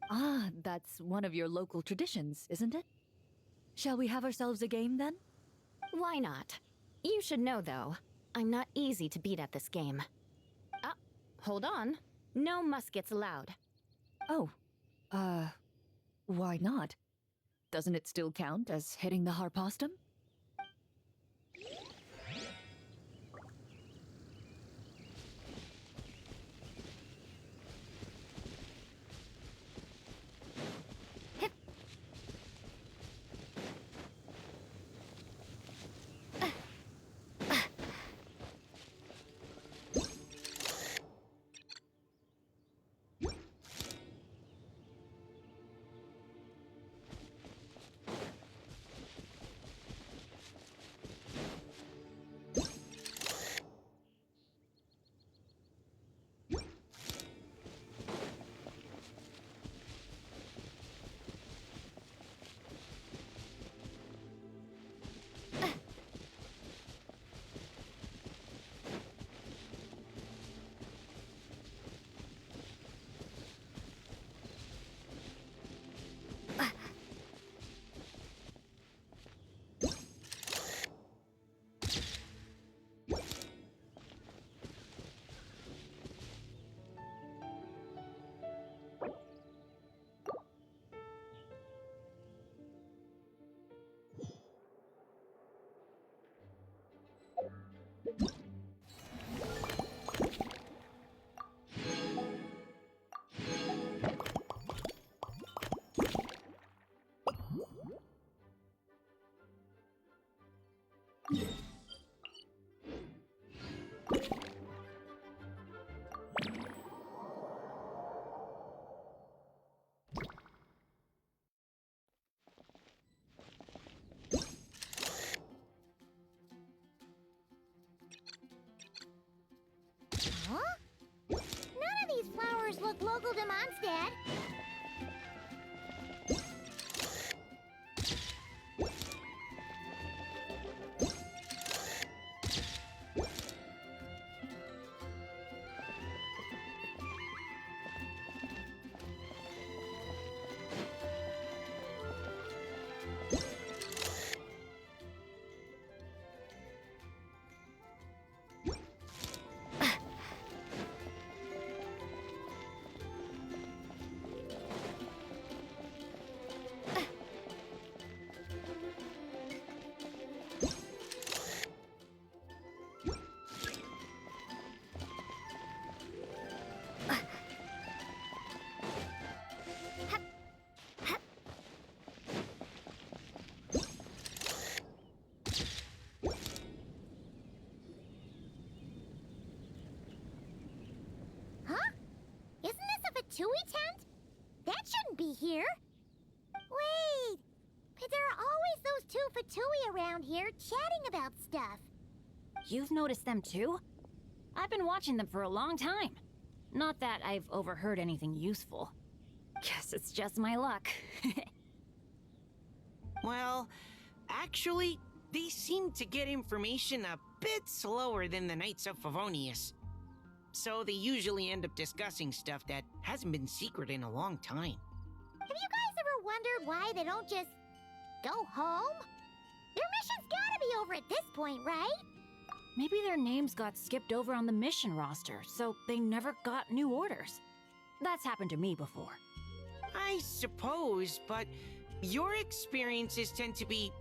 Speaker 11: Ah, that's one of your local traditions, isn't it? Shall we have ourselves a game then?
Speaker 10: Why not? You should know, though, I'm not easy to beat at this game. Ah, hold on. No muskets allowed.
Speaker 11: Oh, why not? Doesn't it still count as hitting the harpastum?
Speaker 5: Huh? None of these flowers look local to Mondstadt. Fatui tent? That shouldn't be here. Wait, but there are always those two Fatui around here chatting about stuff.
Speaker 18: You've noticed them too? I've been watching them for a long time. Not that I've overheard anything useful. Guess it's just my luck.
Speaker 19: Well, actually, they seem to get information a bit slower than the Knights of Favonius. So they usually end up discussing stuff that hasn't been secret in a long time.
Speaker 5: Have you guys ever wondered why they don't just go home? Their mission's gotta be over at this point, right?
Speaker 18: Maybe their names got skipped over on the mission roster, so they never got new orders. That's happened to me before.
Speaker 19: I suppose, but your experiences tend to be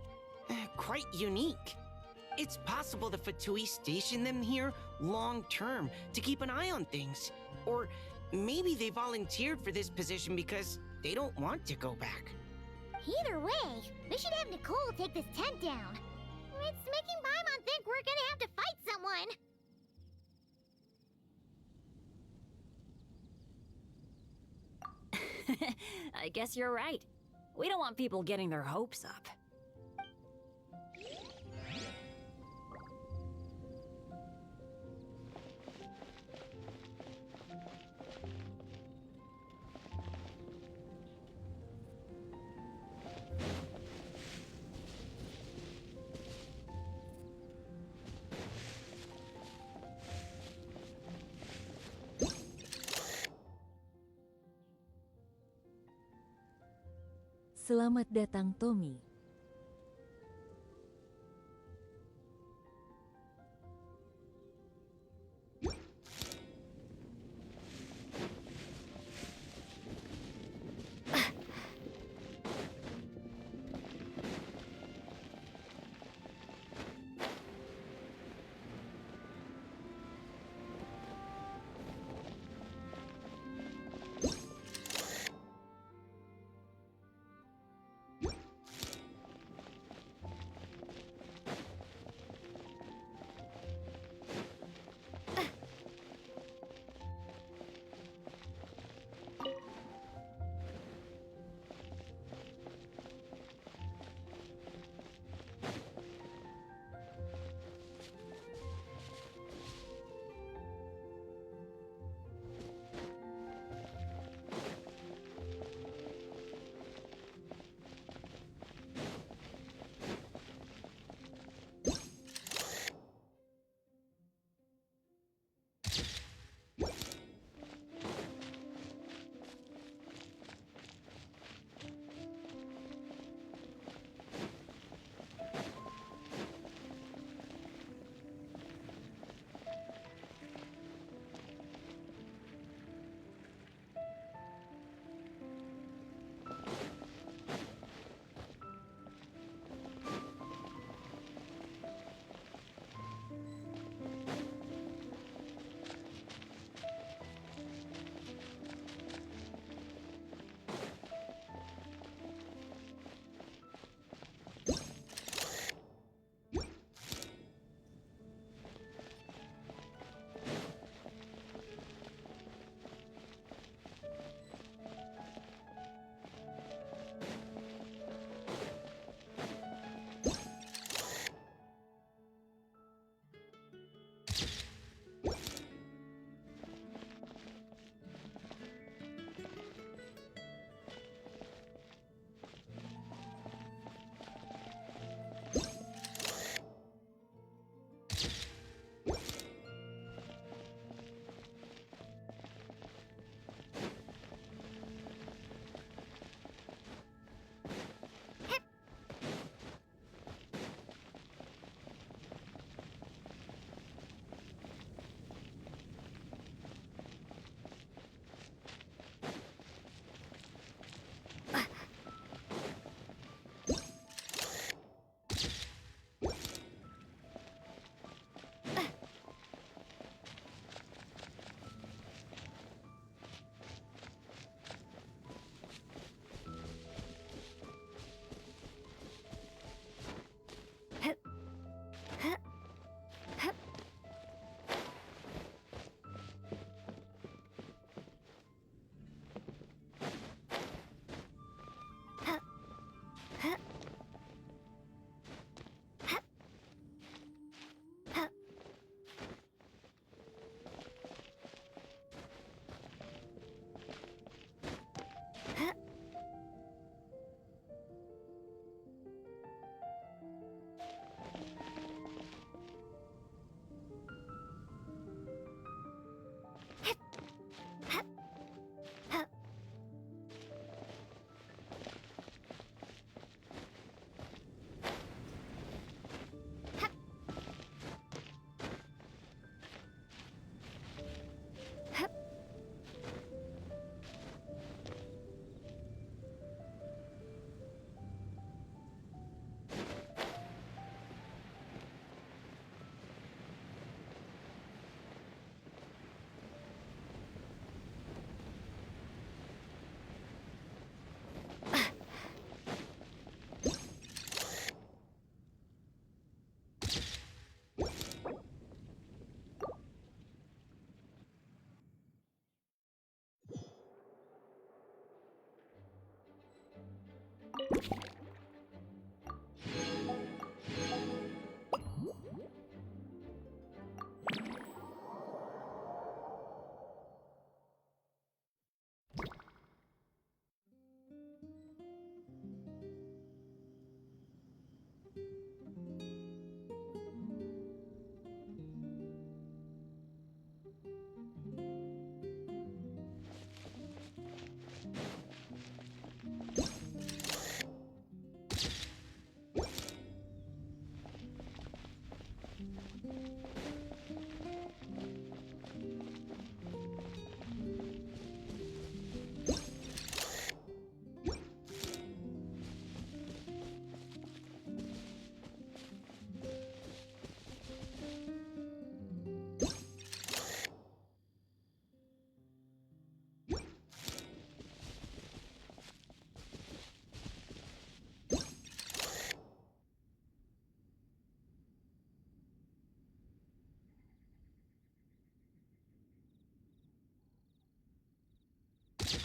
Speaker 19: quite unique. It's possible the Fatui stationed them here long-term to keep an eye on things. Or maybe they volunteered for this position because they don't want to go back.
Speaker 5: Either way, we should have Nicole take this tent down. It's making Paimon think we're gonna have to fight someone.
Speaker 18: I guess you're right. We don't want people getting their hopes up.
Speaker 1: Selamat datang Tommy.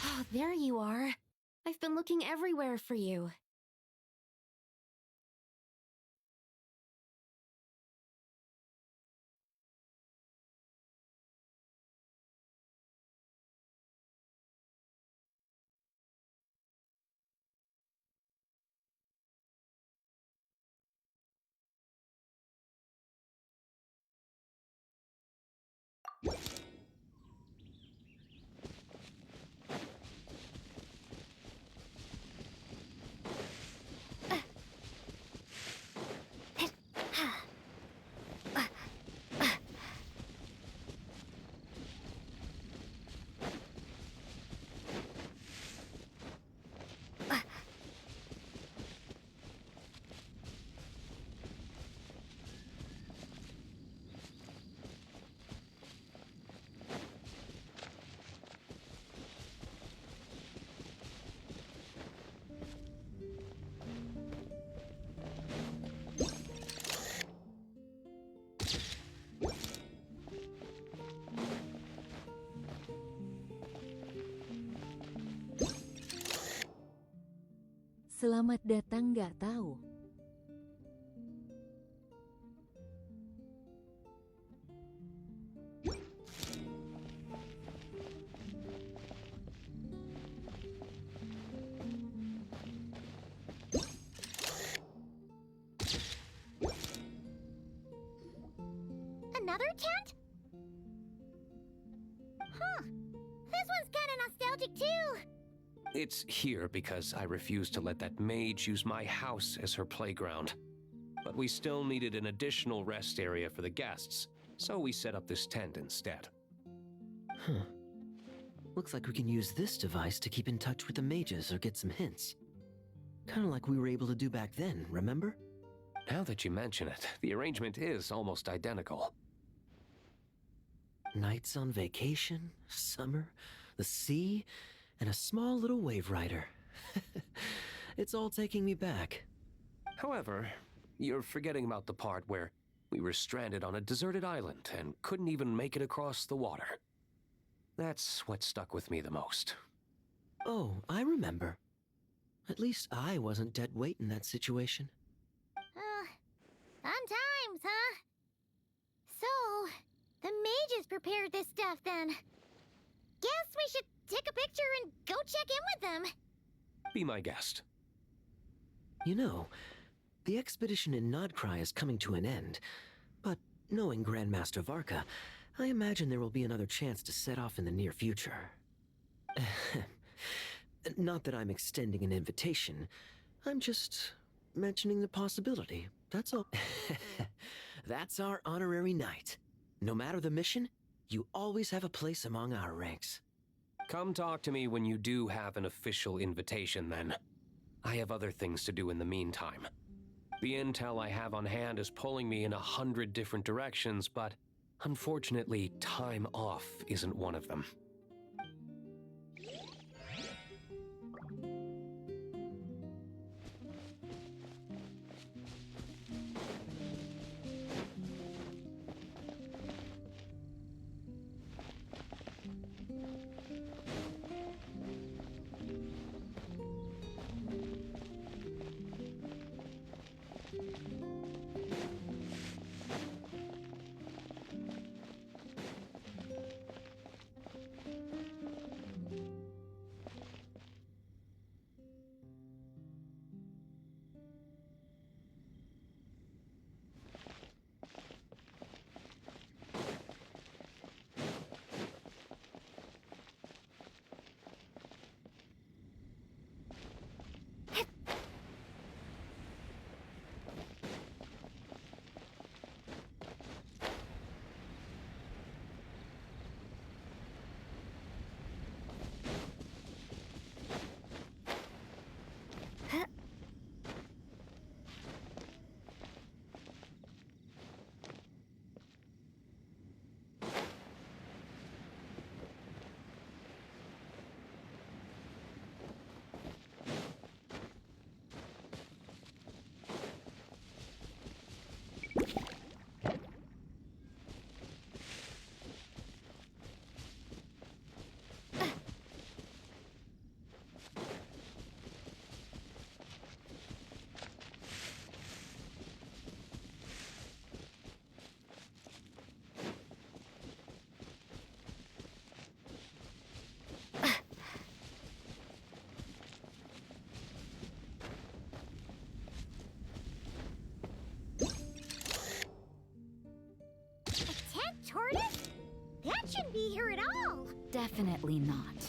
Speaker 20: Oh, there you are. I've been looking everywhere for you.
Speaker 1: Selamat datang nggak tahu.
Speaker 5: Another tent? Huh. This one's kinda nostalgic too.
Speaker 17: It's here because I refused to let that mage use my house as her playground. But we still needed an additional rest area for the guests, so we set up this tent instead.
Speaker 21: Huh. Looks like we can use this device to keep in touch with the mages or get some hints. Kinda like we were able to do back then, remember?
Speaker 17: Now that you mention it, the arrangement is almost identical.
Speaker 21: Nights on vacation, summer, the sea, and a small little wave rider. It's all taking me back.
Speaker 17: However, you're forgetting about the part where we were stranded on a deserted island and couldn't even make it across the water. That's what stuck with me the most.
Speaker 21: Oh, I remember. At least I wasn't dead weight in that situation.
Speaker 5: Fun times, huh? So, the mages prepared this stuff then. Guess we should take a picture and go check in with them.
Speaker 17: Be my guest.
Speaker 21: You know, the expedition in Nodcry is coming to an end, but knowing Grandmaster Varka, I imagine there will be another chance to set off in the near future. Not that I'm extending an invitation, I'm just mentioning the possibility, that's all. That's our honorary knight. No matter the mission, you always have a place among our ranks.
Speaker 17: Come talk to me when you do have an official invitation, then. I have other things to do in the meantime. The intel I have on hand is pulling me in 100 different directions, but unfortunately, time off isn't one of them.
Speaker 5: tortoise? That shouldn't be here at all.
Speaker 18: Definitely not.